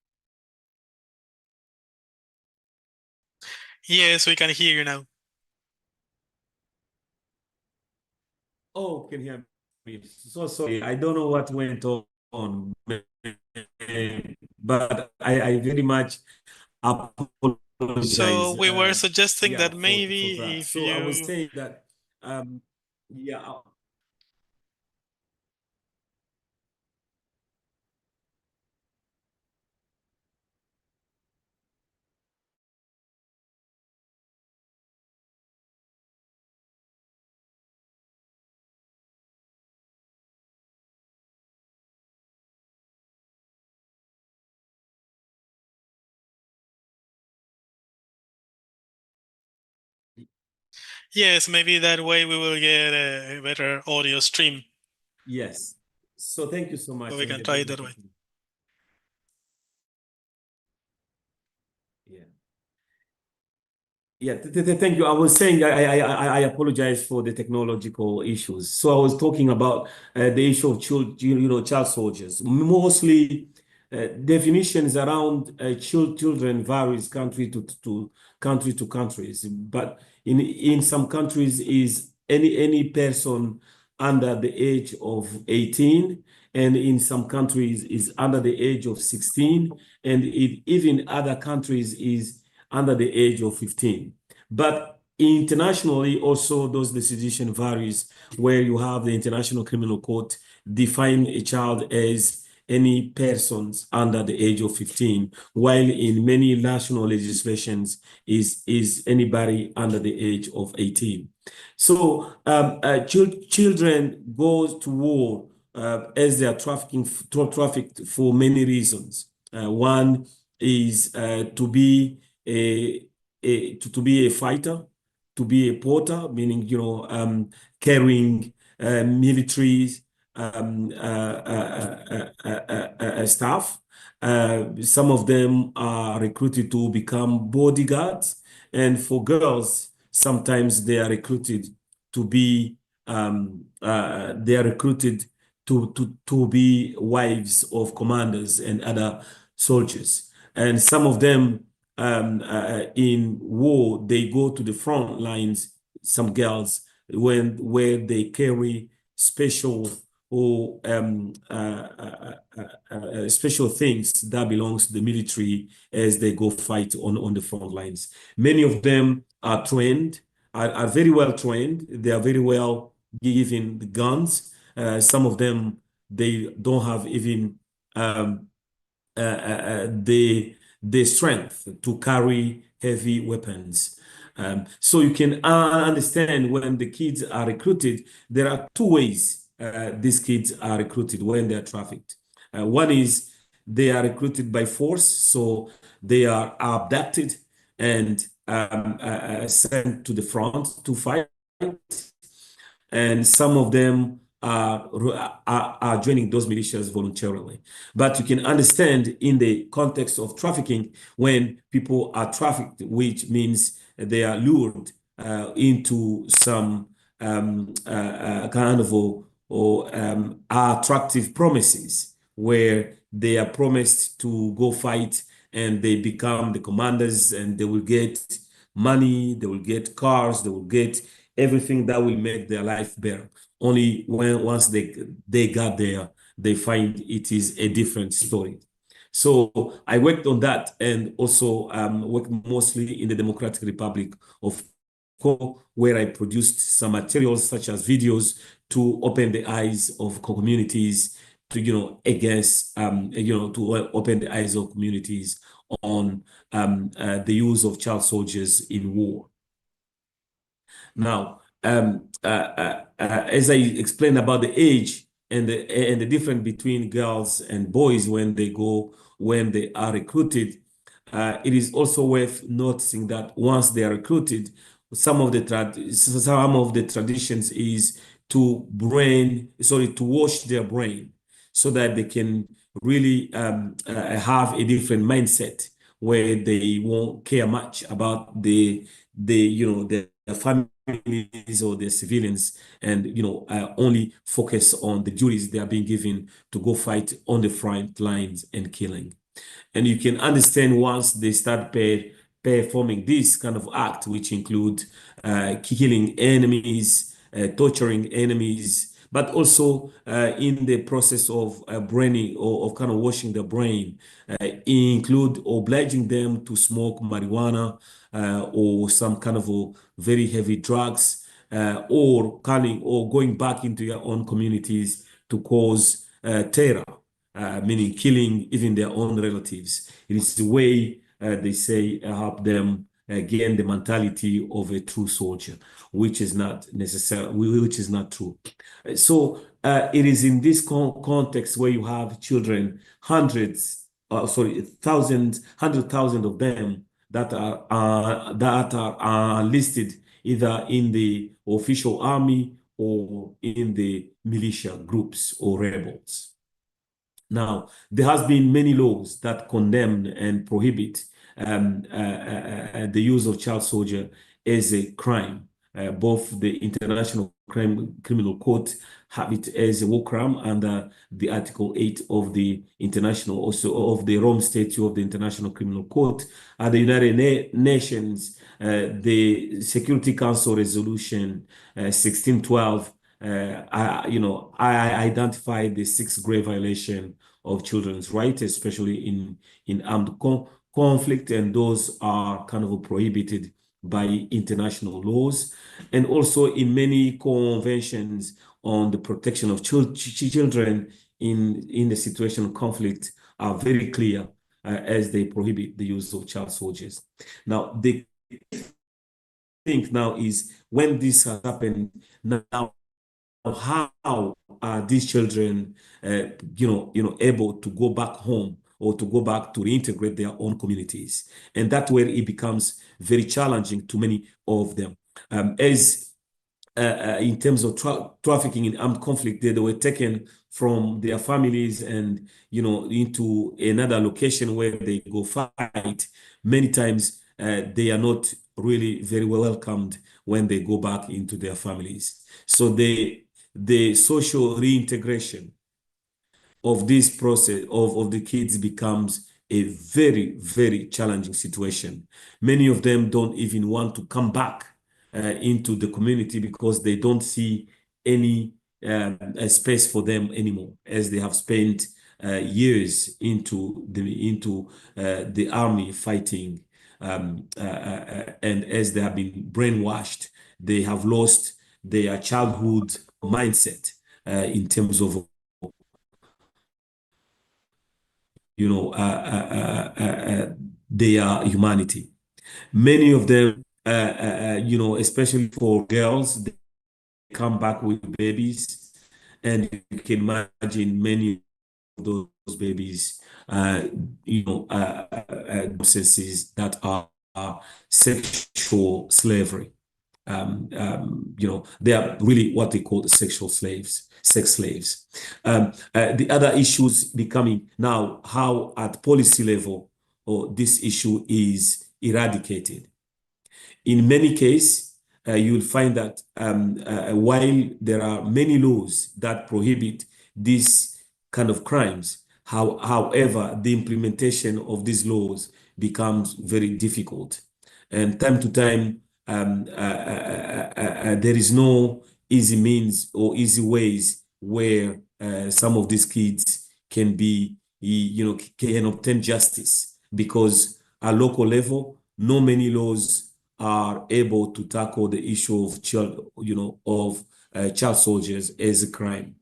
Yes, we can hear you now. Oh, can you hear me? So sorry, I don't know what went on, but I very much apologize. So we were suggesting that for maybe that. if So I was you... saying that, yeah. Yes, maybe that way we will get a better audio stream. Yes. So thank you so much. So we can try it that way. Yeah. Yeah, thank you. I was saying I apologize for the technological issues. So I was talking about the issue of child soldiers. Mostly definitions around children varies country to countries. But in some countries is any person under the age of 18, and in some countries is under the age of 16, and even other countries is under the age of 15. But internationally, also those decision varies, where you have the International Criminal Court define a child as any persons under the age of 15, while in many national legislations is anybody under the age of 18. So children go to war as they are trafficked for many reasons. One is to be to be a fighter, to be a porter, meaning carrying military staff. Some of them are recruited to become bodyguards, and for girls, sometimes they are recruited to be to be wives of commanders and other soldiers. And some of them in war, they go to the front lines, some girls, where they carry special or special things that belongs to the military as they go fight on the front lines. Many of them are trained, are very well trained. They are very well given the guns. Some of them, they don't have even the strength to carry heavy weapons. So you can understand when the kids are recruited, there are two ways these kids are recruited when they are trafficked. One is they are recruited by force, so they are abducted and sent to the front to fight. And some of them are joining those militias voluntarily. But you can understand in the context of trafficking, when people are trafficked, which means they are lured into some kind of attractive promises, where they are promised to go fight and they become the commanders, and they will get money, they will get cars, they will get everything that will make their life better. Only once they got there, they find it is a different story. So I worked on that, and also worked mostly in the Democratic Republic of Congo, where I produced some materials such as videos to open the eyes of communities to, to open the eyes of communities on the use of child soldiers in war. Now, as I explained about the age and the difference between girls and boys when they are recruited, it is also worth noticing that once they are recruited, some of the traditions is to wash their brain so that they can really have a different mindset where they won't care much about the families or the civilians, and only focus on the duties they are being given to go fight on the front lines and killing. And you can understand once they start performing this kind of act, which include killing enemies, torturing enemies, but also in the process of braining or of kind of washing the brain, include obliging them to smoke marijuana or some kind of very heavy drugs, or going back into your own communities to cause terror. Meaning killing even their own relatives. It is the way they say help them gain the mentality of a true soldier, which is not true. So it is in this context where you have children, hundreds of them that are listed either in the official army or in the militia groups or rebels. Now, there has been many laws that condemn and prohibit the use of child soldier as a crime. Both the International Criminal Court have it as a war crime under the Article 8 of the Rome Statute of the International Criminal Court. At the United Nations, the Security Council Resolution 1612, I identified the 6 grave violation of children's rights, especially in armed conflict, and those are kind of prohibited by international laws. And also in many conventions on the protection of children in the situation of conflict are very clear as they prohibit the use of child soldiers. Now, the thing now is when this has happened, now how are these children, able to go back home or to go back to reintegrate their own communities? And that's where it becomes very challenging to many of them. In terms of trafficking in armed conflict, they were taken from their families and, into another location where they go fight. Many times they are not really very well welcomed when they go back into their families. So the social reintegration of this process of the kids becomes a very, very challenging situation. Many of them don't even want to come back into the community because they don't see any space for them anymore, as they have spent years into the army fighting, and as they have been brainwashed, they have lost their childhood mindset in terms of their humanity. Many of them, especially for girls, they come back with babies, and you can imagine many of those babies, processes that are sexual slavery. They are really what they call the sexual slaves, sex slaves. The other issues becoming now how at policy level this issue is eradicated. In many cases, you'll find that while there are many laws that prohibit these kind of crimes, however, the implementation of these laws becomes very difficult. And time to time, there is no easy means or easy ways where some of these kids can be, can obtain justice, because at local level, no many laws are able to tackle the issue of child soldiers as a crime,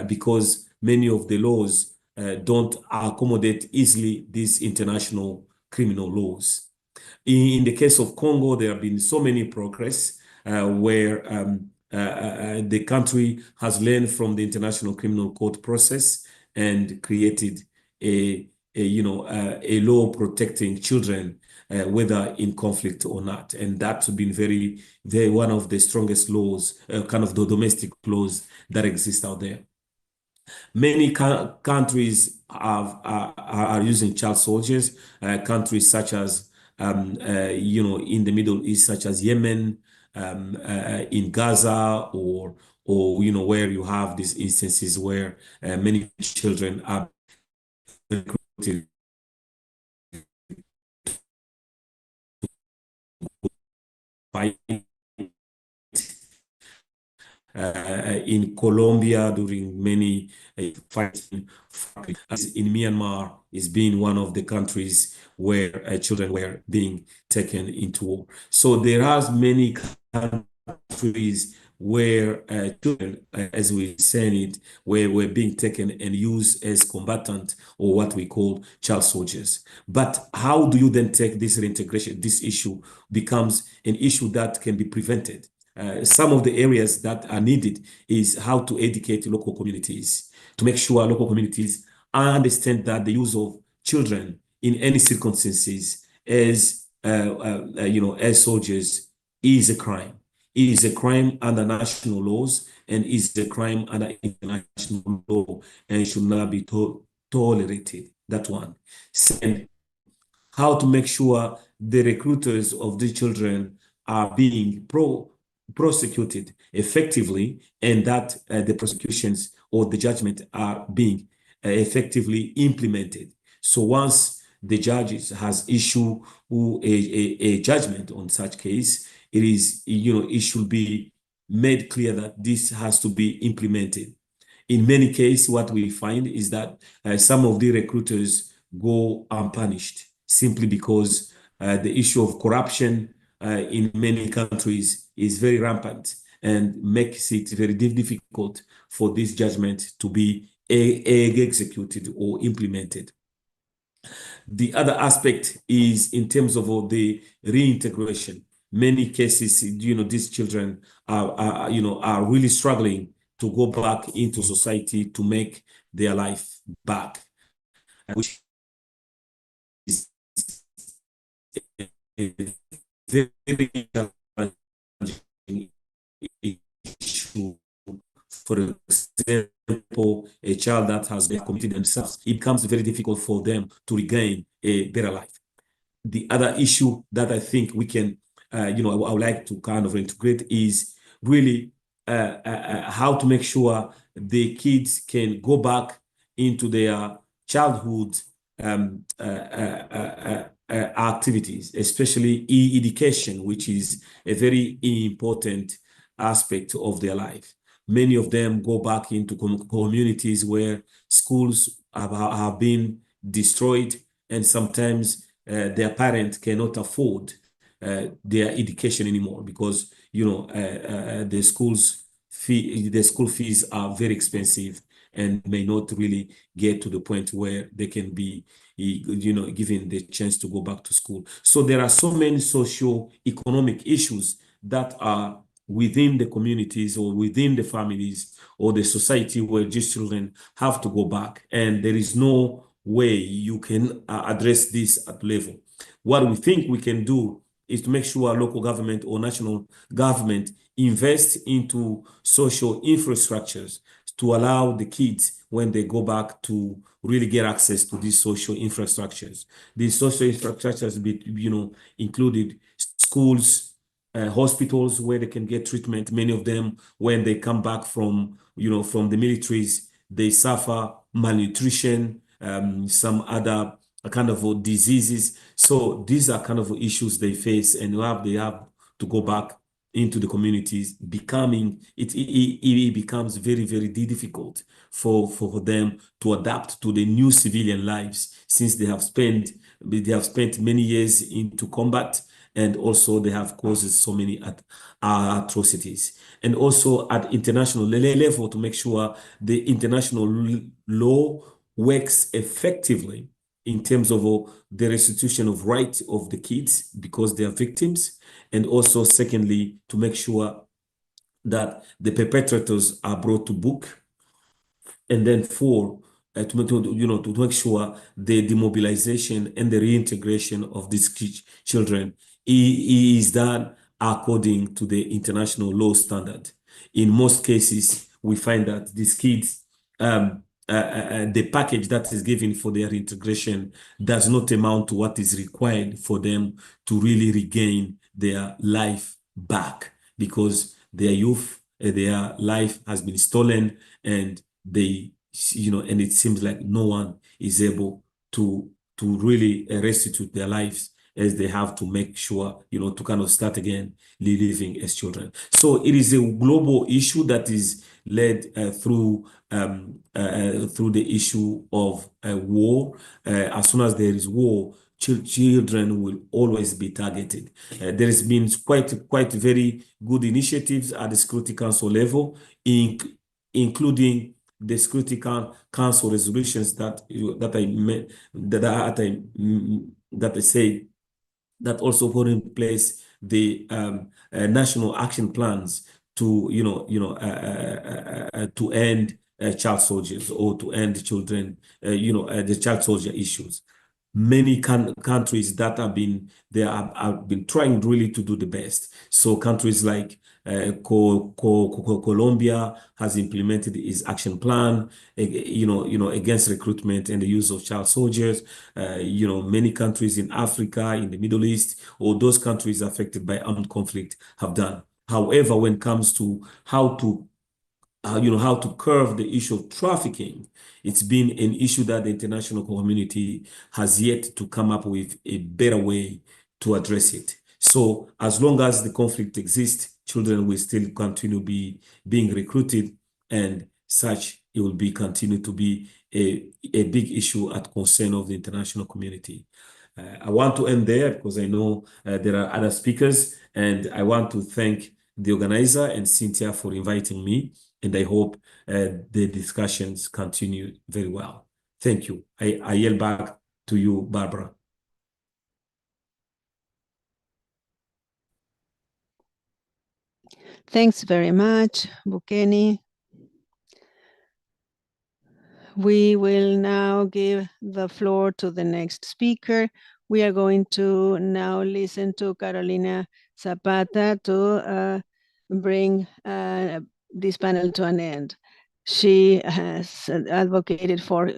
because many of the laws don't accommodate easily this international criminal laws. In the case of Congo, there have been so many progress where the country has learned from the International Criminal Court process and created a law protecting children, whether in conflict or not. And that's been very one of the strongest laws, kind of the domestic laws that exist out there. Many countries are using child soldiers, countries such as, in the Middle East, such as Yemen, in Gaza, or where you have these instances where many children are recruited by in Colombia during many fighting. In Myanmar is being one of the countries where children were being taken into war. So there are many countries where children, as we said it, were being taken and used as combatant, or what we call child soldiers. But how do you then take this reintegration? This issue becomes an issue that can be prevented. Some of the areas that are needed is how to educate local communities, to make sure local communities understand that the use of children in any circumstances as soldiers is a crime. It is a crime under national laws and is a crime under international law and should not be tolerated. That one. Second, how to make sure the recruiters of the children are being prosecuted effectively, and that the prosecutions or the judgment are being effectively implemented. So once the judges has issued a judgment on such case, it should be made clear that this has to be implemented. In many cases, what we find is that some of the recruiters go unpunished simply because the issue of corruption in many countries is very rampant and makes it very difficult for this judgment to be executed or implemented. The other aspect is in terms of the reintegration. Many cases, these children are really struggling to go back into society to make their life back, which is a very challenging issue. For example, a child that has committed themselves, it becomes very difficult for them to regain a better life. The other issue that I think we can, I would like to kind of integrate is really how to make sure the kids can go back into their childhood activities, especially education, which is a very important aspect of their life. Many of them go back into communities where schools have been destroyed, and sometimes their parents cannot afford their education anymore because the school fees are very expensive and may not really get to the point where they can be given the chance to go back to school. So there are so many socio-economic issues that are within the communities or within the families or the society where these children have to go back, and there is no way you can address this at level. What we think we can do is to make sure local government or national government invest into social infrastructures to allow the kids, when they go back, to really get access to these social infrastructures. These social infrastructures, included schools, hospitals where they can get treatment. Many of them, when they come back from the militaries, they suffer malnutrition, some other kind of diseases. So these are kind of issues they face, and they have to go back into the communities. It becomes very, very difficult for them to adapt to the new civilian lives, since they have spent many years into combat, and also they have caused so many atrocities. And also at international level, to make sure the international law works effectively in terms of the restitution of rights of the kids because they are victims, and also secondly, to make sure that the perpetrators are brought to book, and then four, to make sure the demobilization and the reintegration of these children is done according to the international law standard. In most cases, we find that these kids, the package that is given for their integration does not amount to what is required for them to really regain their life back, because their youth, their life has been stolen, and they, and it seems like no one is able to really restitute their lives, as they have to make sure, to kind of start again living as children. So it is a global issue that is led through the issue of war. As soon as there is war, children will always be targeted. There has been quite very good initiatives at the Security Council level, including the Security Council resolutions that I say that also put in place the national action plans to to end child soldiers, or to end children, the child soldier issues. Many countries that have been trying really to do the best. So countries like Colombia has implemented its action plan, against recruitment and the use of child soldiers. Many countries in Africa, in the Middle East, or those countries affected by armed conflict have done. However, when it comes to how to curb the issue of trafficking, it's been an issue that the international community has yet to come up with a better way to address it. So as long as the conflict exists, children will still continue being recruited, and such it will continue to be a big issue at concern of the international community. I want to end there because I know there are other speakers, and I want to thank the organizer and Cynthia for inviting me, and I hope the discussions continue very well. Thank you. I yield back to you, Barbara. Thanks very much, Bukeni. We will now give the floor to the next speaker. We are going to now listen to Carolina Zapata to bring this panel to an end. She has advocated for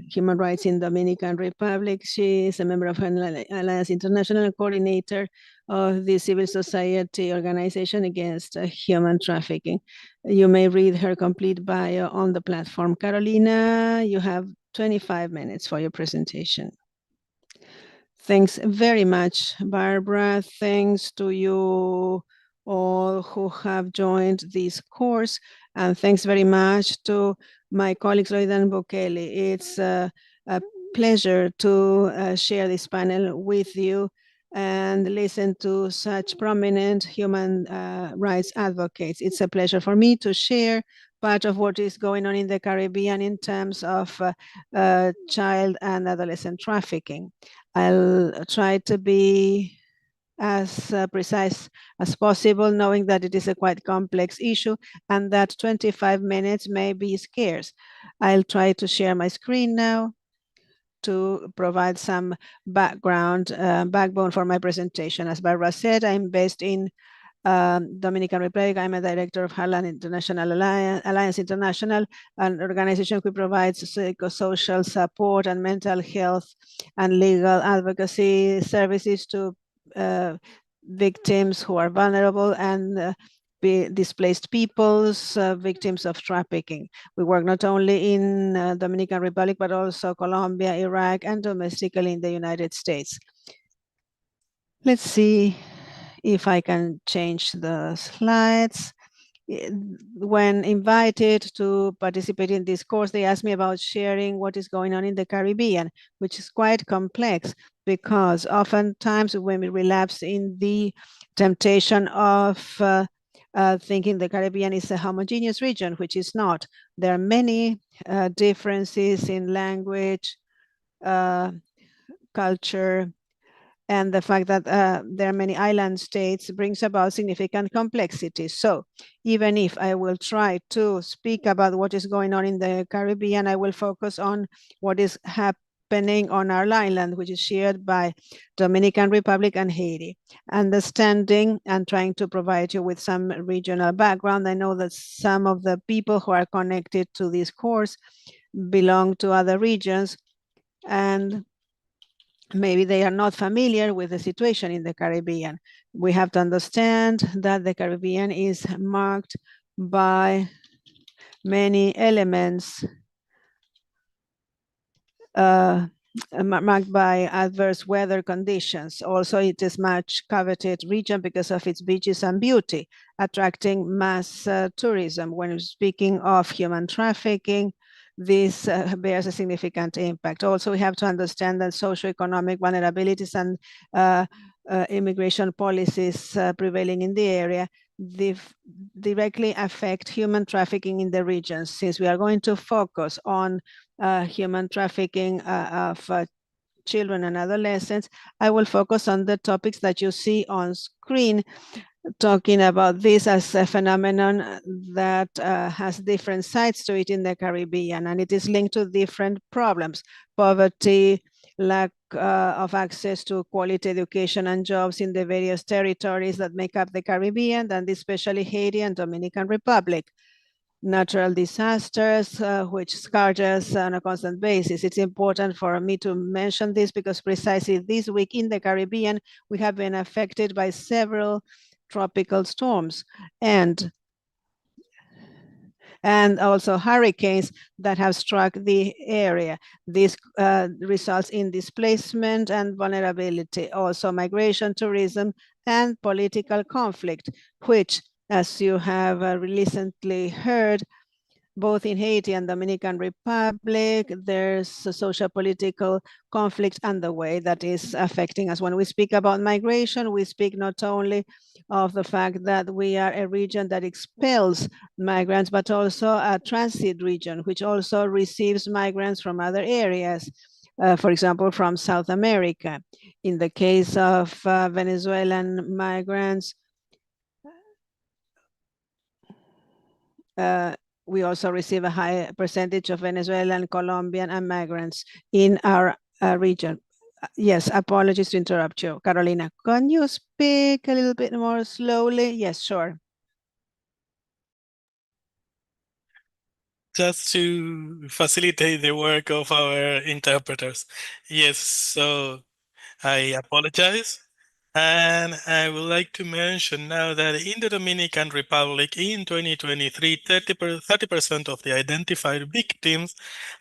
human rights in Dominican Republic. She is a member of Alliance International, coordinator of the civil society organization against human trafficking. You may read her complete bio on the platform. Carolina, you have 25 minutes for your presentation. Thanks very much, Barbara. Thanks to you all who have joined this course, and thanks very much to my colleagues Loidan Bukele. It's a pleasure to share this panel with you and listen to such prominent human rights advocates. It's a pleasure for me to share part of what is going on in the Caribbean in terms of child and adolescent trafficking. I'll try to be as precise as possible, knowing that it is a quite complex issue and that 25 minutes may be scarce. I'll try to share my screen now to provide some background, backbone for my presentation. As Barbara said, I'm based in Dominican Republic. I'm a director of Harlan International Alliance International, an organization who provides psychosocial support and mental health and legal advocacy services to victims who are vulnerable and displaced peoples, victims of trafficking. We work not only in Dominican Republic, but also Colombia, Iraq, and domestically in the United States. Let's see if I can change the slides. When invited to participate in this course, they asked me about sharing what is going on in the Caribbean, which is quite complex because oftentimes when we relapse in the temptation of thinking the Caribbean is a homogeneous region, which is not. There are many differences in language, culture, and the fact that there are many island states brings about significant complexity. So even if I will try to speak about what is going on in the Caribbean, I will focus on what is happening on our island, which is shared by Dominican Republic and Haiti. Understanding and trying to provide you with some regional background. I know that some of the people who are connected to this course belong to other regions, and maybe they are not familiar with the situation in the Caribbean. We have to understand that the Caribbean is marked by many elements, marked by adverse weather conditions. Also, it is much coveted region because of its beaches and beauty, attracting mass tourism. When speaking of human trafficking, this bears a significant impact. Also, we have to understand that socioeconomic vulnerabilities and immigration policies prevailing in the area directly affect human trafficking in the region. Since we are going to focus on human trafficking of children and adolescents, I will focus on the topics that you see on screen, talking about this as a phenomenon that has different sides to it in the Caribbean, and it is linked to different problems: poverty, lack of access to quality education and jobs in the various territories that make up the Caribbean, and especially Haiti and Dominican Republic. Natural disasters, which scourge us on a constant basis. It's important for me to mention this because precisely this week in the Caribbean, we have been affected by several tropical storms and also hurricanes that have struck the area. This results in displacement and vulnerability, also migration, tourism, and political conflict, which, as you have recently heard, both in Haiti and Dominican Republic, there's a social political conflict underway that is affecting us. When we speak about migration, we speak not only of the fact that we are a region that expels migrants, but also a transit region, which also receives migrants from other areas. For example, from South America. In the case of Venezuelan migrants, we also receive a high percentage of Venezuelan, Colombian, and migrants in our region. Yes, apologies to interrupt you. Carolina, can you speak a little bit more slowly? Yes, sure. Just to facilitate the work of our interpreters. Yes, so I apologize. And I would like to mention now that in the Dominican Republic in 2023, 30% of the identified victims,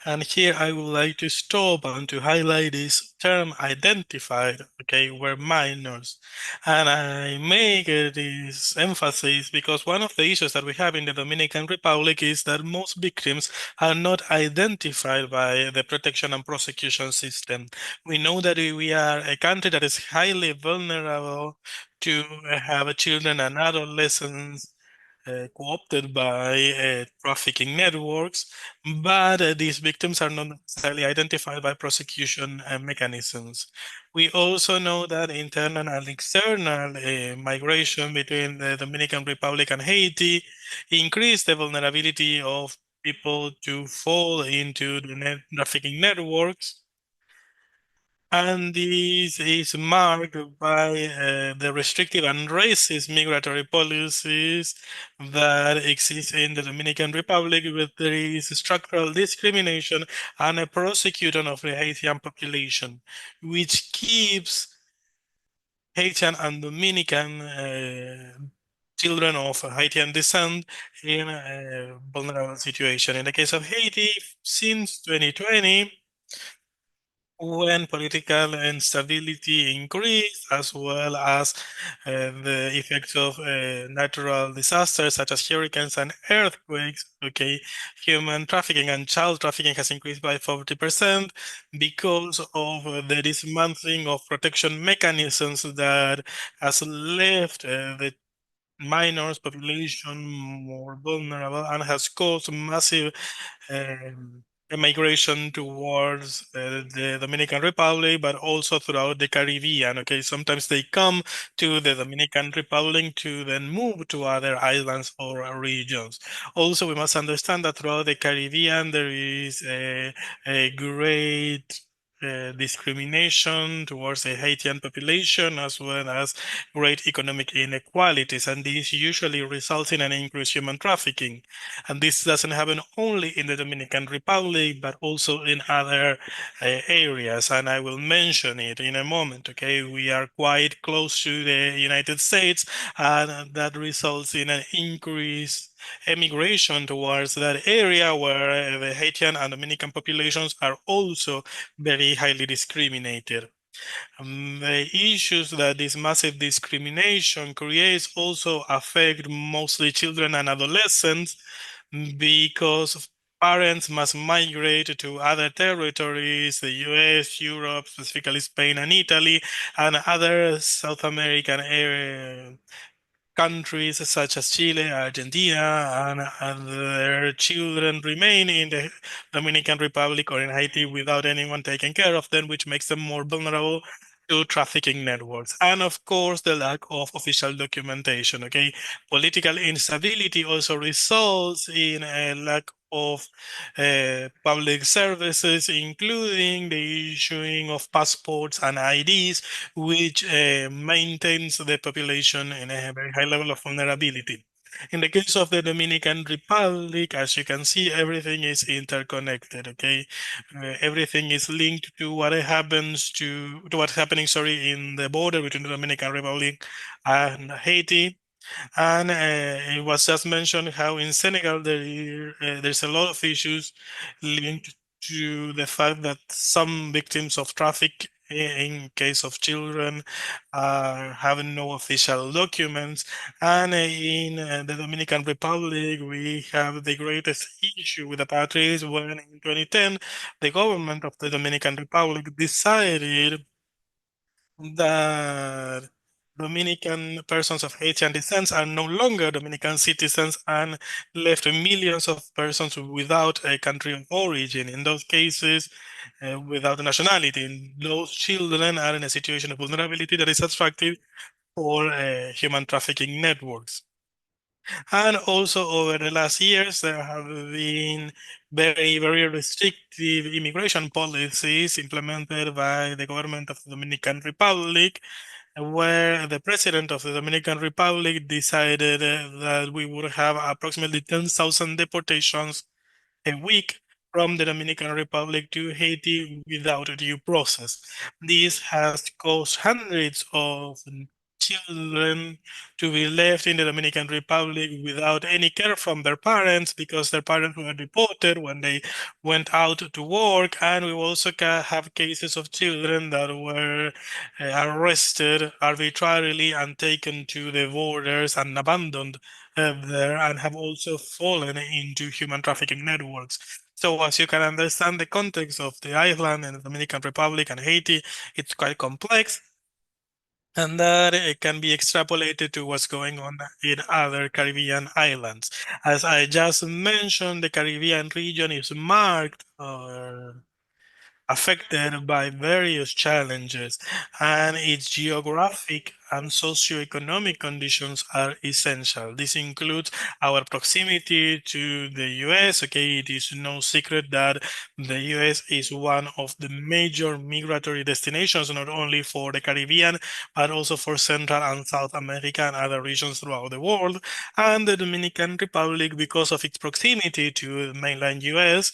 and here I would like to stop and to highlight this term identified, okay, were minors. And I make this emphasis because one of the issues that we have in the Dominican Republic is that most victims are not identified by the protection and prosecution system. We know that we are a country that is highly vulnerable to have children and adolescents co-opted by trafficking networks, but these victims are not necessarily identified by prosecution mechanisms. We also know that internal and external migration between the Dominican Republic and Haiti increase the vulnerability of people to fall into the trafficking networks. And this is marked by the restrictive and racist migratory policies that exist in the Dominican Republic, where there is structural discrimination and a persecution of the Haitian population, which keeps Haitian and Dominican children of Haitian descent in a vulnerable situation. In the case of Haiti, since 2020, when political instability increased, as well as the effects of natural disasters such as hurricanes and earthquakes, okay, human trafficking and child trafficking has increased by 40% because of the dismantling of protection mechanisms that has left the minors population more vulnerable and has caused massive a migration towards the Dominican Republic, but also throughout the Caribbean. Okay, sometimes they come to the Dominican Republic to then move to other islands or regions. Also, we must understand that throughout the Caribbean, there is a great discrimination towards the Haitian population, as well as great economic inequalities, and this usually results in an increased human trafficking. And this doesn't happen only in the Dominican Republic, but also in other areas. And I will mention it in a moment. Okay, we are quite close to the United States, and that results in an increased emigration towards that area where the Haitian and Dominican populations are also very highly discriminated. The issues that this massive discrimination creates also affect mostly children and adolescents because parents must migrate to other territories, the US, Europe, specifically Spain and Italy, and other South American countries such as Chile, Argentina, and their children remain in the Dominican Republic or in Haiti without anyone taking care of them, which makes them more vulnerable to trafficking networks. And of course, the lack of official documentation. Okay, political instability also results in a lack of public services, including the issuing of passports and IDs, which maintains the population in a very high level of vulnerability. In the case of the Dominican Republic, as you can see, everything is interconnected. Okay, everything is linked to what happens to what's happening. Sorry, in the border between the Dominican Republic and Haiti. And it was just mentioned how in Senegal there's a lot of issues linked to the fact that some victims of traffic, in case of children, are having no official documents. And in the Dominican Republic, we have the greatest issue with apatrides when in 2010, the government of the Dominican Republic decided that Dominican persons of Haitian descent are no longer Dominican citizens and left millions of persons without a country of origin. In those cases, without nationality. And those children are in a situation of vulnerability that is attractive for human trafficking networks. And also over the last years, there have been very, very restrictive immigration policies implemented by the government of the Dominican Republic, where the president of the Dominican Republic decided that we would have approximately 10,000 deportations a week from the Dominican Republic to Haiti without a due process. This has caused hundreds of children to be left in the Dominican Republic without any care from their parents because their parents were deported when they went out to work. And we also have cases of children that were arrested arbitrarily and taken to the borders and abandoned there and have also fallen into human trafficking networks. So as you can understand, the context of the island and the Dominican Republic and Haiti, it's quite complex. And that it can be extrapolated to what's going on in other Caribbean islands. As I just mentioned, the Caribbean region is marked affected by various challenges, and its geographic and socioeconomic conditions are essential. This includes our proximity to the US. Okay, it is no secret that the US is one of the major migratory destinations, not only for the Caribbean, but also for Central and South America and other regions throughout the world. And the Dominican Republic, because of its proximity to the mainland US,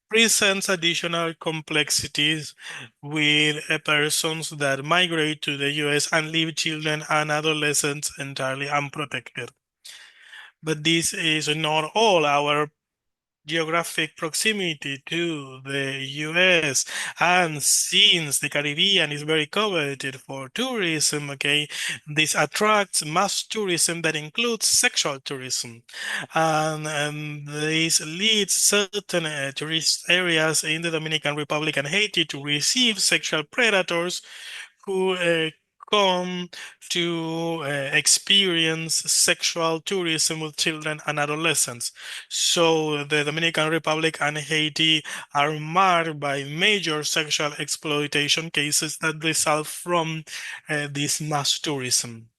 presents additional complexities with persons that migrate to the US and leave children and adolescents entirely unprotected. But this is not all. Our geographic proximity to the US, and since the Caribbean is very coveted for tourism, okay, this attracts mass tourism that includes sexual tourism, and this leads certain tourist areas in the Dominican Republic and Haiti to receive sexual predators who come to experience sexual tourism with children and adolescents. So the Dominican Republic and Haiti are marked by major sexual exploitation cases that result from this mass tourism.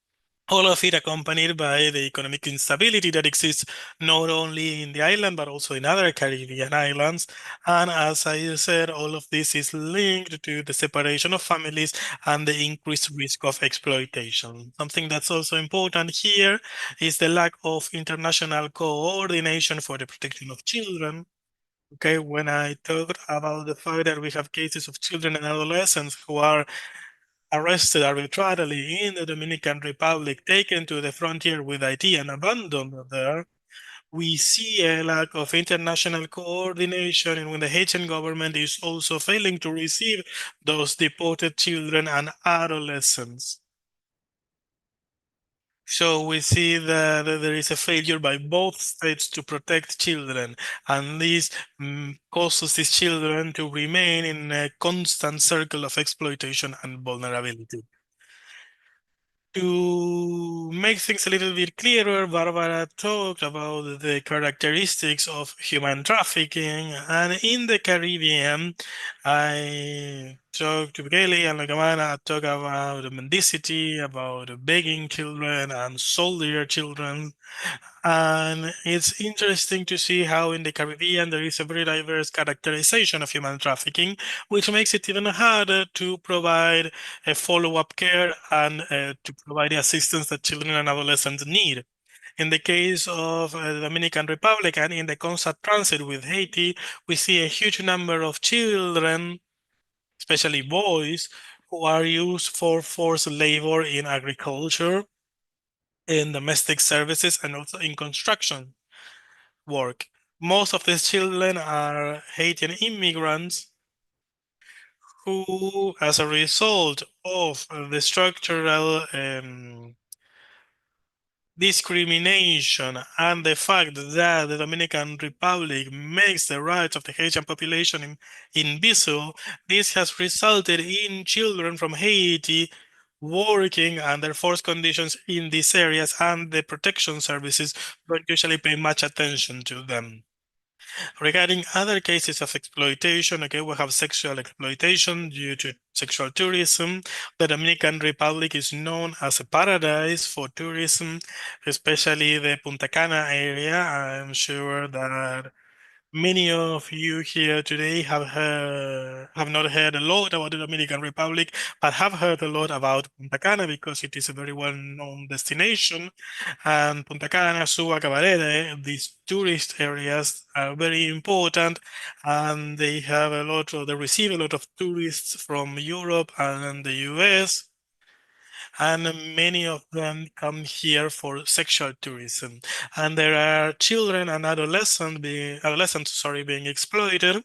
All of it accompanied by the economic instability that exists not only in the island but also in other Caribbean islands. And as I said, all of this is linked to the separation of families and the increased risk of exploitation. Something that's also important here is the lack of international coordination for the protection of children. Okay, when I talked about the fact that we have cases of children and adolescents who are arrested arbitrarily in the Dominican Republic, taken to the frontier with Haiti and abandoned there, we see a lack of international coordination, and when the Haitian government is also failing to receive those deported children and adolescents. So we see that there is a failure by both states to protect children, and this causes these children to remain in a constant circle of exploitation and vulnerability. To make things a little bit clearer, Barbara talked about the characteristics of human trafficking, and in the Caribbean, I talked to Kelly and Lagamana, talk about mendicity, about begging children and soldier children. And it's interesting to see how in the Caribbean there is a very diverse characterization of human trafficking, which makes it even harder to provide a follow-up care and to provide the assistance that children and adolescents need. In the case of the Dominican Republic and in the constant transit with Haiti, we see a huge number of children, especially boys, who are used for forced labor in agriculture, in domestic services, and also in construction work. Most of these children are Haitian immigrants who, as a result of the structural discrimination and the fact that the Dominican Republic makes the rights of the Haitian population invisible, this has resulted in children from Haiti working under forced conditions in these areas, and the protection services don't usually pay much attention to them. Regarding other cases of exploitation, okay, we have sexual exploitation due to sexual tourism. The Dominican Republic is known as a paradise for tourism, especially the Punta Cana area. I'm sure that many of you here today have not heard a lot about the Dominican Republic, but have heard a lot about Punta Cana because it is a very well-known destination. And Punta Cana, Suba, Cabarete, these tourist areas are very important, and they receive a lot of tourists from Europe and the US. And many of them come here for sexual tourism. And there are children and adolescents being exploited,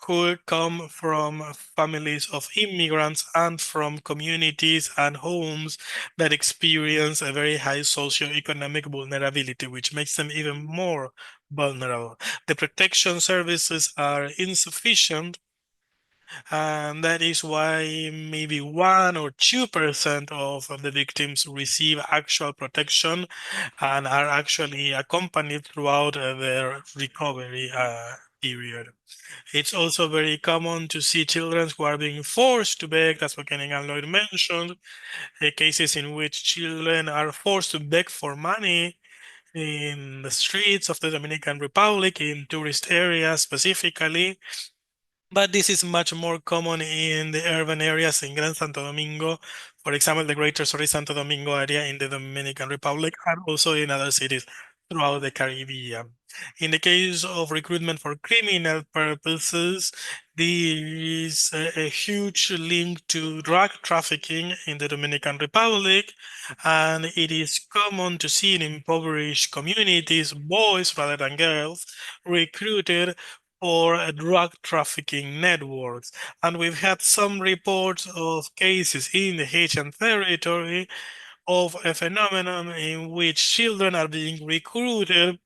who come from families of immigrants and from communities and homes that experience a very high socioeconomic vulnerability, which makes them even more vulnerable. The protection services are insufficient, and that is why maybe 1 or 2% of the victims receive actual protection and are actually accompanied throughout their recovery period. It's also very common to see children who are being forced to beg. That's what Kenny and Lloyd mentioned. Cases in which children are forced to beg for money in the streets of the Dominican Republic, in tourist areas specifically. But this is much more common in the urban areas in Gran Santo Domingo, for example, the Greater Santo Domingo area in the Dominican Republic, and also in other cities throughout the Caribbean. In the case of recruitment for criminal purposes, there is a huge link to drug trafficking in the Dominican Republic, and it is common to see in impoverished communities, boys rather than girls, recruited for drug trafficking networks. And we've had some reports of cases in the Haitian territory of a phenomenon in which children are being recruited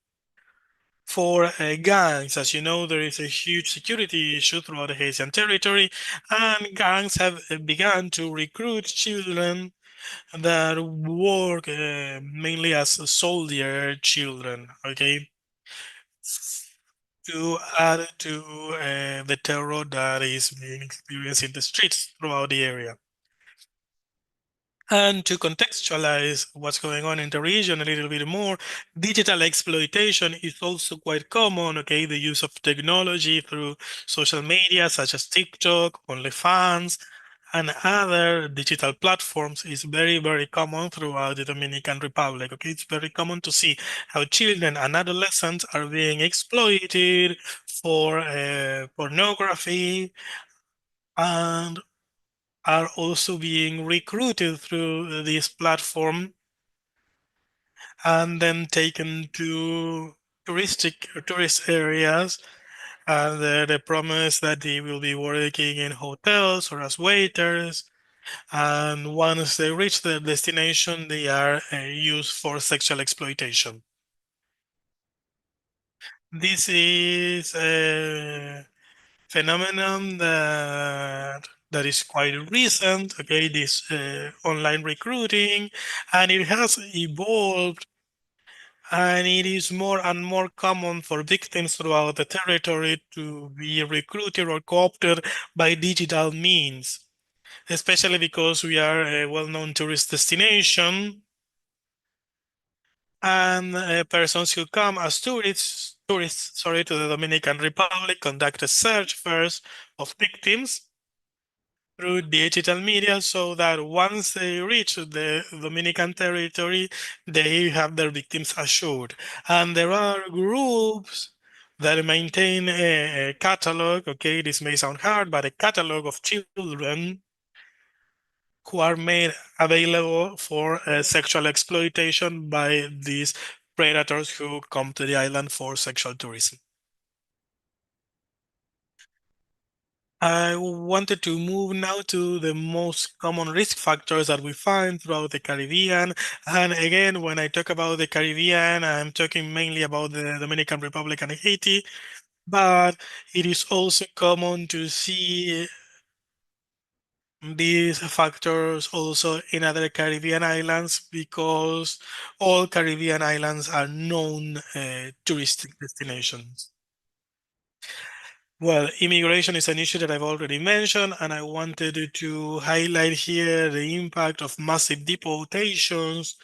for gangs. As you know, there is a huge security issue throughout the Haitian territory, and gangs have begun to recruit children that work mainly as soldier children, okay, to add to the terror that is being experienced in the streets throughout the area. And to contextualize what's going on in the region a little bit more, digital exploitation is also quite common, okay? The use of technology through social media such as TikTok, OnlyFans, and other digital platforms is very, very common throughout the Dominican Republic, okay? It's very common to see how children and adolescents are being exploited for pornography and are also being recruited through this platform and then taken to tourist areas, and they promise that they will be working in hotels or as waiters, and once they reach their destination they are used for sexual exploitation. This is a phenomenon that is quite recent, okay, this online recruiting, and it has evolved, and it is more and more common for victims throughout the territory to be recruited or co-opted by digital means, especially because we are a well-known tourist destination, and persons who come as tourists, sorry, to the Dominican Republic conduct a search first of victims through digital media, so that once they reach the Dominican territory, they have their victims assured. And there are groups that maintain a catalog, okay, this may sound hard, but a catalog of children who are made available for sexual exploitation by these predators who come to the island for sexual tourism. I wanted to move now to the most common risk factors that we find throughout the Caribbean. And again, when I talk about the Caribbean, I'm talking mainly about the Dominican Republic and Haiti, but it is also common to see these factors also in other Caribbean islands, because all Caribbean islands are known touristic destinations. Well, immigration is an issue that I've already mentioned, and I wanted to highlight here the impact of massive deportations.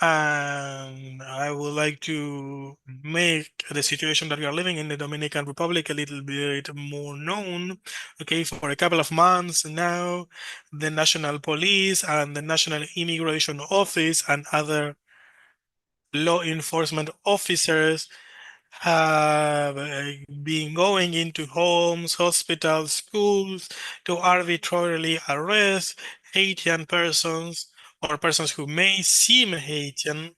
And I would like to make the situation that we are living in the Dominican Republic a little bit more known. Okay, for a couple of months now, the National Police and the National Immigration Office and other law enforcement officers have been going into homes, hospitals, schools to arbitrarily arrest Haitian persons or persons who may seem Haitian.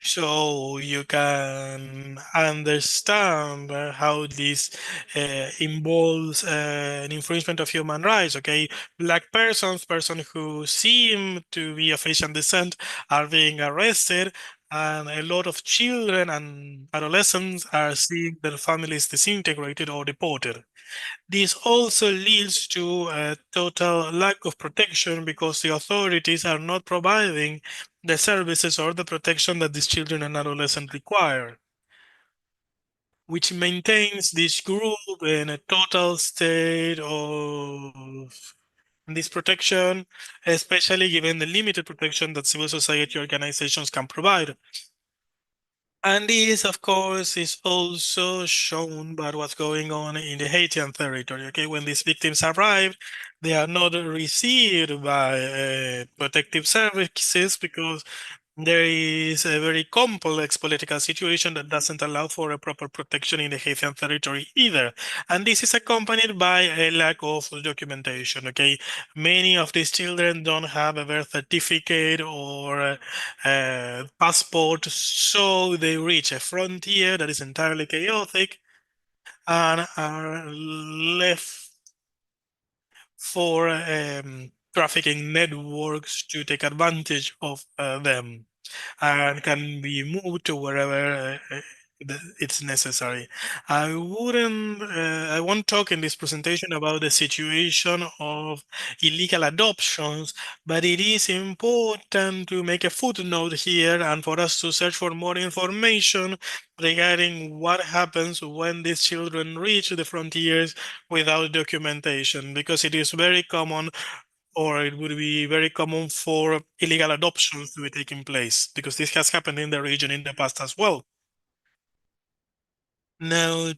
So you can understand how this involves an infringement of human rights. Okay, Black persons who seem to be of Asian descent are being arrested, and a lot of children and adolescents are seeing their families disintegrated or deported. This also leads to a total lack of protection, because the authorities are not providing the services or the protection that these children and adolescents require, which maintains this group in a total state of disprotection, especially given the limited protection that civil society organizations can provide. And this, of course, is also shown by what's going on in the Haitian territory. Okay, when these victims arrive, they are not received by protective services, because there is a very complex political situation that doesn't allow for a proper protection in the Haitian territory either. And this is accompanied by a lack of documentation, okay? Many of these children don't have a birth certificate or a passport, so they reach a frontier that is entirely chaotic and are left for trafficking networks to take advantage of them. and can be moved to wherever it's necessary. I won't talk in this presentation about the situation of illegal adoptions, but it is important to make a footnote here and for us to search for more information regarding what happens when these children reach the frontiers without documentation, because it is very common, or it would be very common for illegal adoptions to be taking place, because this has happened in the region in the past as well. Now,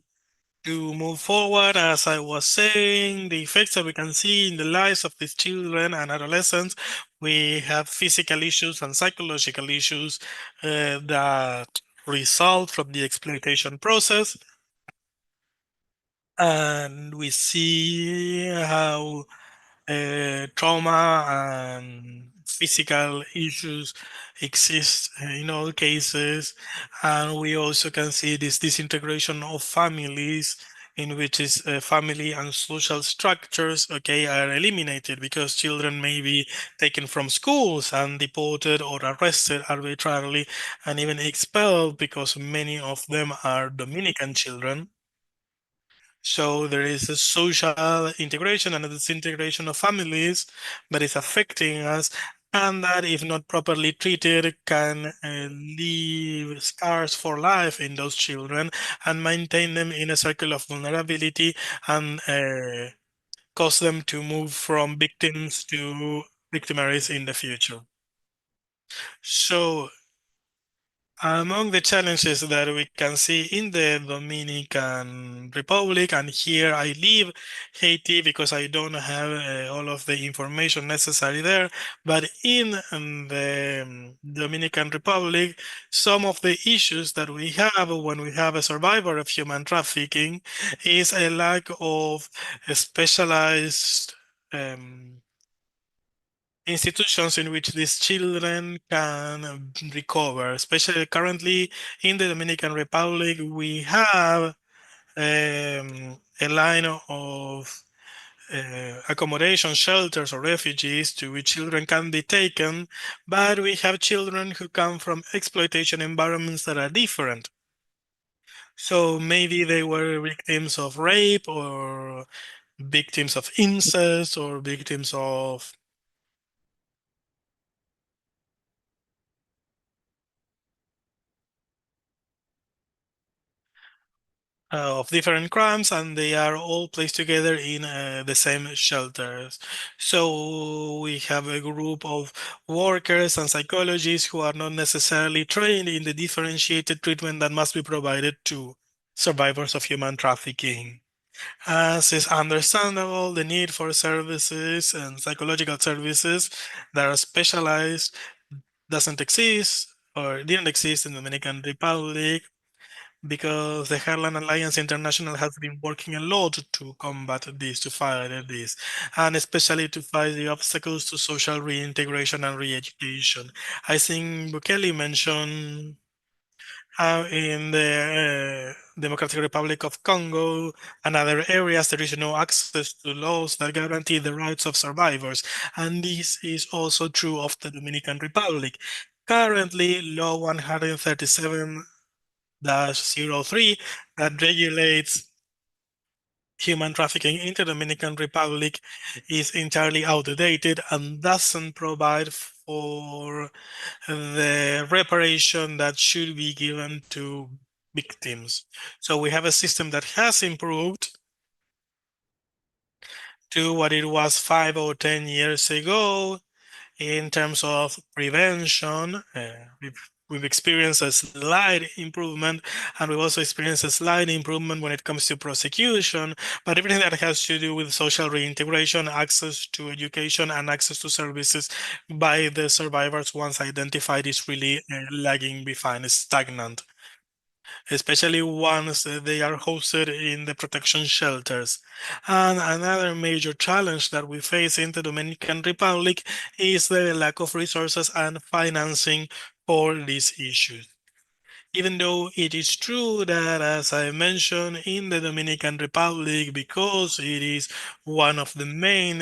to move forward, as I was saying, the effects that we can see in the lives of these children and adolescents, we have physical issues and psychological issues that result from the exploitation process. And we see how trauma and physical issues exist in all cases. And we also can see this disintegration of families, in which is family and social structures, okay, are eliminated because children may be taken from schools and deported or arrested arbitrarily and even expelled, because many of them are Dominican children. So there is a social integration and a disintegration of families that is affecting us, and that, if not properly treated, can leave scars for life in those children and maintain them in a circle of vulnerability, and cause them to move from victims to victimaries in the future. So among the challenges that we can see in the Dominican Republic, and here I leave Haiti because I don't have all of the information necessary there, but in the Dominican Republic, some of the issues that we have when we have a survivor of human trafficking is a lack of a specialized institutions in which these children can recover. Especially currently in the Dominican Republic, we have a line of accommodation shelters or refugees to which children can be taken, but we have children who come from exploitation environments that are different. So maybe they were victims of rape, or victims of incest, or victims of different crimes, and they are all placed together in the same shelters. So we have a group of workers and psychologists who are not necessarily trained in the differentiated treatment that must be provided to survivors of human trafficking. As is understandable, the need for services and psychological services that are specialized doesn't exist or didn't exist in the Dominican Republic, because the Heartland Alliance International has been working a lot to combat this, to fight this, and especially to fight the obstacles to social reintegration and re-education. I think Bukele mentioned how in the Democratic Republic of Congo and other areas there is no access to laws that guarantee the rights of survivors, and this is also true of the Dominican Republic. Currently, Law 137 03 that regulates human trafficking in the Dominican Republic is entirely outdated and doesn't provide for the reparation that should be given to victims. So we have a system that has improved to what it was 5 or 10 years ago in terms of prevention. We've experienced a slight improvement, and we've also experienced a slight improvement when it comes to prosecution. But everything that has to do with social reintegration, access to education, and access to services by the survivors once identified is really lagging behind, stagnant, especially once they are hosted in the protection shelters. And another major challenge that we face in the Dominican Republic is the lack of resources and financing for these issues. Even though it is true that, as I mentioned, in the Dominican Republic, because it is one of the main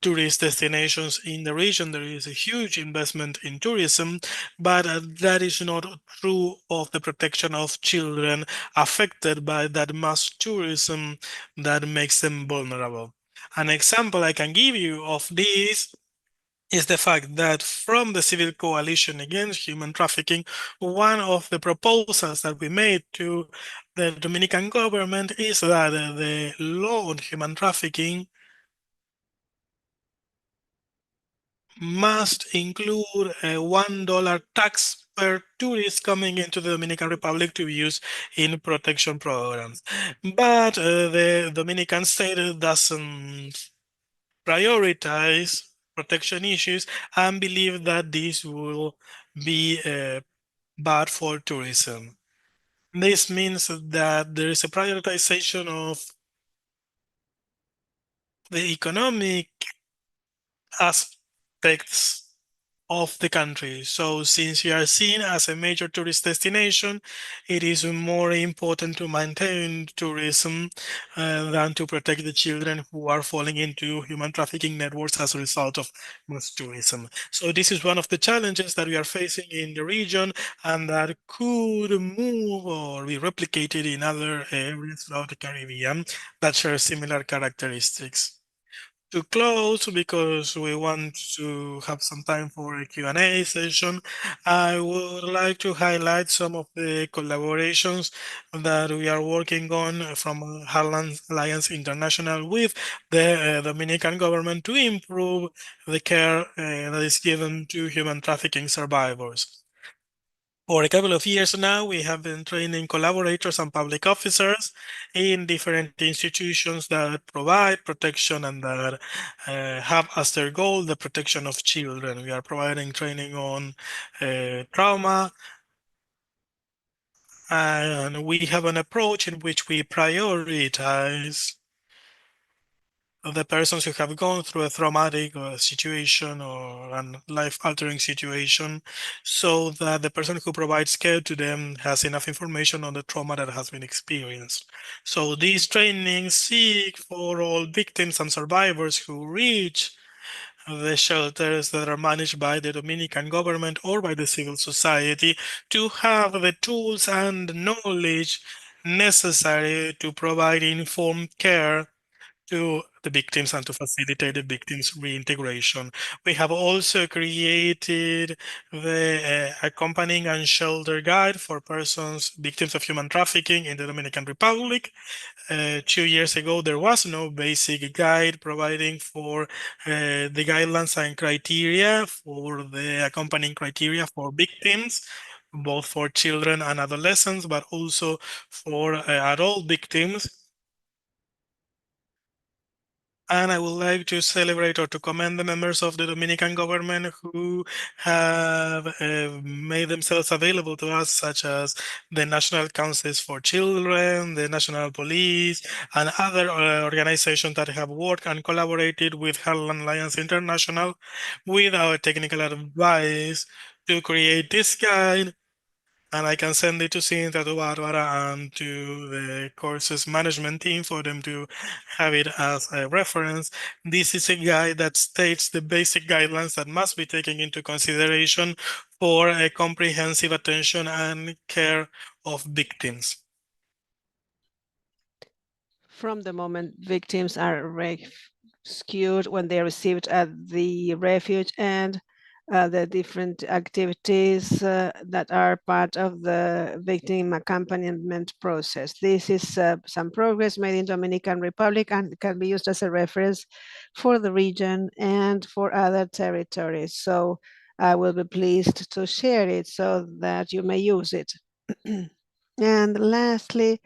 tourist destinations in the region. There is a huge investment in tourism, but that is not true of the protection of children affected by that mass tourism that makes them vulnerable. An example I can give you of this is the fact that from the Civil Coalition Against Human Trafficking, one of the proposals that we made to the Dominican government is that the law on human trafficking must include a $1 tax per tourist coming into the Dominican Republic to be used in protection programs. But the Dominican state doesn't prioritize protection issues and believe that this will be bad for tourism. This means that there is a prioritization of the economic aspects of the country. So since you are seen as a major tourist destination, it is more important to maintain tourism than to protect the children who are falling into human trafficking networks as a result of mass tourism. So this is one of the challenges that we are facing in the region and that could move or be replicated in other areas throughout the Caribbean that share similar characteristics. To close, because we want to have some time for a Q&A session, I would like to highlight some of the collaborations that we are working on from Heartland Alliance International with the Dominican government to improve the care that is given to human trafficking survivors. For a couple of years now, we have been training collaborators and public officers in different institutions that provide protection and that have as their goal the protection of children. We are providing training on trauma, and we have an approach in which we prioritize the persons who have gone through a traumatic situation or a life-altering situation, so that the person who provides care to them has enough information on the trauma that has been experienced. So these trainings seek for all victims and survivors who reach the shelters that are managed by the Dominican government or by the civil society to have the tools and knowledge necessary to provide informed care to the victims and to facilitate the victims' reintegration. We have also created the accompanying and shelter guide for persons victims of human trafficking in the Dominican Republic. 2 years ago, there was no basic guide providing for the guidelines and criteria for the accompanying criteria for victims, both for children and adolescents, but also for adult victims. And I would like to celebrate or to commend the members of the Dominican government who have made themselves available to us, such as the National Councils for Children, the National Police, and other organizations that have worked and collaborated with Heartland Alliance International with our technical advice to create this guide. And I can send it to Cinta, to Barbara, and to the courses management team for them to have it as a reference. This is a guide that states the basic guidelines that must be taken into consideration for a comprehensive attention and care of victims. From the moment victims are rescued, when they are received at the refuge, and the different activities that are part of the victim accompaniment process. This is some progress made in Dominican Republic and can be used as a reference for the region and for other territories. So I will be pleased to share it so that you may use it. And lastly,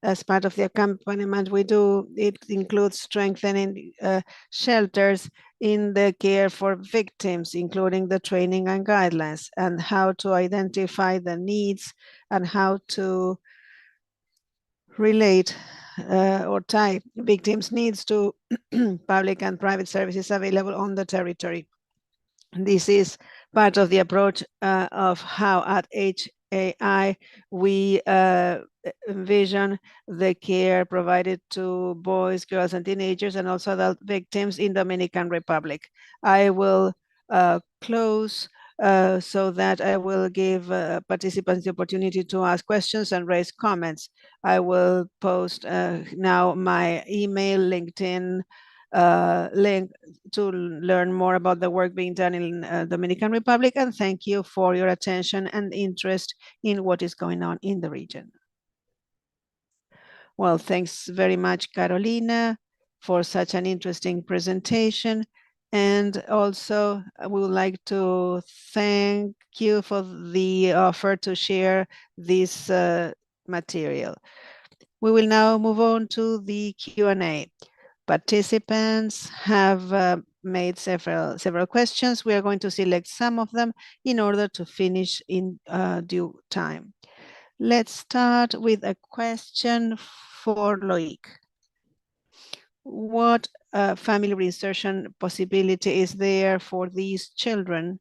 as part of the accompaniment it includes strengthening shelters in the care for victims, including the training and guidelines, and how to identify the needs and how to relate or tie victims' needs to public and private services available on the territory. This is part of the approach of how at AI, we envision the care provided to boys, girls, and teenagers, and also adult victims in Dominican Republic. I will close so that I will give participants the opportunity to ask questions and raise comments. I will post now my email, LinkedIn link to learn more about the work being done in Dominican Republic, and thank you for your attention and interest in what is going on in the region. Well, thanks very much, Carolina, for such an interesting presentation. And also, we would like to thank you for the offer to share this material. We will now move on to the Q&A. Participants have made several questions. We are going to select some of them in order to finish in due time. Let's start with a question for Loic. What family reinsertion possibility is there for these children,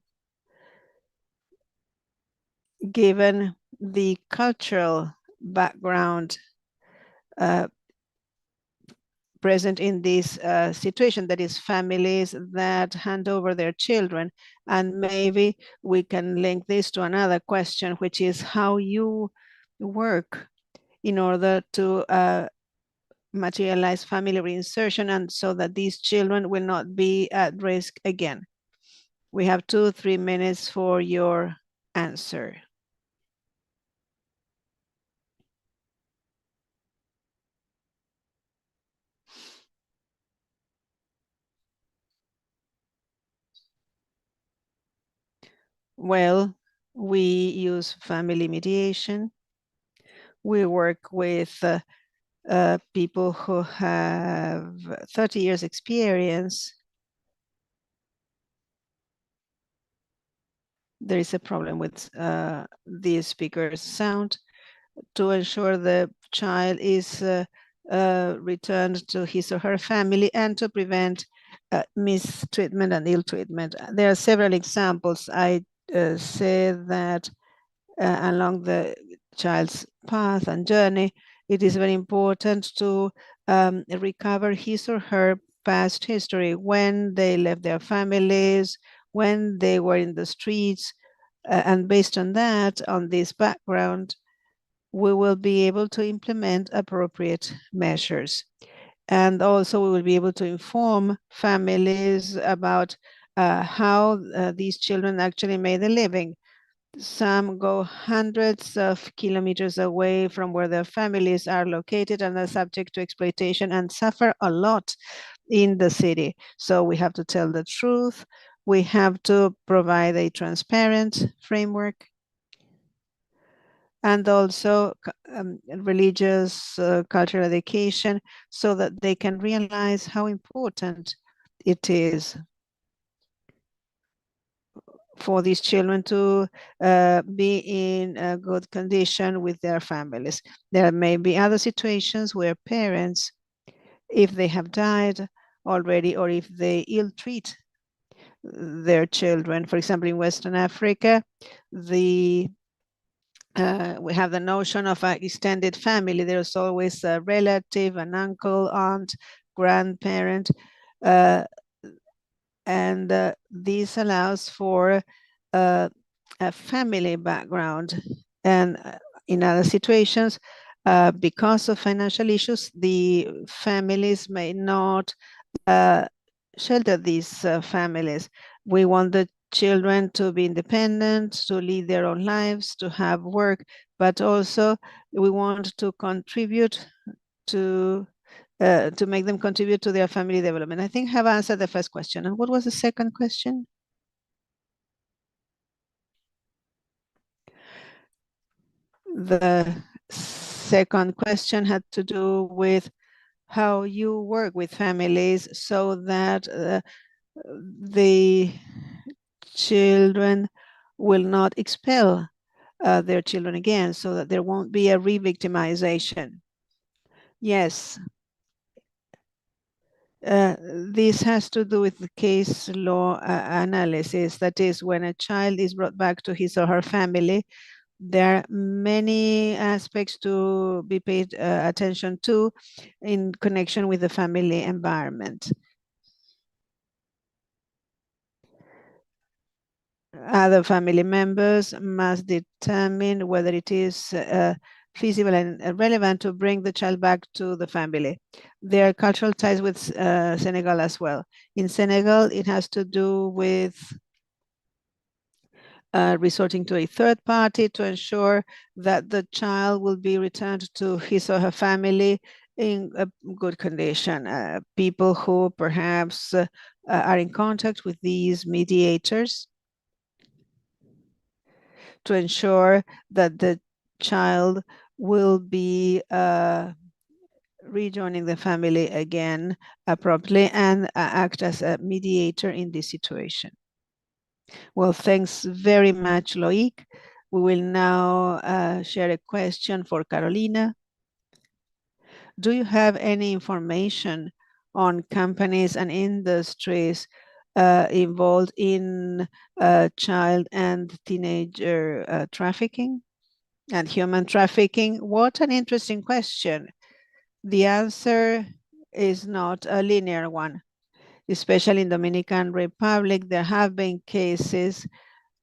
given the cultural background present in this situation, that is families that hand over their children? And maybe we can link this to another question, which is how you work in order to materialize family reinsertion, and so that these children will not be at risk again. We have 2-3 minutes for your answer. Well, we use family mediation. We work with people who have 30 years experience. There is a problem with the speaker's sound. To ensure the child is returned to his or her family, and to prevent mistreatment and ill treatment. There are several examples. I said that along the child's path and journey, it is very important to recover his or her past history, when they left their families, when they were in the streets, and based on that, on this background, we will be able to implement appropriate measures. And also we will be able to inform families about how these children actually made a living. Some go hundreds of kilometers away from where their families are located and are subject to exploitation and suffer a lot in the city. So we have to tell the truth. We have to provide a transparent framework, and also religious cultural education, so that they can realize how important it is for these children to be in a good condition with their families. There may be other situations where parents, if they have died already, or if they ill-treat their children, for example, in Western Africa, we have the notion of an extended family. There's always a relative, an uncle, aunt, grandparent, and this allows for a family background. And in other situations, because of financial issues, the families may not shelter these families. We want the children to be independent, to lead their own lives, to have work, but also we want to contribute to make them contribute to their family development. I think I have answered the first question. And what was the second question? The second question had to do with how you work with families so that the children will not expel their children again, so that there won't be a re-victimization. Yes. This has to do with the case law analysis. That is, when a child is brought back to his or her family, There are many aspects to be paid attention to in connection with the family environment. Other family members must determine whether it is feasible and relevant to bring the child back to the family. There are cultural ties with Senegal as well. In Senegal, it has to do with resorting to a third party to ensure that the child will be returned to his or her family in a good condition. People who perhaps are in contact with these mediators to ensure that the child will be rejoining the family again properly and act as a mediator in this situation. Well, thanks very much, Loic. We will now share a question for Carolina. Do you have any information on companies and industries involved in child and teenager trafficking and human trafficking? What an interesting question. The answer is not a linear one. Especially in Dominican Republic, there have been cases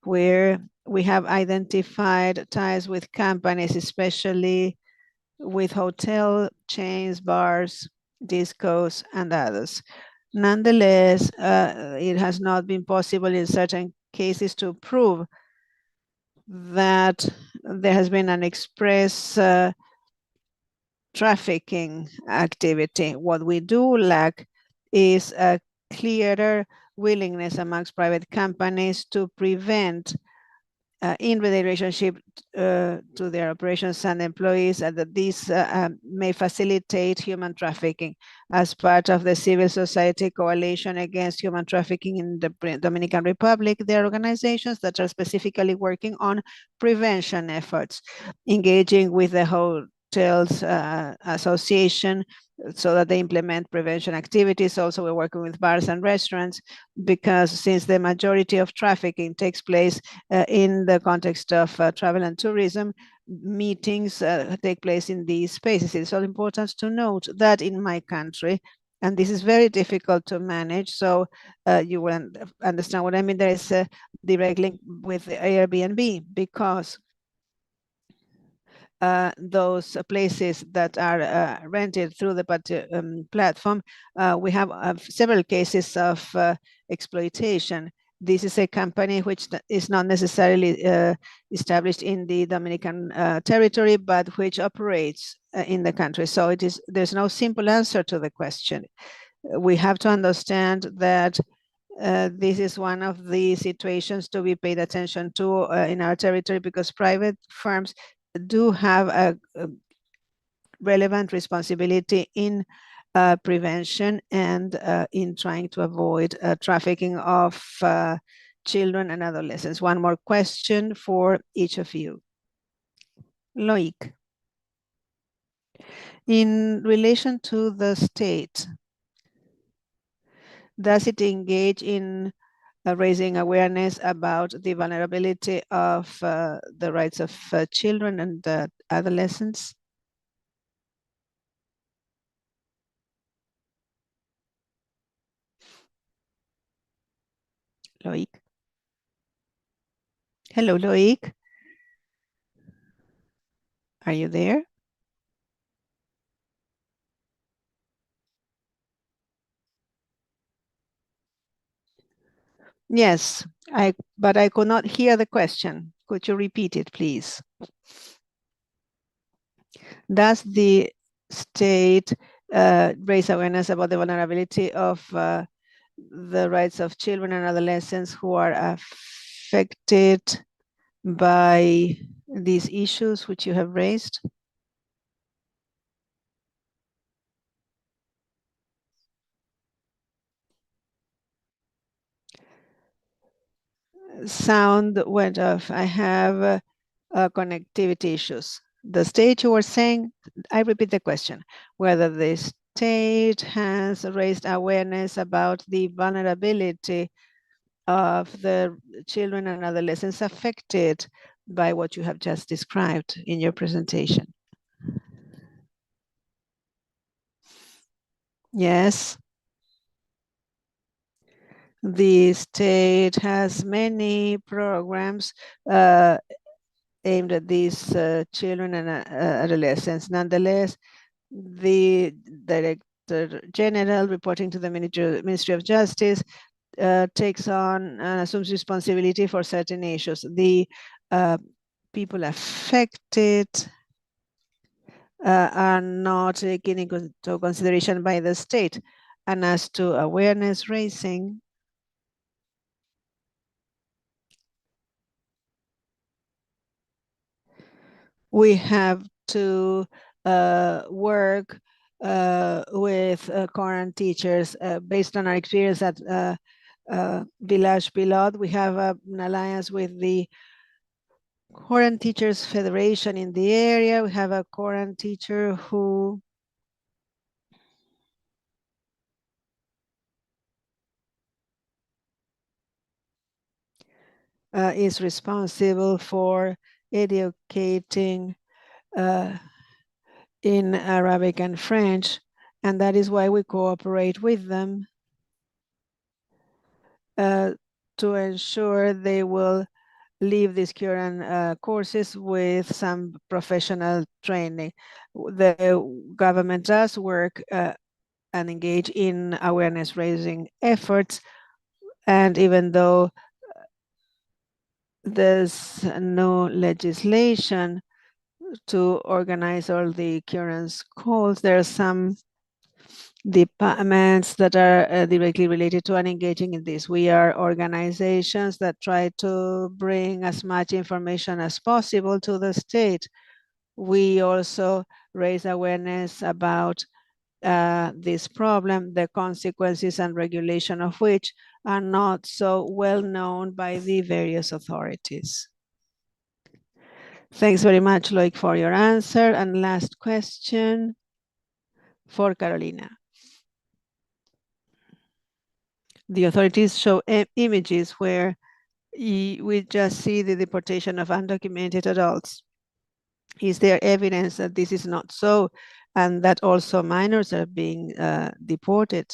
where we have identified ties with companies, especially with hotel chains, bars, discos, and others. Nonetheless, it has not been possible in certain cases to prove that there has been an express trafficking activity. What we do lack is a clearer willingness amongst private companies to prevent in relationship to their operations and employees, and that this may facilitate human trafficking. As part of the Civil Society Coalition Against Human Trafficking in the Dominican Republic, there are organizations that are specifically working on prevention efforts, engaging with the Hotels Association so that they implement prevention activities. Also, we're working with bars and restaurants because since the majority of trafficking takes place in the context of travel and tourism, meetings take place in these spaces. It's all important to note that in my country, and this is very difficult to manage, so you will understand what I mean. There is a direct link with Airbnb because those places that are rented through the platform, we have several cases of exploitation. This is a company which is not necessarily established in the Dominican territory, but which operates in the country. So there's no simple answer to the question. We have to understand that this is one of the situations to be paid attention to in our territory, because private firms do have a relevant responsibility in prevention and in trying to avoid trafficking of children and adolescents. One more question for each of you. Loic, in relation to the state, does it engage in raising awareness about the vulnerability of the rights of children and adolescents? Loic? Hello, Loic. Are you there? Yes, but I could not hear the question. Could you repeat it, please? Does the state raise awareness about the vulnerability of the rights of children and adolescents who are affected by these issues which you have raised? Sound went off. I have connectivity issues. The state you were saying, I repeat the question, whether the state has raised awareness about the vulnerability of the children and adolescents affected by what you have just described in your presentation. Yes. The state has many programs aimed at these children and adolescents. Nonetheless, the Director General reporting to the Ministry of Justice takes on and assumes responsibility for certain issues. The people affected are not taken into consideration by the state. And as to awareness raising, we have to work with current teachers based on our experience at Village Pilot. We have an alliance with the Current Teachers Federation in the area. We have a current teacher who is responsible for educating in Arabic and French, and that is why we cooperate with them to ensure they will leave these current courses with some professional training. The government does work and engage in awareness raising efforts, and even though there's no legislation to organize all the current schools, there are some departments that are directly related to and engaging in this. We are organizations that try to bring as much information as possible to the state. We also raise awareness about this problem, the consequences and regulation of which are not so well known by the various authorities. Thanks very much, Loic, for your answer. And last question for Carolina. The authorities show images where we just see the deportation of undocumented adults. Is there evidence that this is not so, and that also minors are being deported?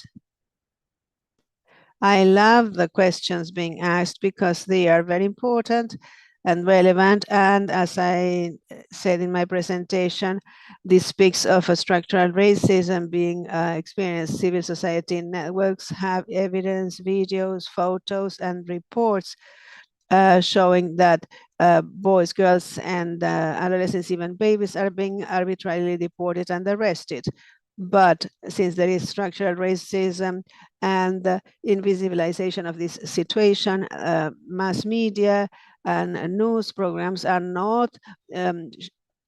I love the questions being asked because they are very important and relevant. And as I said in my presentation, this speaks of a structural racism being experienced. Civil society networks have evidence, videos, photos, and reports showing that boys, girls, and adolescents, even babies, are being arbitrarily deported and arrested. But since there is structural racism and invisibilization of this situation, mass media and news programs are not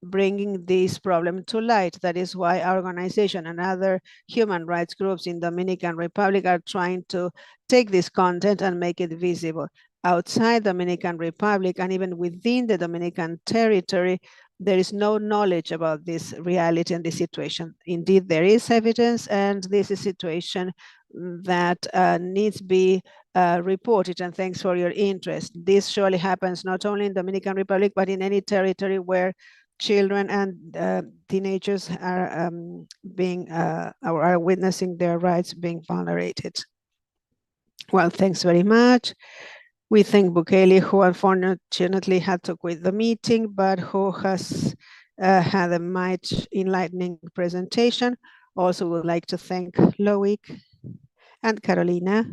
bringing this problem to light. That is why our organization and other human rights groups in Dominican Republic are trying to take this content and make it visible. Outside Dominican Republic and even within the Dominican territory, there is no knowledge about this reality and this situation. Indeed, there is evidence, and this is a situation that needs to be reported, and thanks for your interest. This surely happens not only in Dominican Republic, but in any territory where children and teenagers are are witnessing their rights being violated. Well, thanks very much. We thank Bukele, who unfortunately had to quit the meeting, but who has had a much enlightening presentation. Also would like to thank Loic and Carolina